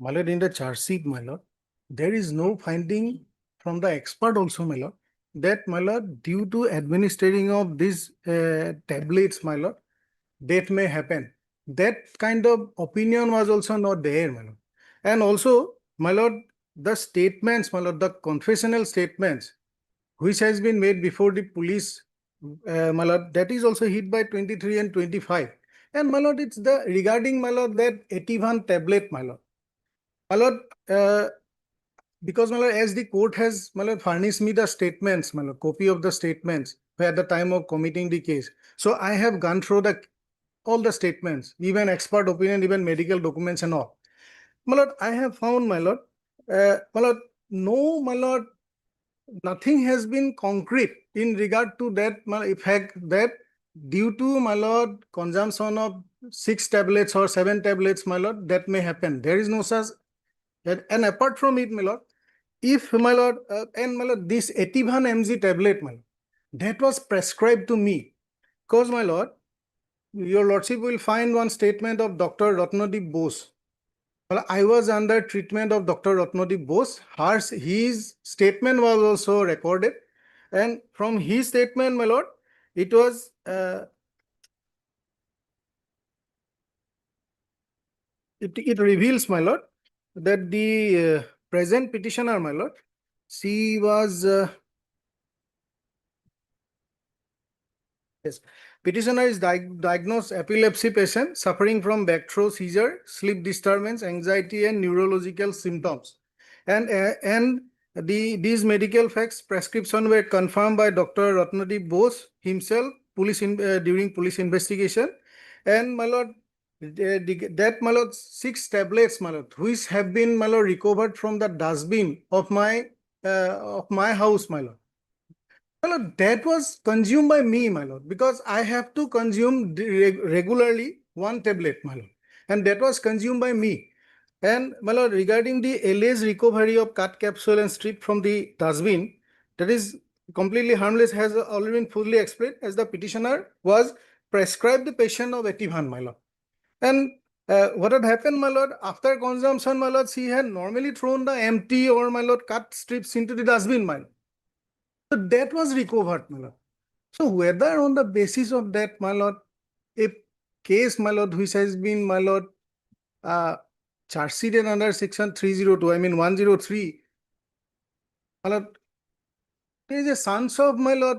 My lord, in the charge sheet, my lord, there is no finding from the expert also, my lord, that, my lord, due to administering of these tablets, my lord, death may happen. That kind of opinion was also not there, my lord. And also, my lord, the statements, my lord, the confessional statements, which has been made before the police, my lord, that is also hit by 23 and 25. And, my lord, it's the regarding, my lord, that 81 tablet, my lord. My lord, because, my lord, as the court has, my lord, furnished me the statements, my lord, copy of the statements at the time of committing the case. So I have gone through all the statements, even expert opinion, even medical documents and all. My lord, I have found, my lord, no, my lord, nothing has been concrete in regard to that, my effect that due to, my lord, consumption of 6 tablets or 7 tablets, my lord, that may happen. There is no such. And apart from it, my lord, if, my lord, and my lord, this 81 mg tablet, my lord, that was prescribed to me, because, my lord, your lordship will find one statement of Dr. Ratnadeep Bose, Well, I was under treatment of Dr. Ratnadeep Bose. His statement was also recorded. And from his statement, my lord, it was it reveals, my lord, that the present petitioner, my lord, she was yes, petitioner is diagnosed epilepsy patient suffering from backthrow seizure, sleep disturbance, anxiety, and neurological symptoms. And these medical facts prescription were confirmed by Dr. Ratnadeep Bose himself, during police investigation. And my lord, that my lord, 6 tablets, my lord, which have been, my lord, recovered from the dustbin of my house, my lord. My lord, that was consumed by me, my lord, because I have to consume regularly 1 tablet, my lord, and that was consumed by me. And my lord, regarding the alleged recovery of cut capsule and strip from the dustbin, that is completely harmless, has already been fully explained, as the petitioner was prescribed the patient of Ativan, my lord. And what had happened, my lord, after consumption, my lord, she had normally thrown the empty or, my lord, cut strips into the dustbin, my lord. So that was recovered, my lord. So whether on the basis of that, my lord, a case, my lord, which has been, my lord, charge sheeted under section 302, I mean 103, my lord, there is a chance of, my lord,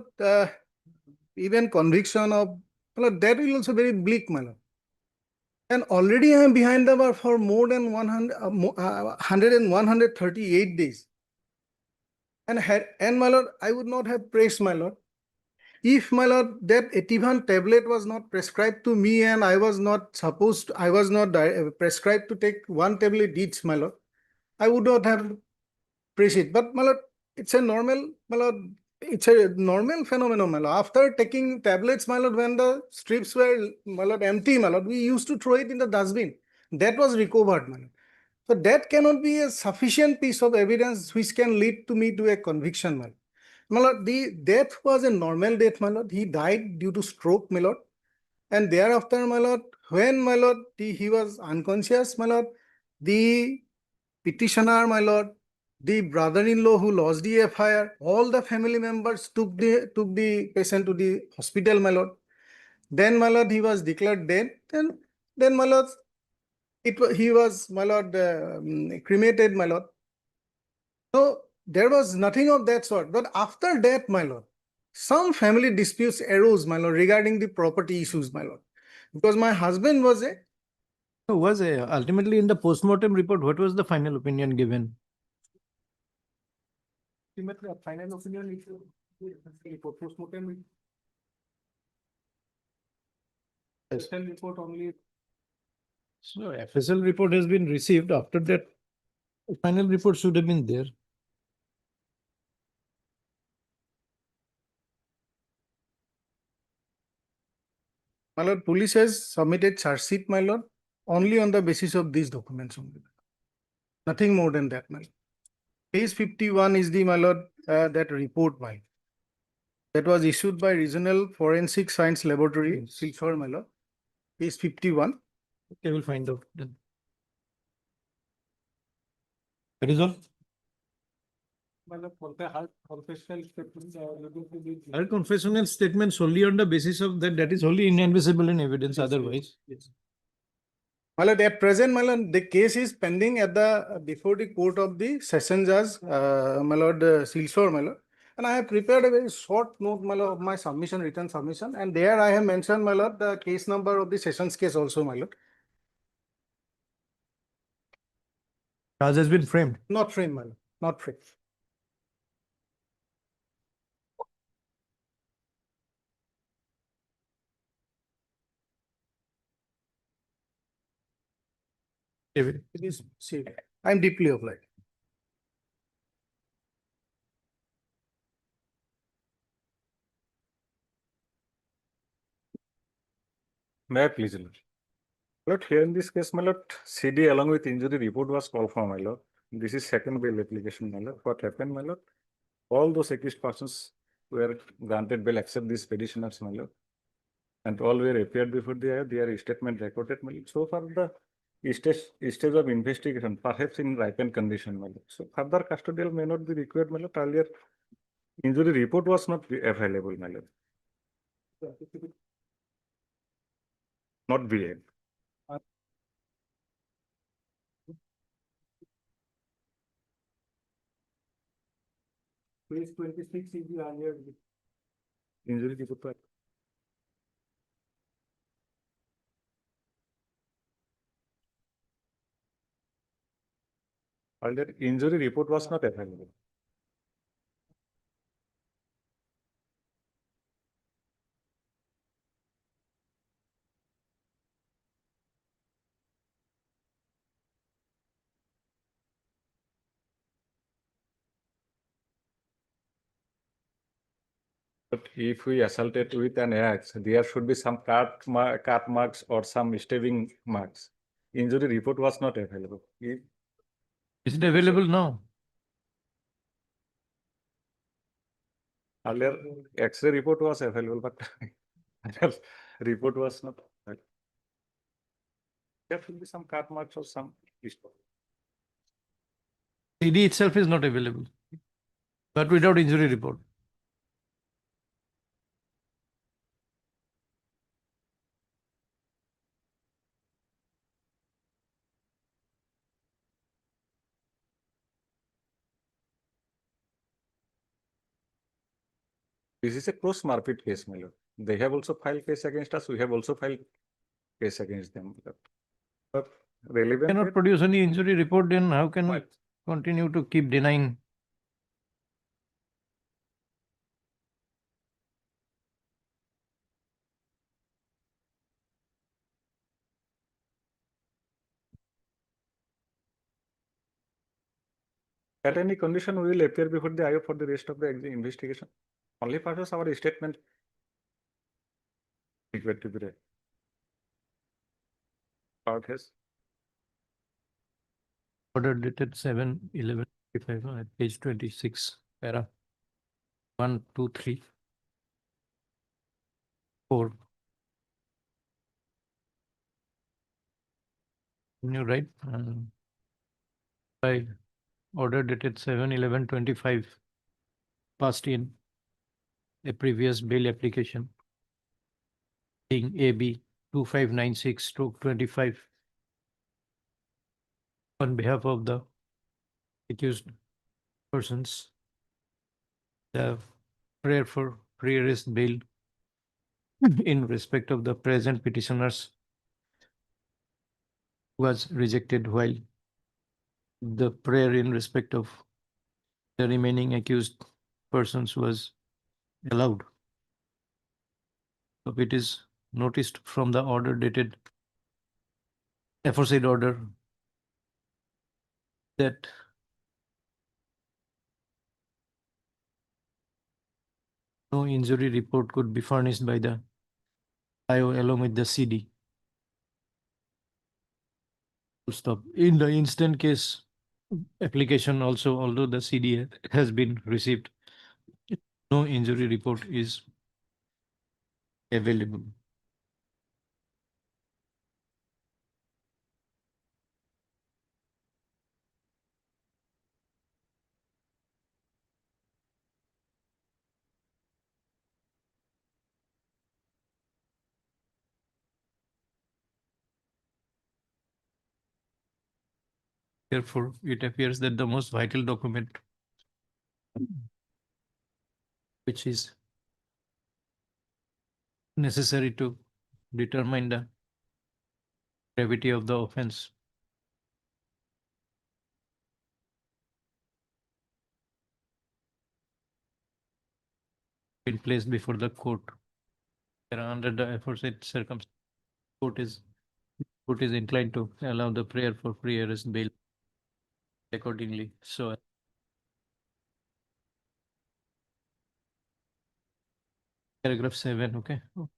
even conviction of, my lord, that will also very bleak, my lord. And already I am behind the bar for more than 100 and 138 days. And my lord, I would not have praised, my lord, if, my lord, that Ativan tablet was not prescribed to me and I was not prescribed to take 1 tablet each, my lord, I would not have praised it. But, my lord, it's a normal, my lord, it's a normal phenomenon, my lord. After taking tablets, my lord, when the strips were, my lord, empty, my lord, we used to throw it in the dustbin. That was recovered, my lord. So that cannot be a sufficient piece of evidence which can lead to me to a conviction, my lord. My lord, the death was a normal death, my lord. He died due to stroke, my lord. And thereafter, my lord, when, my lord, he was unconscious, my lord, the petitioner, my lord, the brother-in-law who lodged the FIR, all the family members took the patient to the hospital, my lord. Then, my lord, he was declared dead. And then, my lord, he was, my lord, cremated, my lord. So there was nothing of that sort. But after that, my lord, some family disputes arose, my lord, regarding the property issues, my lord. Because my husband was ultimately in the postmortem report, what was the final opinion given? final opinion for postmortem report only. So FSL report has been received. After that, the final report should have been there. My lord, police has submitted charge sheet, my lord, only on the basis of these documents only. Nothing more than that, my lord. Page 51 is the, my lord, that report, my lord. That was issued by Regional Forensic Science Laboratory, Silchar, my lord. Page 51. Okay, we'll find out then. That is all. Her confessional statement solely on the basis of that is wholly inadmissible in evidence otherwise. My lord, at present, my lord, the case is pending at before the court of the session judge, my lord, Silchar, my lord. And I have prepared a very short note, my lord, of my submission, written submission. And there I have mentioned, my lord, the case number of the sessions case also, my lord. Charge has been framed. Not framed, my lord, not framed. It is, see, I'm deeply obliged. May I please, Lord? Lord, here in this case, my lord, CD along with injury report was called for, my lord. This is second bail application, my lord. What happened, my lord? All those accused persons were granted bail except these petitioners, my lord. And all were appeared before their statement recorded, my lord. So far, the stage of investigation, perhaps in ripened condition, my lord. So further custodial may not be required, my lord. Earlier, injury report was not available, my lord. Not VA. Page 26 is the earlier injury report. Earlier injury report was not available. But if we assaulted with an axe, there should be some cut marks or some stabbing marks. Injury report was not available. Is it available now? Earlier, X-ray report was available, but final report was not available. There should be some cut marks or some. CD itself is not available, but without injury report. This is a close Marpit case, my lord. They have also filed case against us. We have also filed case against them. But relevant. Cannot produce any injury report, then how can we continue to keep denying? At any condition, we will appear before the IO for the rest of the investigation. Only purpose our statement. Required to be read. Court has. Order dated 7/11/25 at page 26, para 1, 2, 3, 4. You write by order dated 7/11/25 passed in a previous bail application being AB 2596/25 on behalf of the accused persons. The prayer for pre-arrest bail in respect of the present petitioners was rejected, while the prayer in respect of the remaining accused persons was allowed. So it is noticed from the order dated aforesaid order that no injury report could be furnished by the IO along with the CD. Full stop. In the instant case application also, although the CD has been received, no injury report is available. Therefore, it appears that the most vital document which is necessary to determine the gravity of the offense been placed before the court. Under the aforesaid circumstances, court is inclined to allow the prayer for pre-arrest bail accordingly. So paragraph 7, okay. How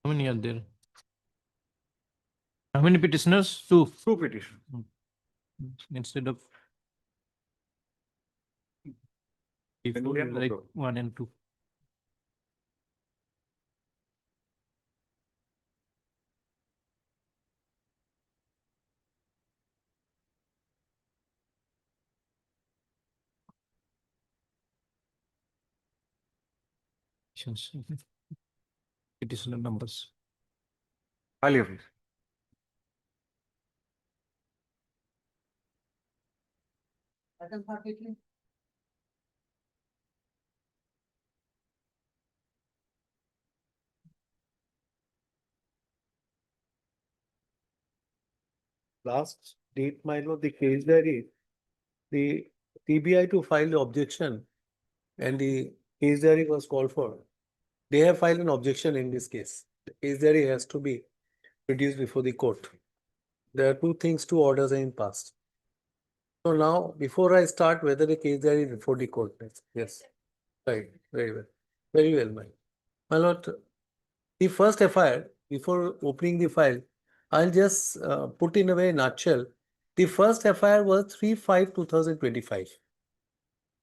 many are there? How many petitioners? Two. Two petitions. Instead of Only one like photo. 1 and 2. Petitioner numbers. File your brief. Last date, my lord, the case diary, the TBI to file the objection and the case diary was called for. They have filed an objection in this case. The case diary has to be produced before the court. There are two things, two orders are in past. So now, before I start, whether the case diary is before the court, yes, right, very well, my lord. The first FIR, before opening the file, I'll just put in a very nutshell. The first FIR was 3/5/2025.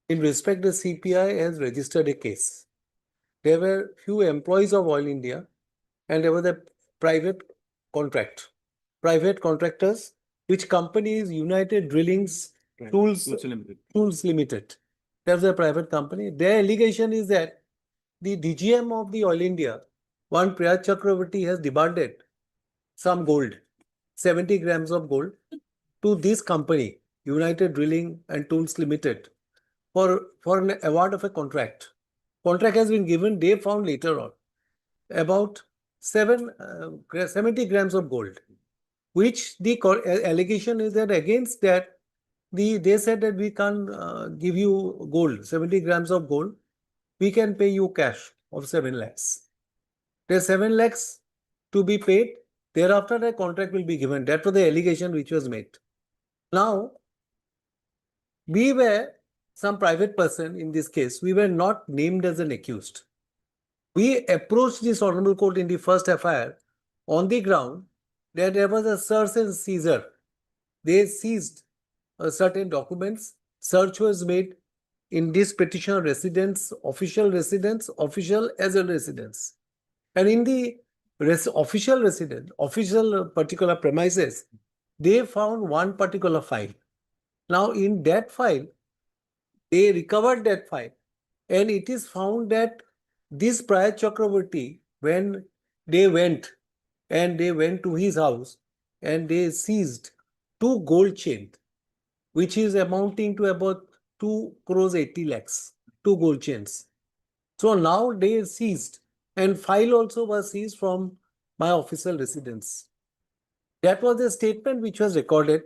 In respect, the CPI has registered a case. There were few employees of Oil India and there was a private contractors, which company is United Drillings Tools Limited. There's a private company. Their allegation is that the DGM of the Oil India, one Priyat Chakravarti, has demanded some gold, 70 grams of gold, to this company, United Drilling and Tools Limited, for an award of a contract. Contract has been given, they found later on about 70 grams of gold, which the allegation is that against that, they said that we can't give you gold, 70 grams of gold, we can pay you cash of 7 lakhs. There's 7 lakhs to be paid. Thereafter, a contract will be given. That was the allegation which was made. Now, we were some private person in this case. We were not named as an accused. We approached this Honorable Court in the first FIR on the ground that there was a search and seizure. They seized certain documents. Search was made in this petitioner residence, official as a residence. And in the official particular premises, they found one particular file. Now, in that file, they recovered that file, and it is found that this Priyat Chakravarti, when they went to his house and they seized 2 gold chains, which is amounting to about 2 crores 80 lakhs, 2 gold chains. So now they seized, and file also was seized from my official residence. That was a statement which was recorded.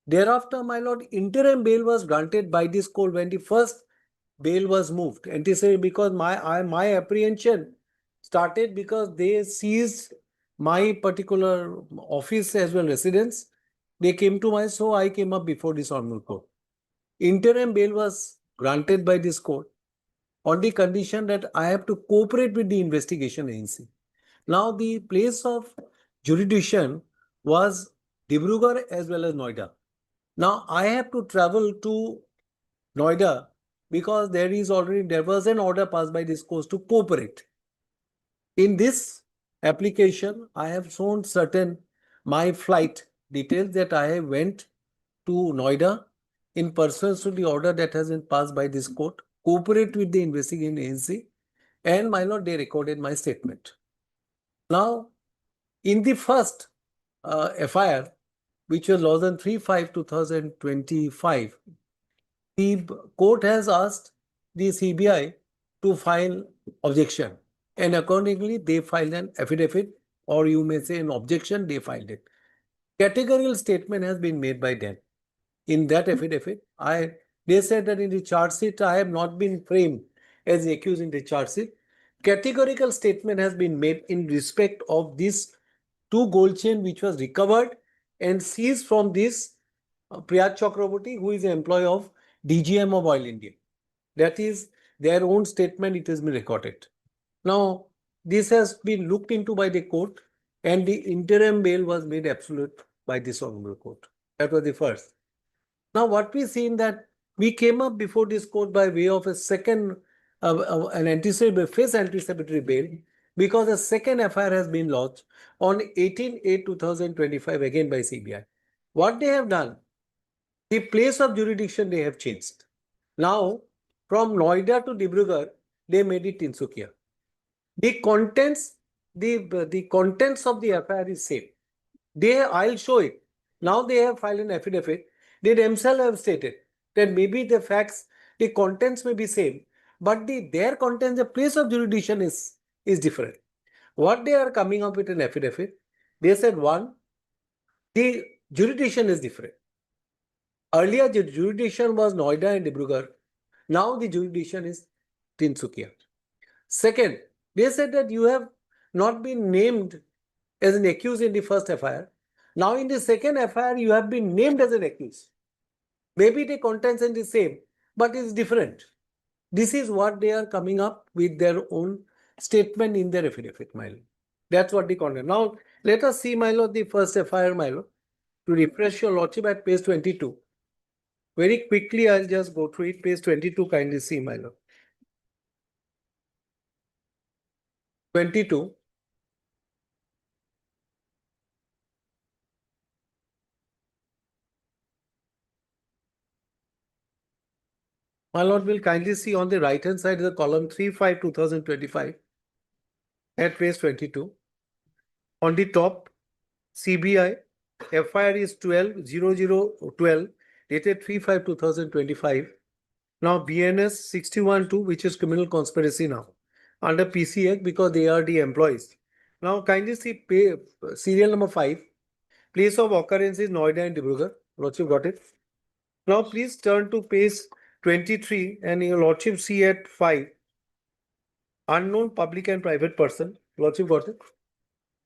Thereafter, my lord, interim bail was granted by this court when the first bail was moved. Anticipated, because my apprehension started because they seized my particular office as well residence. They came to my, so I came up before this Honorable Court. Interim bail was granted by this court on the condition that I have to cooperate with the investigation agency. Now, the place of jurisdiction was Dibrugarh as well as Noida. Now, I have to travel to Noida because there was an order passed by this court to cooperate. In this application, I have shown my flight details that I went to Noida in pursuance to the order that has been passed by this court, cooperate with the investigating agency, and my lord, they recorded my statement. Now, in the first FIR, which was law than 3/5/2025, the court has asked the CBI to file objection, and accordingly they filed an affidavit, or you may say an objection, they filed it. Categorical statement has been made by them. In that affidavit, they said that in the charge sheet, I have not been framed as the accused in the charge sheet. Categorical statement has been made in respect of this 2 gold chain which was recovered and seized from this Priyat Chakravarti, who is an employee of DGM of Oil India. That is their own statement, it has been recorded. Now, this has been looked into by the court, and the interim bail was made absolute by this Honorable Court. That was the first. Now, what we see in that, we came up before this court by way of a second, an anticipatory bail, because a second FIR has been lodged on 18/8/2025 again by CBI. What they have done, the place of jurisdiction they have changed. Now, from Noida to Dibrugarh, they made it Tinsukia. The contents, the contents of the FIR is same. I'll show it. Now they have filed an affidavit. They themselves have stated that maybe the facts, the contents may be same, but their contents, the place of jurisdiction is different. What they are coming up with an affidavit, they said one, the jurisdiction is different. Earlier, the jurisdiction was Noida and Dibrugarh. Now the jurisdiction is Tinsukia. Second, they said that you have not been named as an accused in the first FIR. Now in the second FIR, you have been named as an accused. Maybe the contents are the same, but it's different. This is what they are coming up with their own statement in their affidavit, my lord. That's what the content. Now, let us see, my lord, the first FIR, my lord, to refresh your lordship at page 22. Very quickly, I'll just go through it. Page 22, kindly see, my lord. 22. My lord will kindly see on the right hand side the column 3/5/2025 at page 22. On the top, CBI FIR is 12/0012 dated 3/5/2025. Now BNS 61-2, which is criminal conspiracy now under PC Act because they are the employees. Now kindly see serial number 5. Place of occurrence is Noida and Dibrugarh. Lordship got it. Now please turn to page 23 and your lordship see at 5. Unknown public and private person. Lordship got it.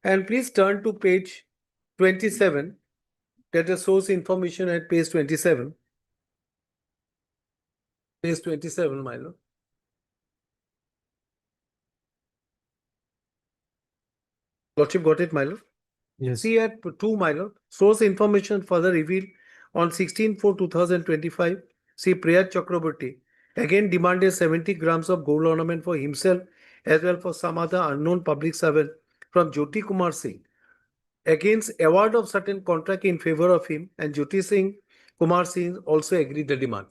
And please turn to page 27. That is source information at page 27. Page 27, my lord. Lordship got it, my lord. Yes. See at 2, my lord. Source information further revealed on 16/4/2025. See Priyat Chakraborty again demanded 70 grams of gold ornament for himself as well for some other unknown public servant from Jyoti Kumar Singh against award of certain contract in favor of him, and Jyoti Kumar Singh also agreed the demand.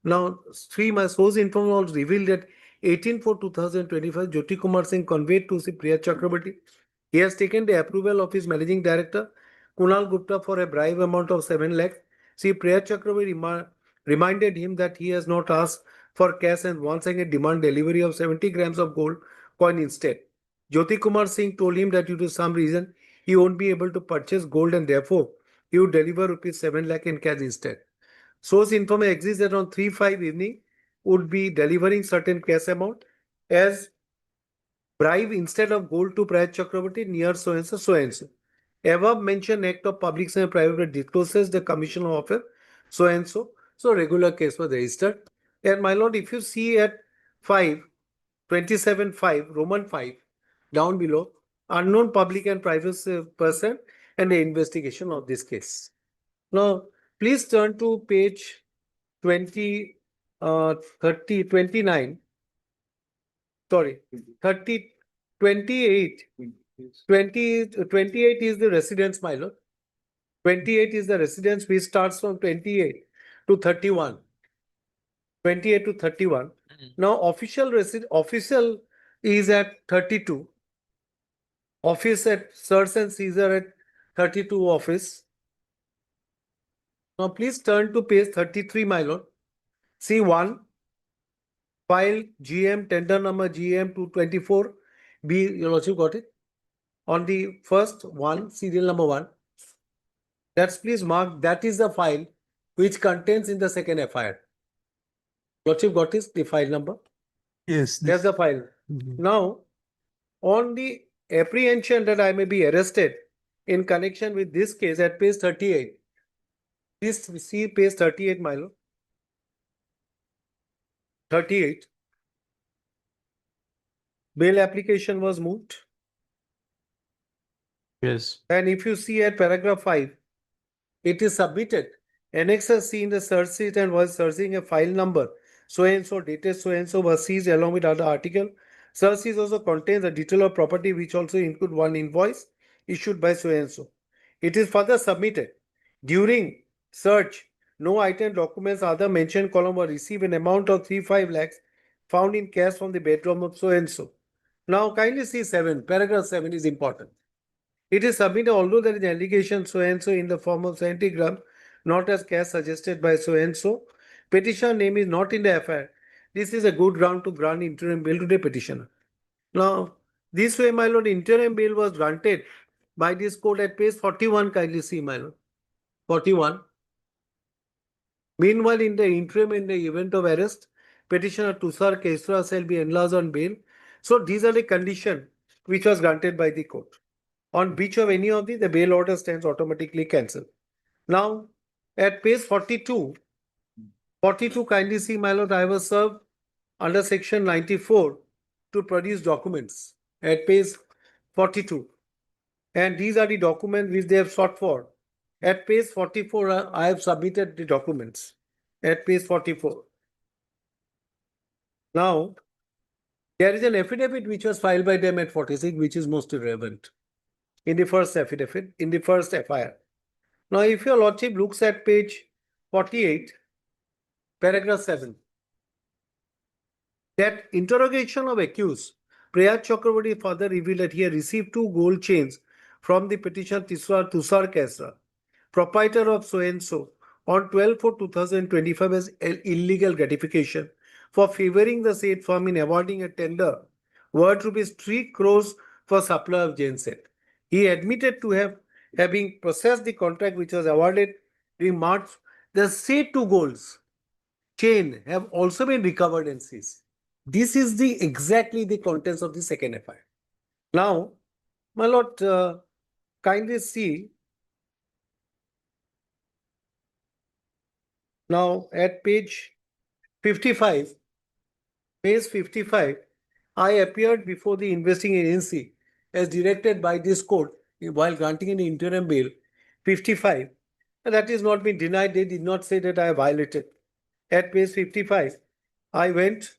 Now, 3, my source information revealed that 18/4/2025, Jyoti Kumar Singh conveyed to Priyat Chakraborty. He has taken the approval of his managing director, Kunal Gupta, for a bribe amount of 7 lakhs. See, Priyat Chakraborty reminded him that he has not asked for cash and once again demand delivery of 70 grams of gold coin instead. Jyoti Kumar Singh told him that due to some reason, he won't be able to purchase gold and therefore he would deliver rupees 7 lakh in cash instead. Source information exists that on 3/5 evening would be delivering certain cash amount as bribe instead of gold to Priyat Chakraborty near so and so, so and so. Above mentioned act of public and private discloses the commission of offer so and so. So regular case was registered. And my lord, if you see at 5, 27/5, Roman 5, down below, unknown public and private person and the investigation of this case. Now, please turn to page 29. Sorry, 28. 28 is the residence, my lord. 28 is the residence which starts from 28 to 31. 28 to 31. Now, official is at 32. Office at Sirs and Caesar at 32 office. Now, please turn to page 33, my lord. C1. File GM, tender number GM 224. B, your lordship got it? On the first one, serial number 1. That's please mark, that is the file which contains in the second FIR. Lordship got this, the file number? Yes. That's the file. Now, on the apprehension that I may be arrested in connection with this case at page 38. Please see page 38, my lord. 38. Bail application was moved. Yes. And if you see at paragraph 5, it is submitted. Annexer seen the search sheet and was searching a file number. So and so dated so and so was seized along with other article. Search sheet also contains a detail of property which also include one invoice issued by so and so. It is further submitted. During search, no item, documents, other mentioned column were received an amount of 3-5 lakhs found in cash from the bedroom of so and so. Now kindly see 7, paragraph 7 is important. It is submitted although there is an allegation so and so in the form of 70 gram, not as cash suggested by so and so. Petitioner name is not in the FIR. This is a good ground to grant interim bail to the petitioner. Now, this way, my lord, interim bail was granted by this court at page 41. Kindly see, my lord. 41. Meanwhile, in the interim, in the event of arrest, petitioner Tushar Kesra shall be enlarged on bail. So these are the conditions which was granted by the court. On which of any of these, the bail order stands automatically cancelled. Now, at page 42, kindly see, my lord, I was served under section 94 to produce documents at page 42. And these are the documents which they have sought for. At page 44, I have submitted the documents at page 44. Now, there is an affidavit which was filed by them at 46, which is most relevant in the first affidavit, in the first FIR. Now, if your lordship looks at page 48, paragraph 7, that interrogation of accused, Priyat Chakraborty further revealed that he had received 2 gold chains from the petitioner Tushar Kesra, proprietor of so-and-so, on 12/4/2025 as illegal gratification for favoring the said firm in awarding a tender worth ₹3 crores for supply of genset. He admitted to having processed the contract which was awarded during March. The said 2 golds chain have also been recovered and seized. This is exactly the contents of the second FIR. Now, my lord, kindly see. Now, at page 55, I appeared before the investigating agency as directed by this court while granting an interim bail. 55, and that is not been denied. They did not say that I violated. At page 55, I went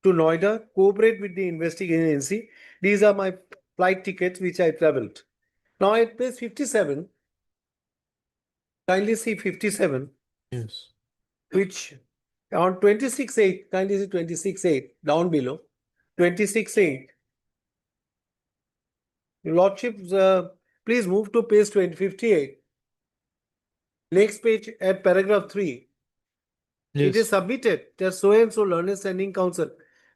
to Noida, cooperate with the investigating agency. These are my flight tickets which I traveled. Now at page 57, kindly see 57. Yes. Which on 26/8, kindly see 26/8 down below, 26/8. Your lordships, please move to page 58. Next page at paragraph 3. It is submitted that so and so learned standing counsel.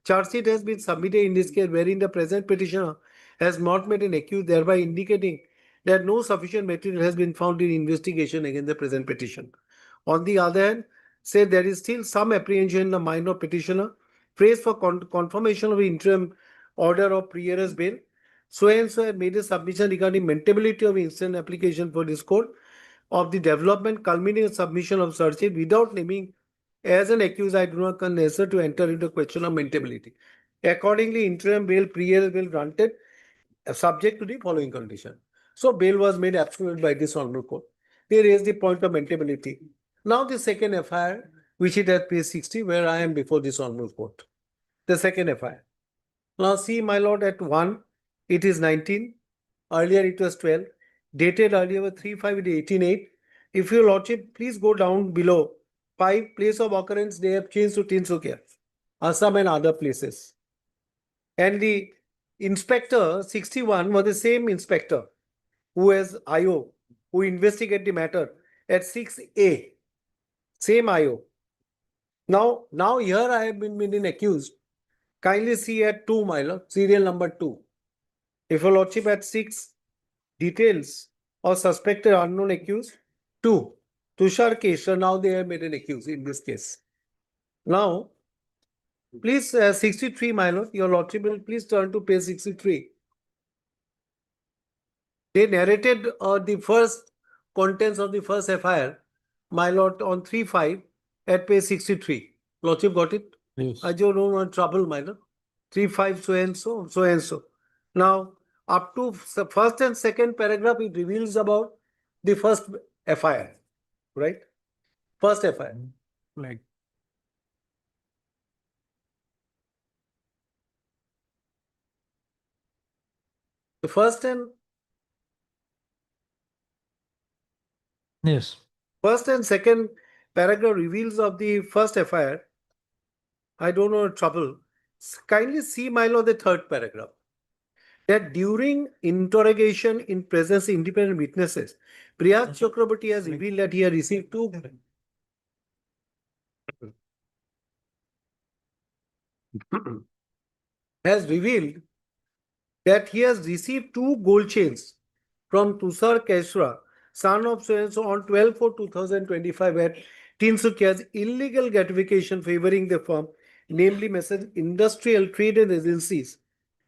Charge sheet has been submitted in this case wherein the present petitioner has not made an accused, thereby indicating that no sufficient material has been found in investigation against the present petition. On the other hand, say there is still some apprehension in the mind of petitioner, prays for confirmation of interim order of pre-arrest bail. So and so had made a submission regarding maintainability of instant application for this court of the development culminating submission of search sheet without naming as an accused. I do not necessary to enter into question of maintainability. Accordingly, interim bail, pre-arrest bail granted subject to the following condition. So bail was made absolute by this honorable court. They raised the point of maintainability. Now the second FIR, which is at page 60, where I am before this honorable court. The second FIR. Now see, my lord, at 1, it is 19. Earlier it was 12. Dated earlier was 3/5, it is 18/8. If your lordship, please go down below. 5, place of occurrence, they have changed to Tinsukia, Assam and other places. And the inspector 61 was the same inspector who has IO, who investigate the matter at 6A. Same IO. Now here I have been accused. Kindly see at 2, my lord, serial number 2. If your lordship at 6, details of suspected unknown accused, 2. Tushar Kesra, now they have made an accused in this case. Now, please 63, my lord, your lordship will please turn to page 63. They narrated the first contents of the first FIR, my lord, on 3/5 at page 63. Lordship got it? Yes. I don't want trouble, my lord. 3/5 so and so, so and so. Now, up to the first and second paragraph, it reveals about the first FIR, right? First FIR. Like. The first and Yes. First and second paragraph reveals of the first FIR. I don't know trouble. Kindly see, my lord, the third paragraph. that during interrogation in presence of independent witnesses, Priyas Chakraborty has revealed that he had received two has revealed that he has received two gold chains from Tushar Kesra, son of so and so, on 12/4/2025 at Tinsukia's illegal gratification favoring the firm, namely Messrs. Industrial Trade and Agencies.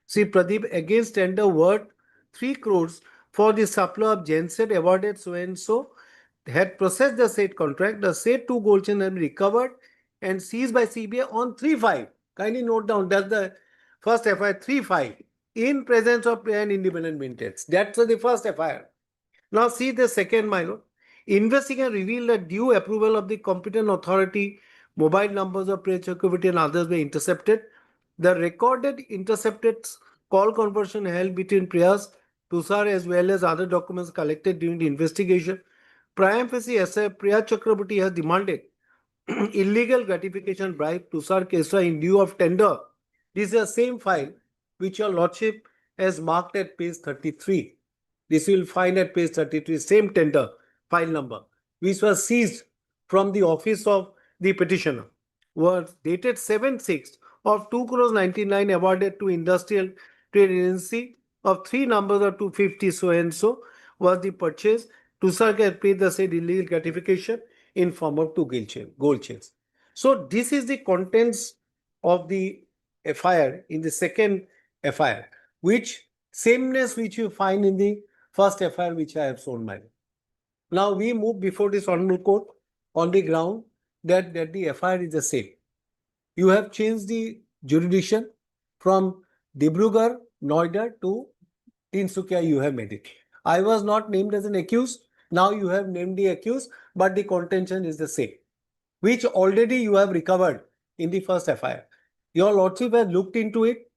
Sri Pradeep against tender worth 3 crores for the supply of genset awarded so and so had processed the said contract. The said two gold chains have been recovered and seized by CBI on 3/5. Kindly note down that's the first FIR 3/5 in presence of an independent witness. That's the first FIR. Now see the second, my lord. Investigation revealed that due approval of the competent authority, mobile numbers of Priyas Chakraborty and others were intercepted. The recorded intercepted call conversion held between Priyas, Tushar as well as other documents collected during the investigation. Prima facie, Priyas Chakraborty has demanded illegal gratification bribe Tushar Kesra in lieu of tender. This is the same file which your lordship has marked at page 33. This you will find at page 33, same tender file number, which was seized from the office of the petitioner, was dated 7/6 of 2 crores 99 awarded to Industrial Trade Agency of 3 numbers of 250 so and so was the purchase. Tushar had paid the said illegal gratification in form of 2 gold chains. So this is the contents of the FIR in the second FIR, which sameness which you find in the first FIR which I have shown my. Now we move before this honorable court on the ground that the FIR is the same. You have changed the jurisdiction from Dibrugarh, Noida to Tinsukia, you have made it. I was not named as an accused. Now you have named the accused, but the contention is the same, which already you have recovered in the first FIR. Your lordship has looked into it,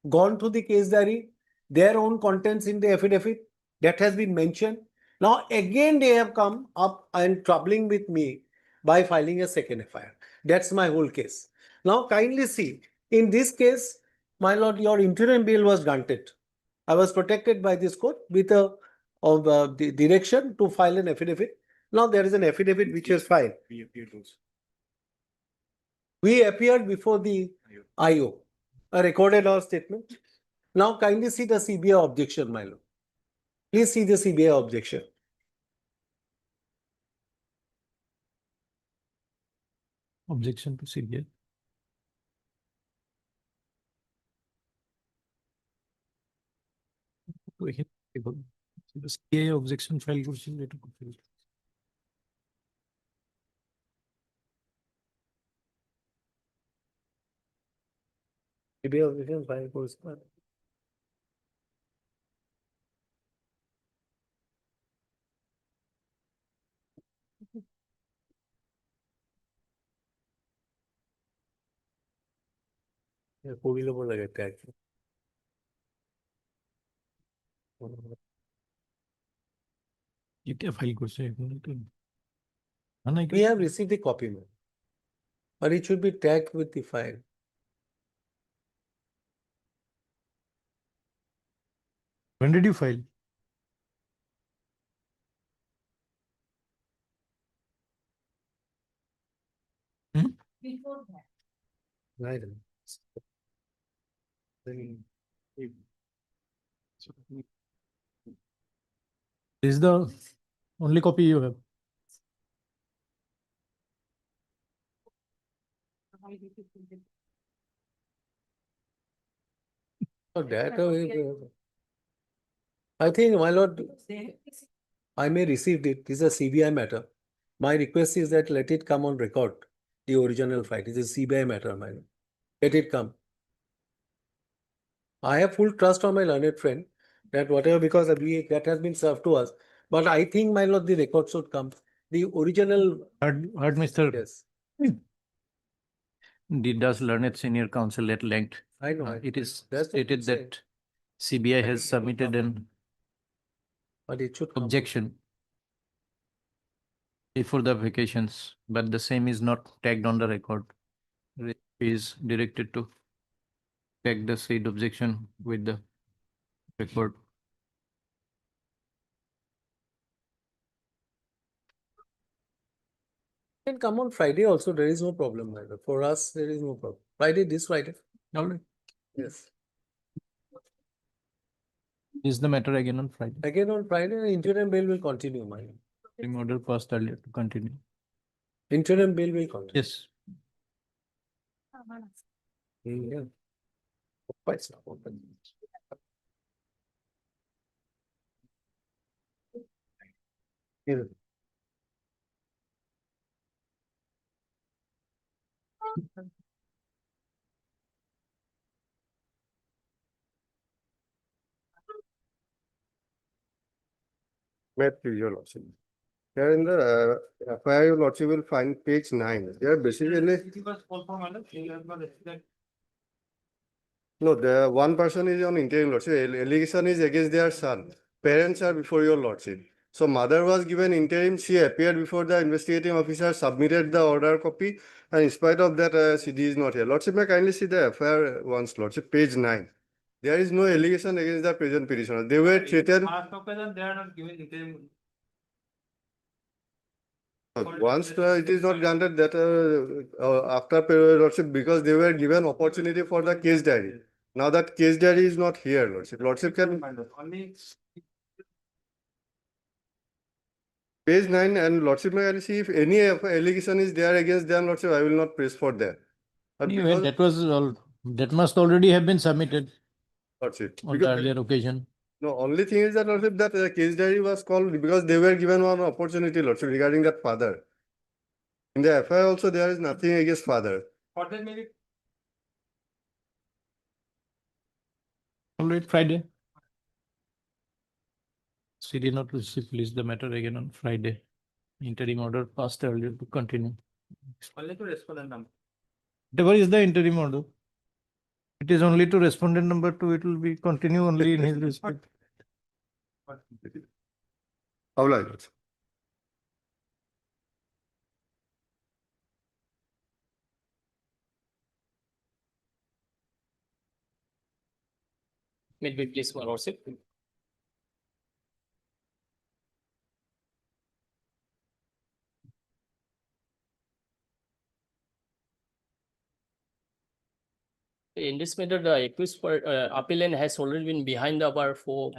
gone through the case diary, their own contents in the affidavit that has been mentioned. Now again they have come up and troubling with me by filing a second FIR. That's my whole case. Now kindly see, in this case, my lord, your interim bail was granted. I was protected by this court with the direction to file an affidavit. Now there is an affidavit which is filed. We appeared before the IO, a recorded our statement. Now kindly see the CBI objection, my lord. Please see the CBI objection. Objection to CBI. CBI objection file করছি এটা করতে CBI objection file করছি না। কবিল বলে গেছে একদম। এটা file করছে এখন তো না না We have received the copy, ma'am. But it should be tagged with the file. when did you file? Right. This is the only copy you have. So that I think, my lord, I may receive it. This is a CBI matter. My request is that let it come on record. The original file. It is a CBI matter, my lord. Let it come. I have full trust on my learned friend that whatever, because that has been served to us. But I think, my lord, the record should come. The original. Heard Mr. Yes. Does learned senior counsel at length. I know. It is That's what stated I'm saying. that CBI has submitted an But it should come. objection before the vacations, but the same is not tagged on the record. It is directed to tag the said objection with the Record. Can come on Friday also, there is no problem, madam. For us, there is no problem. Friday, this Friday. All right. Yes. Is the matter again on Friday? Again on Friday, interim bill will continue, madam. Interim order passed earlier to continue. Interim bill will continue. Yes. Yeah. Quite open. Yeah. Met to your lordship. Here in the FIR, your lordship will find page 9. There basically, no, the one person is on interim lordship. Allegation is against their son. Parents are before your lordship. So mother was given interim. She appeared before the investigating officer, submitted the order copy, and in spite of that, CD is not here. Lordship, may kindly see the FIR once, lordship, page 9. There is no allegation against the present petitioner. They were treated. Once it is not granted that after lordship, because they were given opportunity for the case diary. Now that case diary is not here, lordship. Lordship can page 9 and lordship may I see if any allegation is there against them, lordship, I will not press for that. But Anyway, because, that was all, that must already have been submitted lordship, on the because earlier occasion. no, only thing is that lordship that case diary was called because they were given one opportunity, lordship, regarding that father. In the FIR also there is nothing against father. All right, Friday. CD not receive, please the matter again on Friday. Interim order passed earlier to continue. Whatever is the interim order? It is only to respondent number 2, it will be continue only in his respect. How like it? May we please, my lordship? In this matter, the accused appellant has already been behind the bar for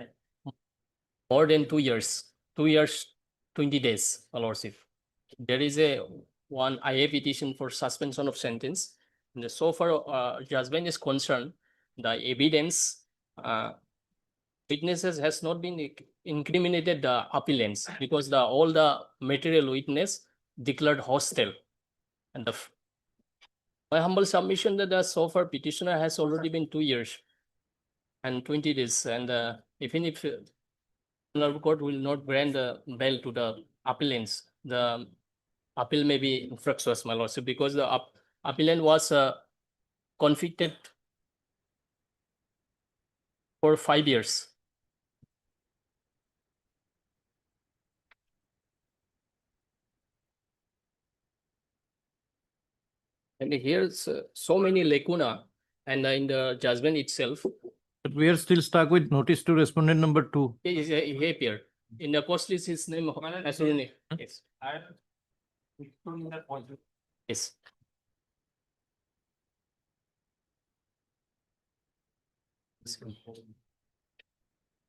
more than 2 years, 2 years, 20 days, my lordship. There is a one IA petition for suspension of sentence. And so far, judgment is concerned, the evidence, witnesses has not been incriminated the appellants because all the material witness declared hostile. And my humble submission that the so far petitioner has already been 2 years and 20 days, and even if the court will not grant the bail to the appellants, the appeal may be infructuous, my lordship, because the appellant was convicted for 5 years. And here's so many lacuna, and in the judgment itself, But we are still stuck with notice to respondent number 2. he appeared. In the post list, his name Asruni. Yes. Yes.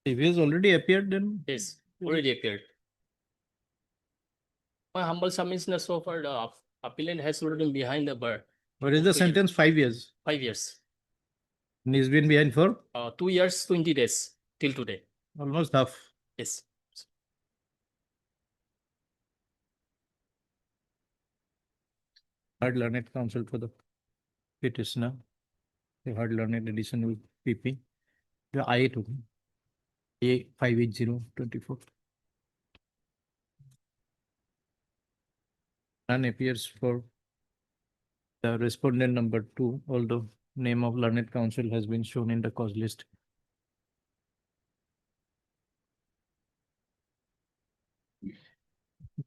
If he has already appeared, then Yes, already appeared. My humble submission so far, the appellant has already been behind the bar. what is the Okay. sentence? 5 years. 5 years. And he's been behind for 2 years, 20 days till today. almost half. Yes. Hard learned counsel for the petitioner. The hard learned addition with PP. The IA to IA 58024. None appears for the respondent number 2, although name of learned counsel has been shown in the cause list.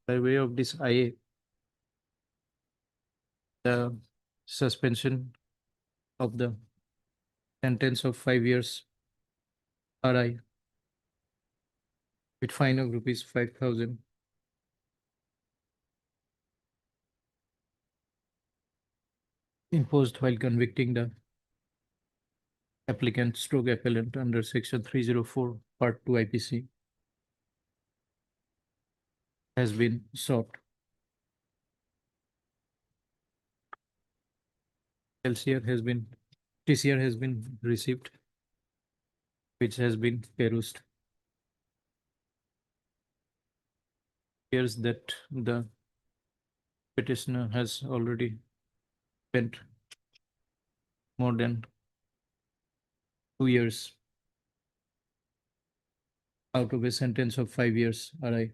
By way of this IA, the suspension of the sentence of 5 years RI with fine of rupees 5,000. Imposed while convicting the applicant stroke appellant under section 304 part 2 IPC has been sought. TCR has been received, which has been perused. Appears that the petitioner has already spent more than 2 years out of a sentence of 5 years RI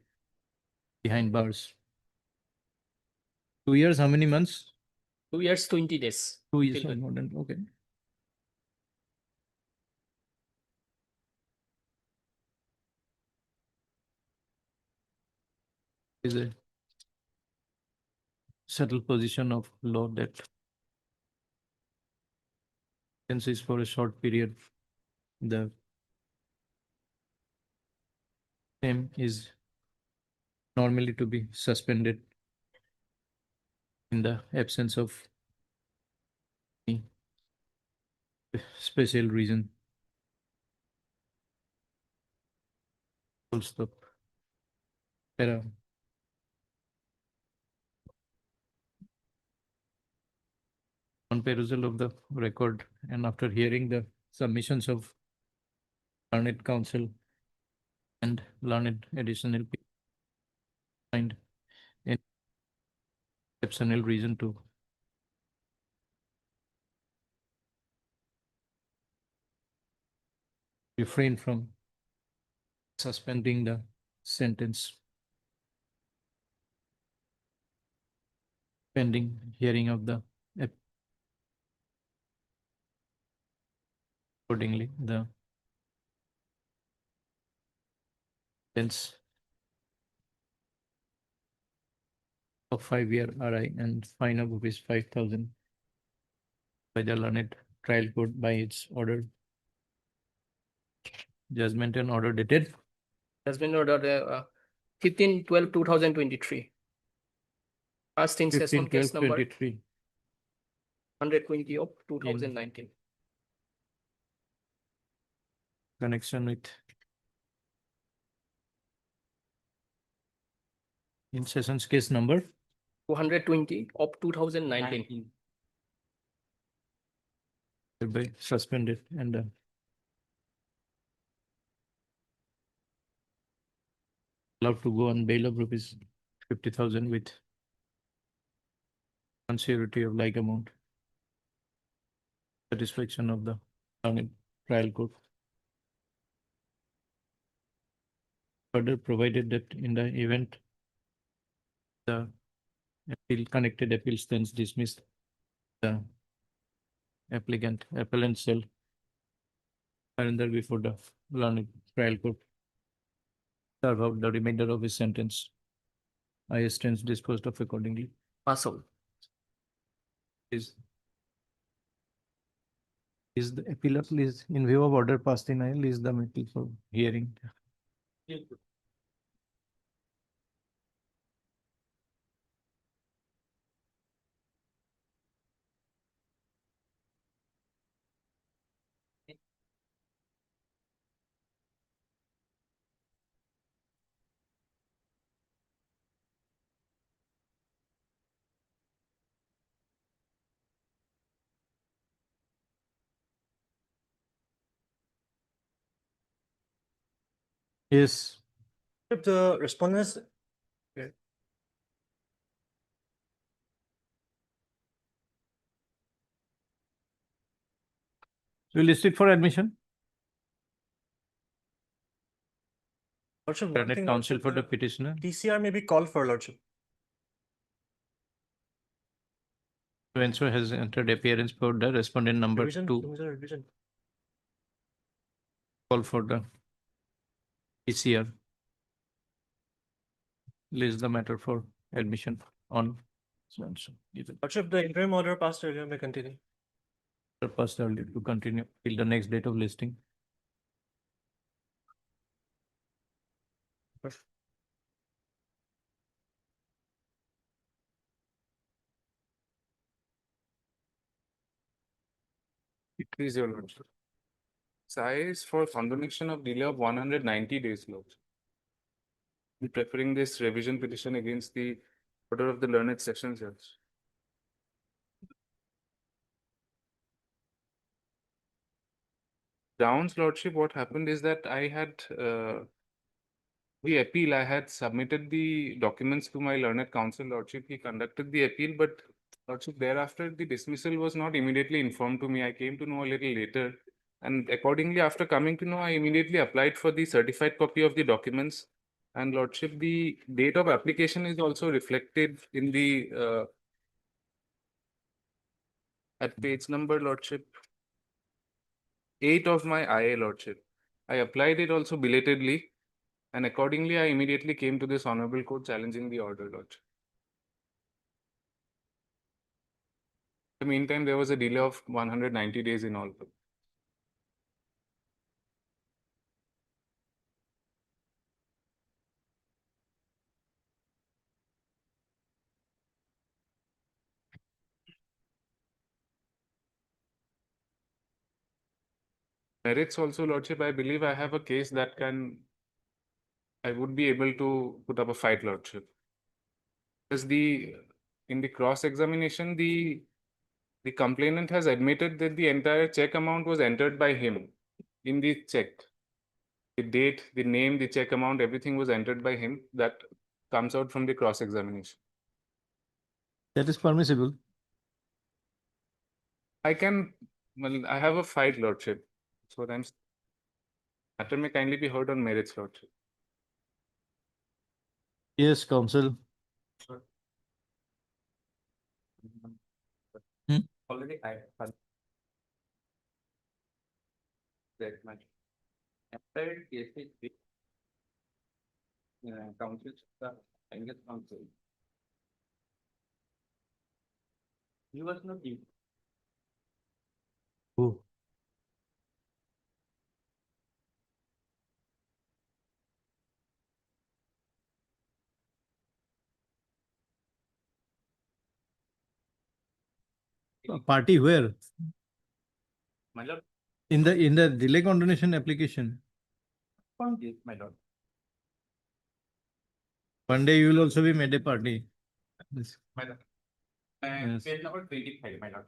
behind bars. 2 years, how many months? 2 years, 20 days. 2 years Till or more than, okay. Is a settled position of law that sentence is for a short period. The same is normally to be suspended in the absence of any special reason. Full stop. Para. On perusal of the record and after hearing the submissions of learned counsel and learned additional find an exceptional reason to refrain from suspending the sentence pending hearing of the accordingly the sentence of 5-year RI and fine of rupees 5,000 by the learned trial court by its order. Judgment and order dated Judgment order 15/12/2023. First in session case number 15/12/23. 120 of 2019. Connection with in sessions case number 220 of 2019. hereby suspended and allowed to go on bail of rupees 50,000 with unsurety of like amount. Satisfaction of the trial court. Further provided that in the event the connected appeal stands dismissed, the appellant shall surrender before the learned trial court. Serve out the remainder of his sentence. I stands disposed of accordingly. Passable. Is the appellant is in view of order passed in aisle is the matter for hearing. Yes. If the respondents. We list it for admission. Lordship, one Learned thing, counsel Lordship, for the the petitioner. TCR may be called for, Lordship. To ensure has entered appearance for the respondent number Revision, 2. revision. Call for the PCR. List the matter for admission on. Lordship, the interim order passed earlier may continue. Passed earlier to continue till the next date of listing. Please, your lordship. Size for condemnation of delay of 190 days, lordship. Be preferring this revision petition against the order of the learned session judge. Downs, lordship, what happened is that I had the appeal, I had submitted the documents to my learned counsel, lordship. He conducted the appeal, but lordship, thereafter the dismissal was not immediately informed to me. I came to know a little later. And accordingly, after coming to know, I immediately applied for the certified copy of the documents. And lordship, the date of application is also reflected in the at page number, lordship, 8 of my IA, lordship. I applied it also belatedly, and accordingly, I immediately came to this honorable court challenging the order, lordship. In the meantime, there was a delay of 190 days in all. Merits also, lordship, I believe I have a case that I would be able to put up a fight, lordship. Because in the cross-examination, the complainant has admitted that the entire check amount was entered by him in the check. The date, the name, the check amount, everything was entered by him. That comes out from the cross-examination. That is permissible. I have a fight, lordship. So matter may kindly be heard on merits, lordship. Yes, counsel. Hmm? Already I had that much. Entire case is counsel, Angus counsel. He was not in. Who? Party where? My lord, In the delay condonation application. my lord. One day you will also be made a party. Yes. My lord. Yes. Page number 25, my lord.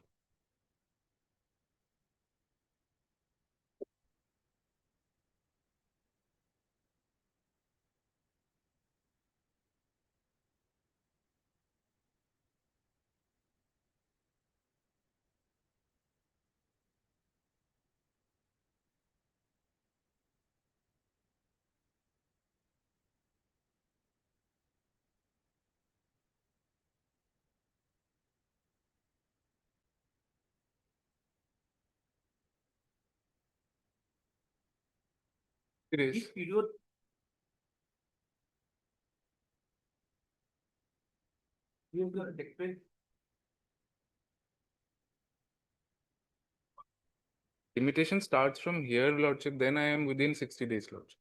It is. Limitation starts from here, lordship, then I am within 60 days, lordship.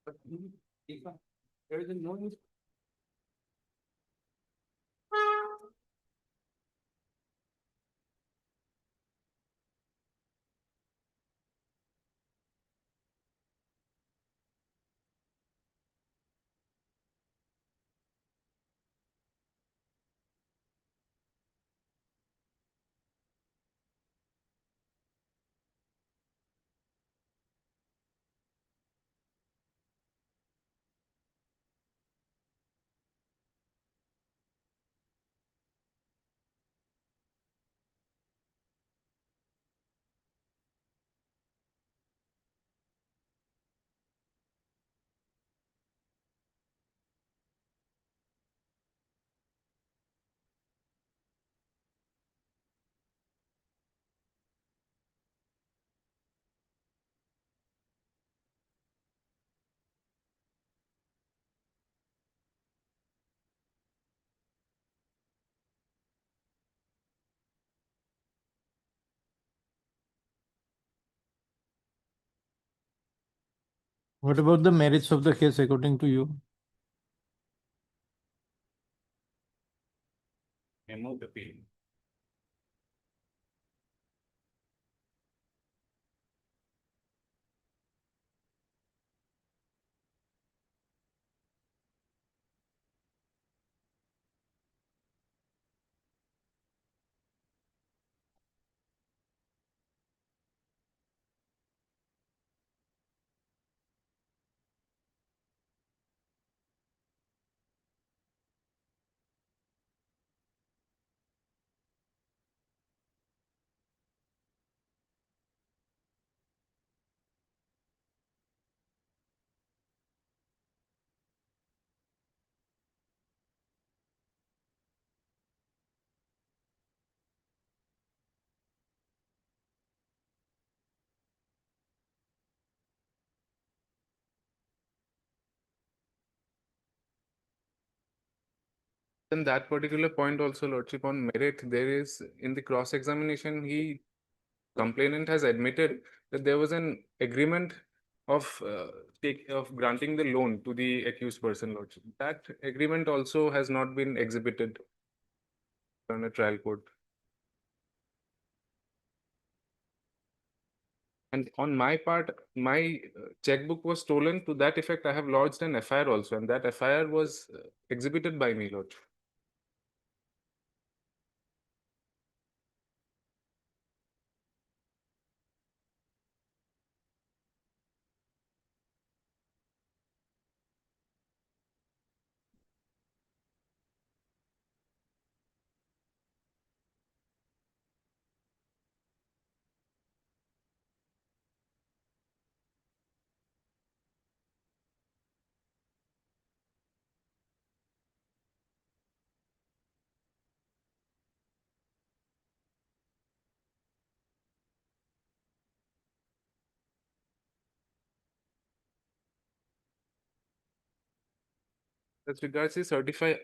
But there is no use. What about the merits of the case according to you? Memo appeal. In that particular point also, Lordship, on merit, there is, in the cross-examination, complainant has admitted that there was an agreement of granting the loan to the accused person, Lordship. That agreement also has not been exhibited on a trial court. And on my part, my checkbook was stolen. To that effect, I have lodged an FIR also, and that FIR was exhibited by me, Lordship. As regards the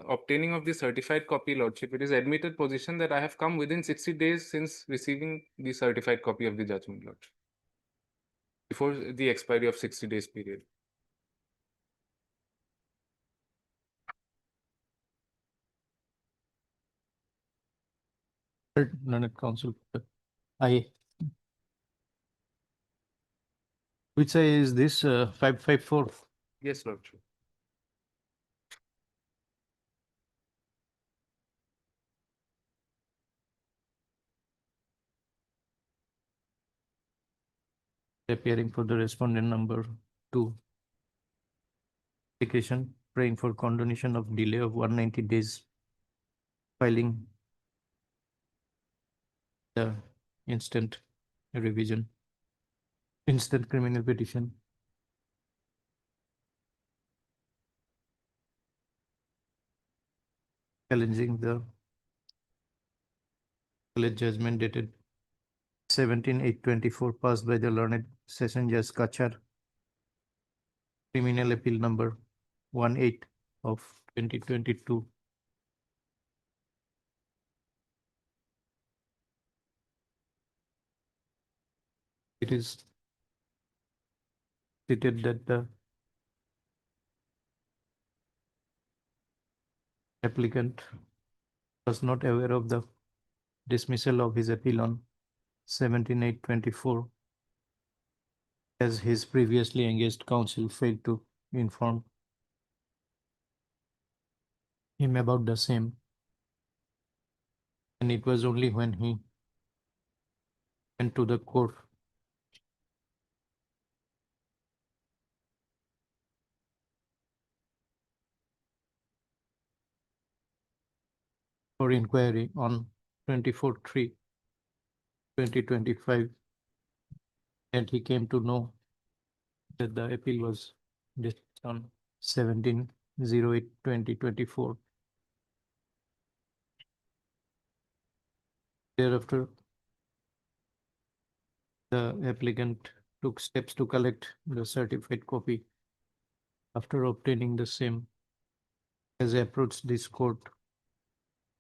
obtaining of the certified copy, Lordship, it is admitted position that I have come within 60 days since receiving the certified copy of the judgment, Lordship, before the expiry of 60 days period. Learned counsel. Which say is this 554? Yes, Lordship. Appearing for the respondent number 2. Application praying for condonation of delay of 190 days filing the instant criminal petition. Challenging the college judgment dated 17/8/24 passed by the learned session judge Kachar. Criminal appeal number 18 of 2022. It is stated that the applicant was not aware of the dismissal of his appeal on 17/8/24 as his previously engaged counsel failed to inform him about the same, and it was only when he went to the court for inquiry on 24/3/2025 and he came to know that the appeal was dismissed on 17/08/2024. Thereafter, the applicant took steps to collect the certified copy. After obtaining the same, has approached this court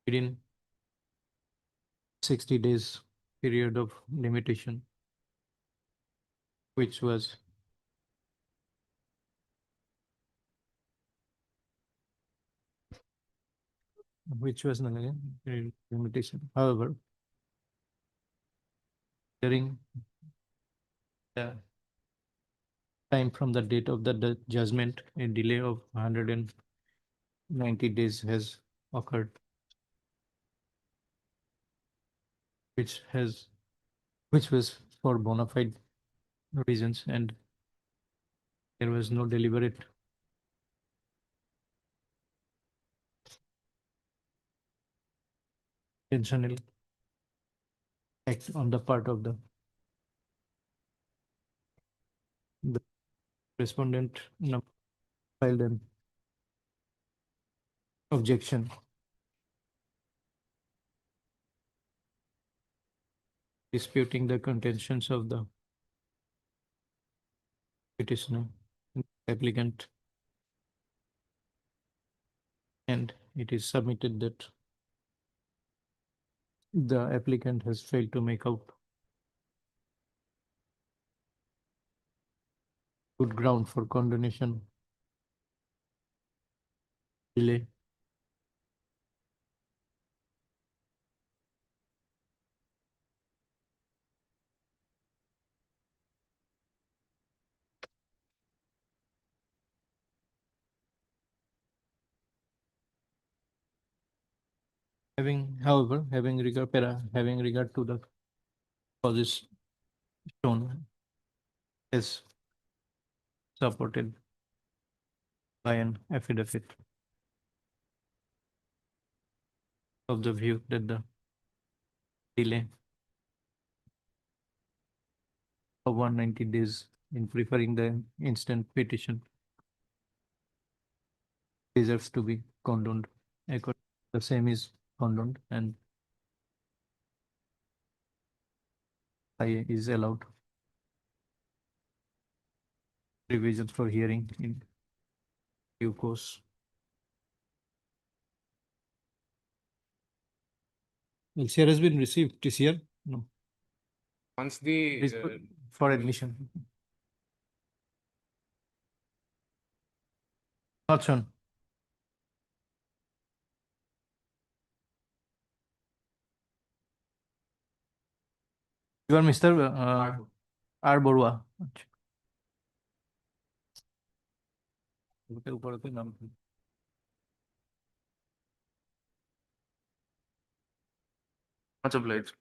within 60 days period of limitation, which was which was limitation. However, during the time from the date of the judgment, a delay of 190 days has occurred, which was for bona fide reasons, and there was no deliberate intentional act on the part of the respondent filed an objection disputing the contentions of the petitioner applicant, and it is submitted that the applicant has failed to make out good ground for condonation delay. However, having regard to the causes shown is supported by an affidavit of the view that the delay of 190 days in preferring the instant petition deserves to be condoned. The same is condoned, and IA is allowed revisions for hearing in due course. LCR has been received, TCR? No. Once the It is for admission. Not shown. You are Mr. R. Borua. বুকের উপরে নাম much obliged.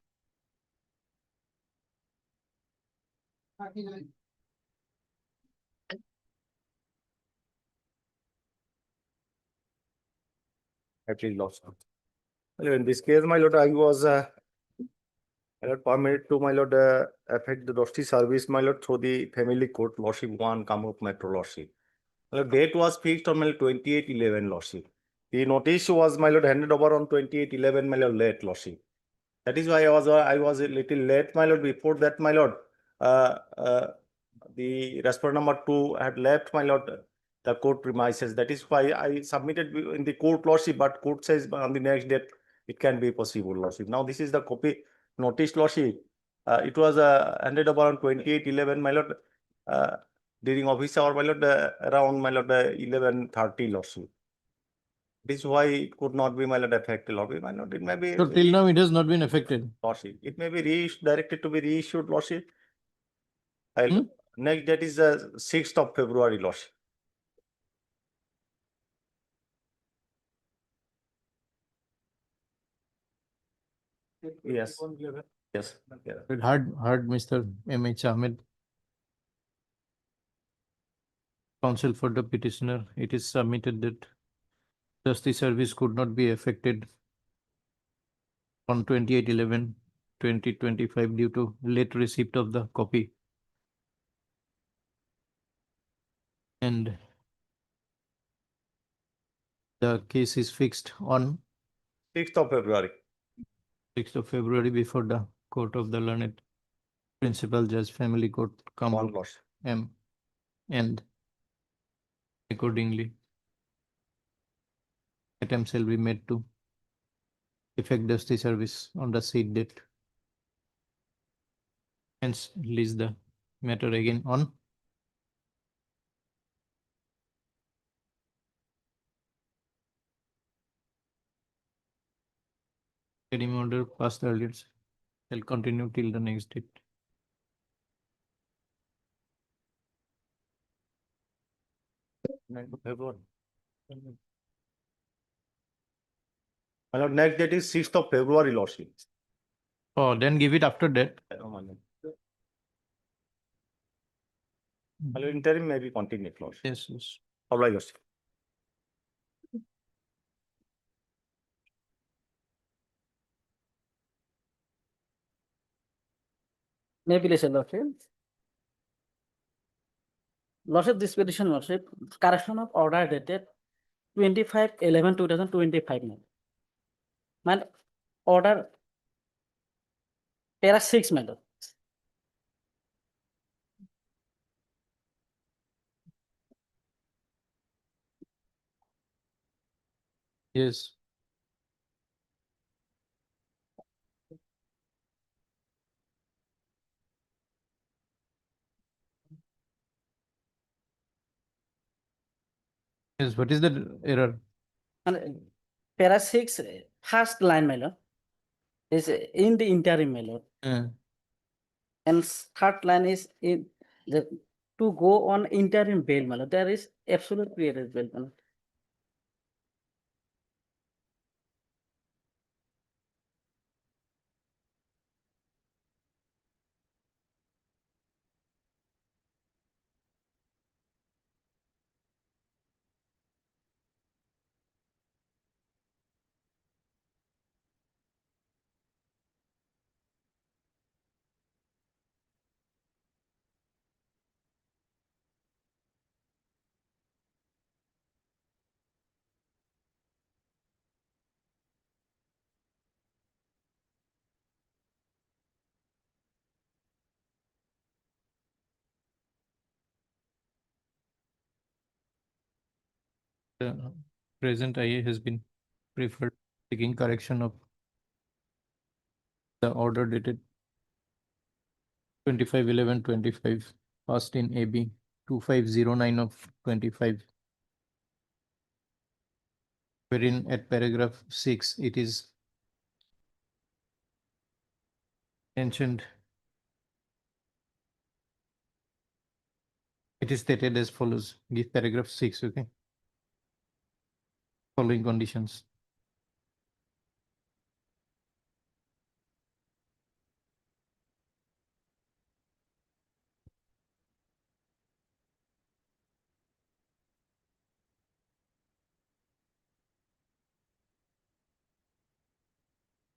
Actually lost. Well, in this case, my lord, I was permitted to, my lord, affect the Dosti service, my lord, through the family court, lordship 1, Kamrup Metro, lordship. My lord, date was fixed on my lord 28/11, lordship. The notice was, my lord, handed over on 28/11, my lord, late, lordship. That is why I was a little late, my lord. Before that, my lord, the respondent number 2 had left, my lord, the court premises. That is why I submitted in the court, lordship, but court says on the next date it can be possible, lordship. Now this is the copy notice, lordship. It was handed over on 28/11, my lord, during office hour, my lord, around, my lord, 11:30, lordship. This is why it could not be, my lord, affected, lordship. My lord, it may be. So till now it has not been affected. Lordship, it may be directed to be reissued, lordship. Hmm? Next date is the 6th of February, lordship. Yes. Yes. Yeah. It heard Mr. M.H. Ahmed, counsel for the petitioner. It is submitted that justice service could not be affected on 28/11/2025 due to late receipt of the copy. And the case is fixed on 6th of February. 6th of February before the Court of the Learned Principal Judge, Family Court, Kamrup M. And accordingly, attempts shall be made to effect justice service on the said date. Hence, release the matter again on Interim order passed earlier shall continue till the next date. February. My lord, next date is 6th of February, lordship. Oh, then give it after that. My lord, interim may be continued, lordship. Yes, yes. Oblige, lordship. Maybe listen, Lordship. Lordship, this petition, Lordship, correction of order dated 25/11/2025. Man, order para 6, my lord. Yes. Yes, what is the error? And para 6, first line, my lord, is in the interim, my lord. And third line is in the to go on interim bail, my lord. There is absolute clear bail, my lord. The present IA has been preferred taking correction of the order dated 25/11/25 passed in AB 2509 of 25, wherein at paragraph 6 it is mentioned, it is stated as follows. Give paragraph 6, okay? Following conditions.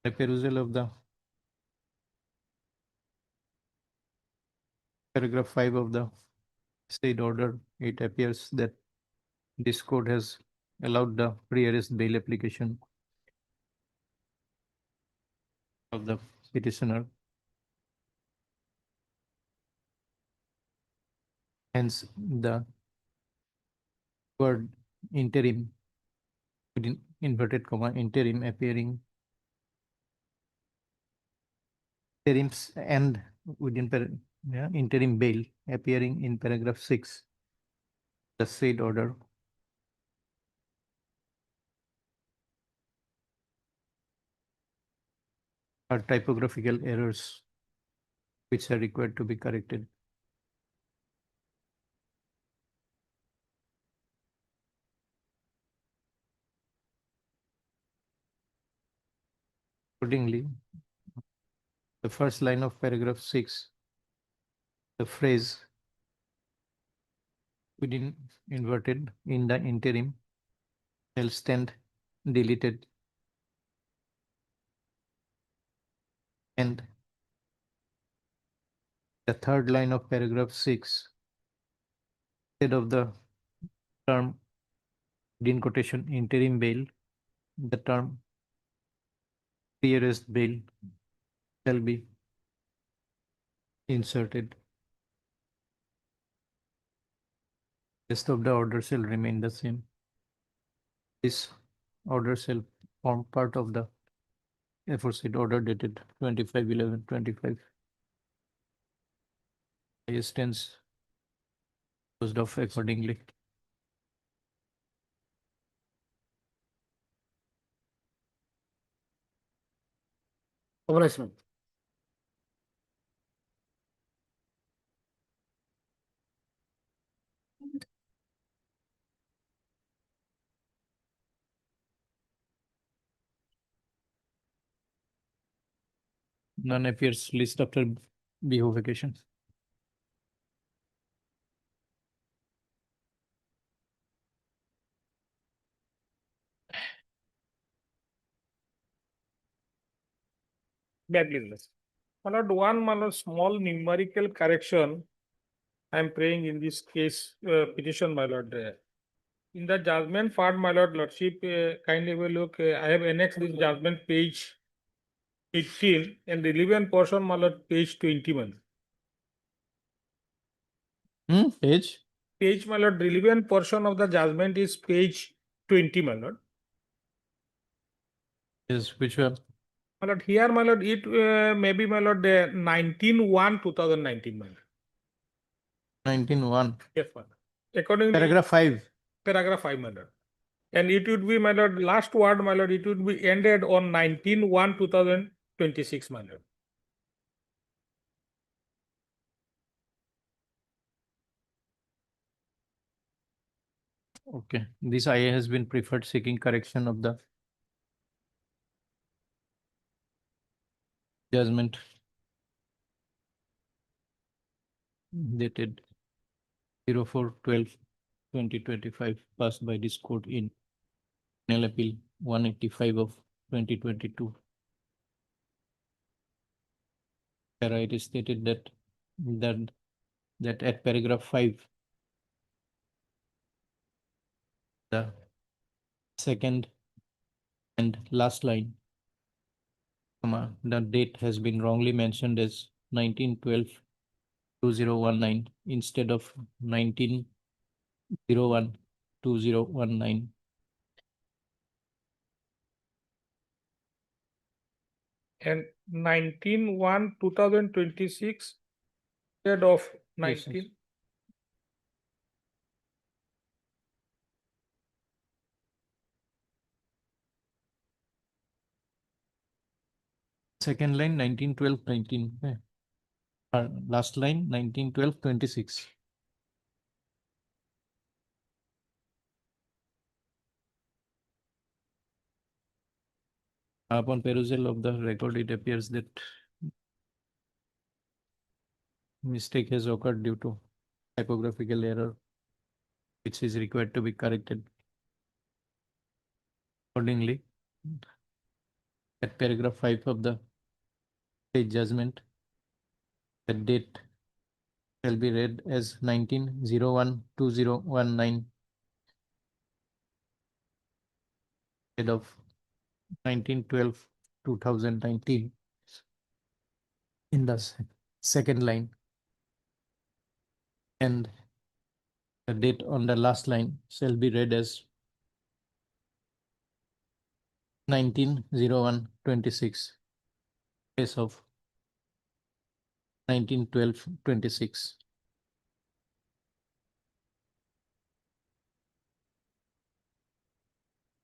The perusal of the paragraph 5 of the said order, it appears that this court has allowed the pre-arrest bail application of the petitioner. Hence, the word interim, within inverted comma, interim appearing interims and within interim bail appearing in paragraph 6, the said order are typographical errors which are required to be corrected. Accordingly, the first line of paragraph 6, the phrase within inverted in the interim shall stand deleted, and the third line of paragraph 6, instead of the term in quotation interim bail, the term pre-arrest bail shall be inserted. Rest of the order shall remain the same. This order shall form part of the aforesaid order dated 25/11/25. I stands closed off accordingly. Acknowledgement. None appears list after behovication. Badly. My lord, one, my lord, small numerical correction. I am praying in this case, petition, my lord. In the judgment part, my lord, lordship, kindly have a look, I have annexed this judgment page 18 and the relevant portion, my lord, page 21. Page? Page, my lord, relevant portion of the judgment is page 20, my lord. Yes, which one? My lord, here, my lord, it may be, my lord, 19/1/2019, my lord. 19:1. Yes, my lord. Accordingly. Paragraph 5. Paragraph 5, my lord. And it would be, my lord, last word, my lord, it would be ended on 19/1/2026, my lord. Okay, this IA has been preferred seeking correction of the judgment dated 04/12/2025 passed by this court in Penal Appeal 185 of 2022. Where it is stated that at paragraph 5, the second and last line, the date has been wrongly mentioned as 19/12/2019 instead of 19/01/2019. And 19/1/2026 instead of Yes, 19. Second line 19/12/19. Last line 19/12/26. Upon perusal of the record, it appears that mistake has occurred due to typographical error, which is required to be corrected. Accordingly, at paragraph 5 of the state judgment, the date shall be read as 19/01/2019 instead of 19/12/2019 in the second line, and the date on the last line shall be read as 19/01/26 case of 19/12/26.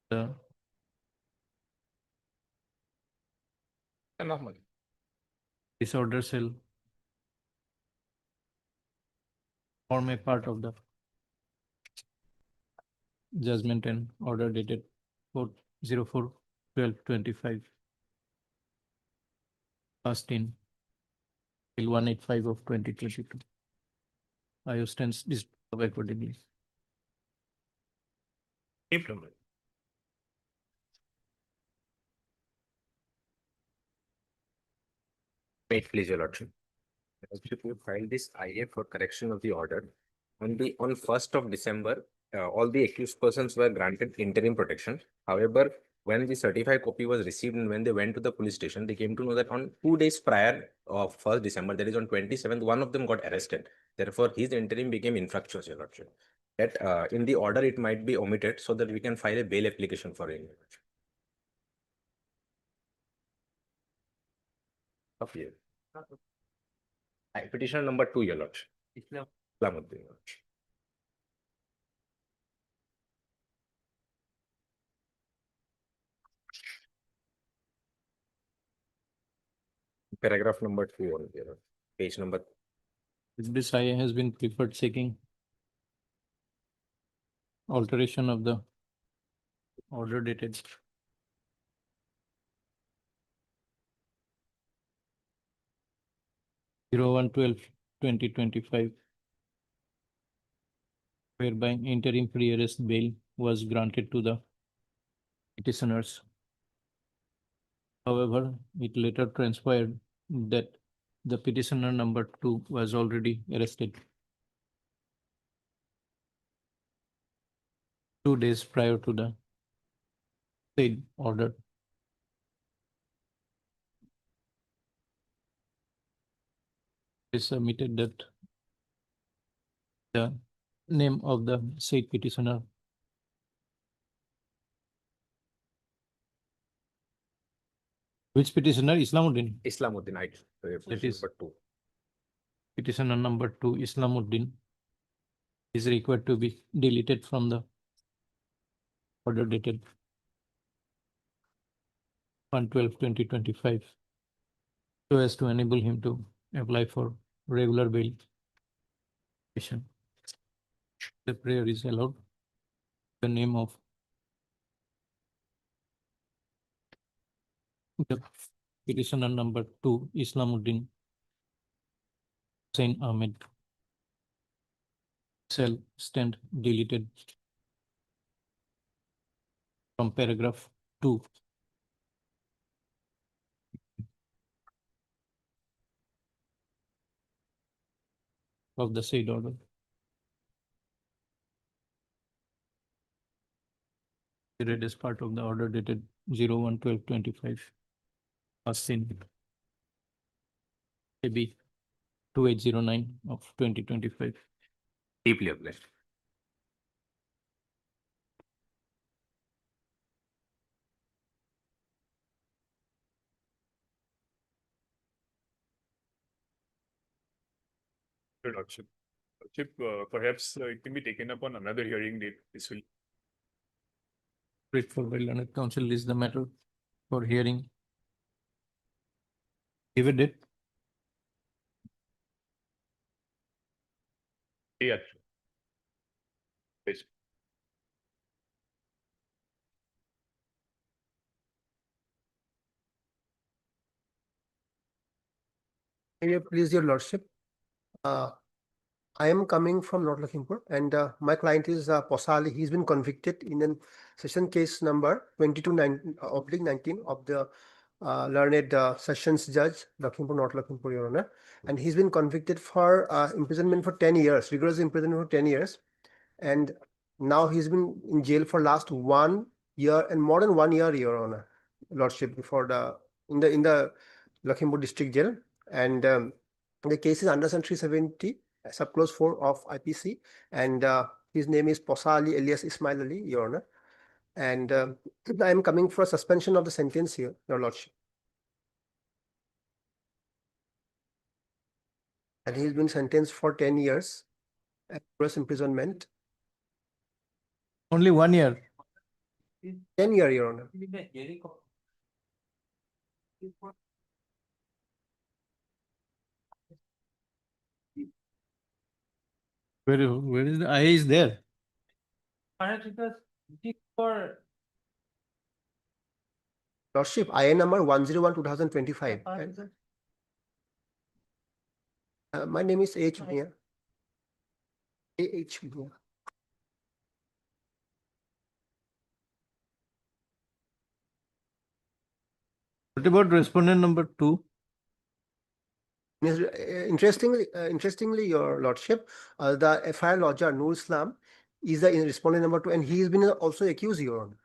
The Enough, my lord. disorder shall form a part of the judgment and order dated 04/12/25 passed in till 185 of 2022. I ostens this accordingly. Keep them. May it please your lordship. Lordship, we filed this IA for correction of the order. On 1st of December, all the accused persons were granted interim protection. However, when the certified copy was received and when they went to the police station, they came to know that on 2 days prior of 1st December, that is on 27th, one of them got arrested. Therefore, his interim became infructuous, your lordship. That in the order, it might be omitted so that we can file a bail application for him. Of you. Petitioner number 2, your lordship. Islamuddin, your lordship. paragraph number 2 on here, page number. If this IA has been preferred seeking alteration of the order dated 01/12/2025, whereby interim pre-arrest bail was granted to the petitioners. However, it later transpired that the petitioner number 2 was already arrested 2 days prior to the said order. They submitted that the name of the said petitioner which petitioner? Islamuddin. Islamuddin, That is number 2. petitioner number 2, Islamuddin, is required to be deleted from the order dated 1/12/2025 so as to enable him to apply for regular bail. The prayer is allowed. The name of the petitioner number 2, Islamuddin Hussain Ahmed, shall stand deleted from paragraph 2 of the said order. Read as part of the order dated 01/12/25 as in AB 2809 of 2025. Deeply obliged. Your Lordship. Lordship, perhaps it can be taken up on another hearing date. This will. Wait for the learned counsel list the matter for hearing. Give a date. Yeah. Yes. Please, your lordship. I am coming from North Lakhimpur and my client is Posali. He's been convicted in a session case number 22/19 of the learned sessions judge, Lakhimpur, North Lakhimpur, Your Honor. And he's been convicted for imprisonment for 10 years, rigorous imprisonment for 10 years. And now he's been in jail for last 1 year and more than 1 year, Your Honor, Lordship, before in the Lakhimpur district jail. And the case is under section 370, subclause 4 of IPC, and his name is Posali alias Ismail Ali, Your Honor. And I am coming for a suspension of the sentence here, Your Lordship. And he's been sentenced for 10 years at gross imprisonment. Only 1 year. 10 year, Your Honor. Where is the IA is there? Lordship, IA number 101/2025. My name is H. Mia. A.H. Mia. What about respondent number 2? Yes, interestingly, Your Lordship, the FIR lodger Nur Islam is the respondent number 2, and he has been also accused, Your Honor.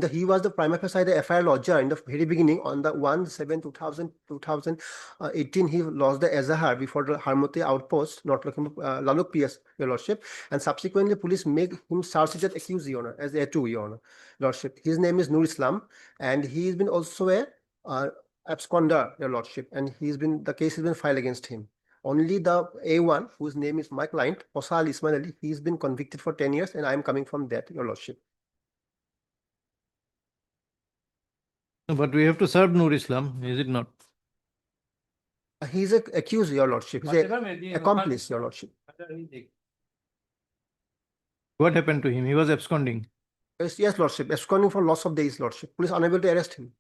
He was the prima facie the FIR lodger in the very beginning on the 1/7/2018. He lost the Azahar before the Harmoti outpost, not Laluk PS, Your Lordship, and subsequently police make him charged accused, Your Honor, as A2, Your Honor, Lordship. His name is Nur Islam, and he's been also a absconder, Your Lordship, and the case has been filed against him. Only the A1, whose name is my client, Posal Ismail Ali, he's been convicted for 10 years, and I'm coming from that, Your Lordship. But we have to serve Nur Islam, is it not? He's a accused, your lordship. He's a accomplice, your lordship. What happened to him? He was absconding. Yes, lordship. Absconding for loss of days, lordship. Police unable to arrest him.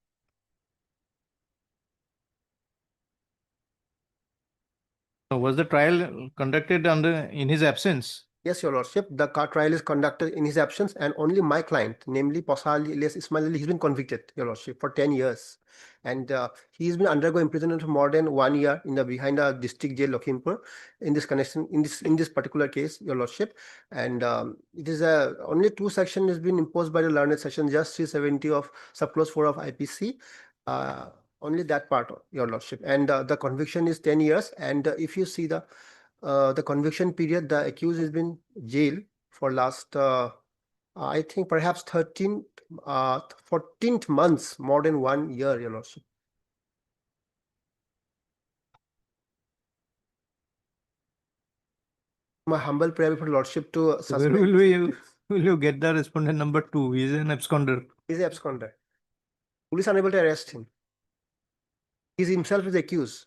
So was the trial conducted in his absence? Yes, your lordship. The trial is conducted in his absence, and only my client, namely Posal Ilyas Ismail Ali, he's been convicted, your lordship, for 10 years. And he's been undergoing imprisonment for more than 1 year in the behind the district jail Lakhimpur in this connection, in this particular case, your lordship. And it is only 2 sections has been imposed by the learned session, just 370 of subclause 4 of IPC. Only that part, your lordship. And the conviction is 10 years. And if you see the conviction period, the accused has been jailed for last, I think perhaps 14th months, more than 1 year, your lordship. My humble prayer before lordship to So where will you get the respondent number 2? He is an absconder. He's an absconder. Police unable to arrest him. He himself is accused.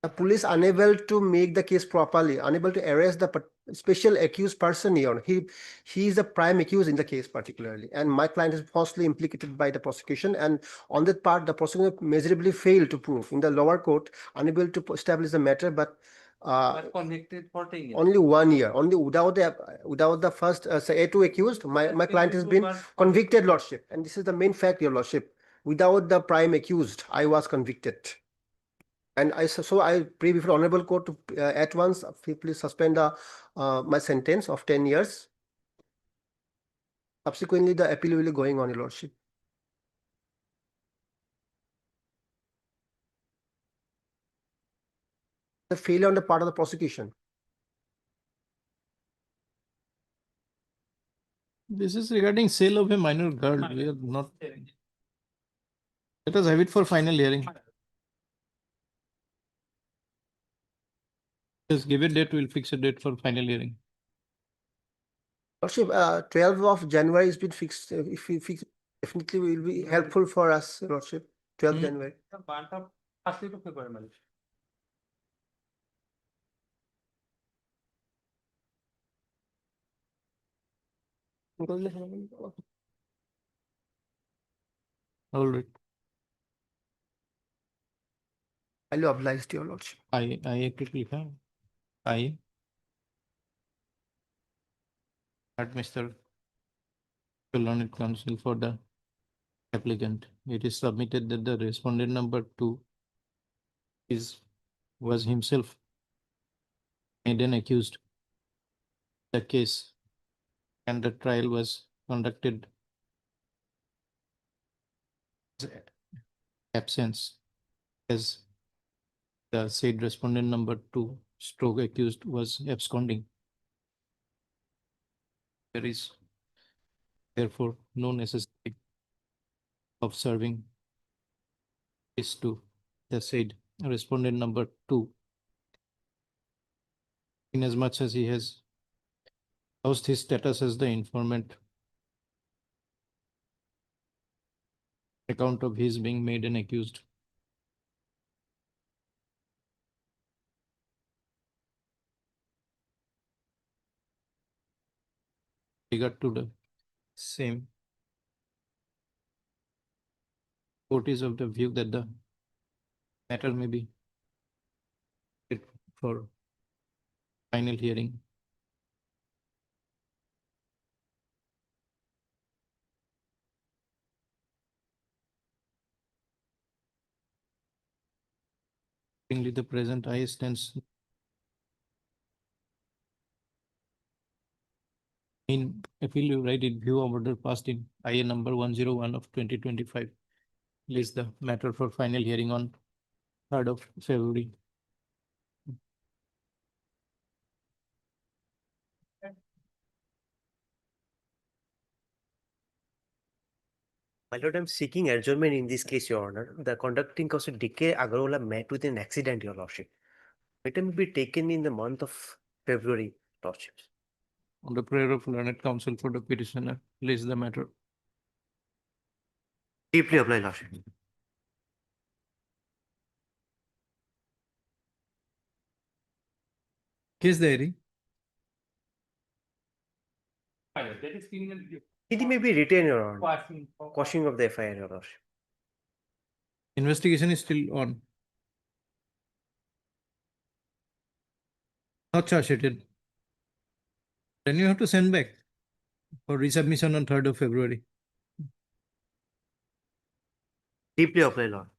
The police unable to make the case properly, unable to arrest the special accused person here. He is the prime accused in the case particularly, and my client is falsely implicated by the prosecution. And on that part, the prosecution miserably failed to prove in the lower court, unable to establish the matter, but Convicted for 10 years. only 1 year, only without the first say A2 accused, my client has been convicted, lordship, and this is the main fact, your lordship. Without the prime accused, I was convicted. And I pray before honorable court to at once please suspend my sentence of 10 years. Subsequently, the appeal will be going on, your lordship. The failure on the part of the prosecution. This is regarding sale of a minor girl. We are not. Let us have it for final hearing. Just give a date, we'll fix a date for final hearing. Lordship, 12th of January has been fixed. If we fix, definitely will be helpful for us, lordship. 12th January. All right. I'll be obliged to your lordship. I quickly come. I. At Mr. Learned Counsel for the applicant. It is submitted that the respondent number 2 was himself made an accused. The case and the trial was conducted absence as the said respondent number 2 stroke accused was absconding. There is therefore no necessity of serving this to the said respondent number 2, inasmuch as he has housed his status as the informant account of his being made an accused. Regard to the same, court is of the view that the matter may be for final hearing. The present I stands in appeal, you write it view of order passed in IA number 101 of 2025. List the matter for final hearing on 3rd of February. My lord, I'm seeking adjournment in this case, your honor. The conducting counsel DK Agarwala met with an accident, your lordship. It may be taken in the month of February, lordships. On the prayer of learned counsel for the petitioner, list the matter. Deeply obliged, lordship. Case diary. That is criminal. CD may be retained, Your Honor. Quashing of the FIR, Your Lordship. Investigation is still on. Not charge sheeted. Then you have to send back for resubmission on 3rd of February. Deeply applied, Lord.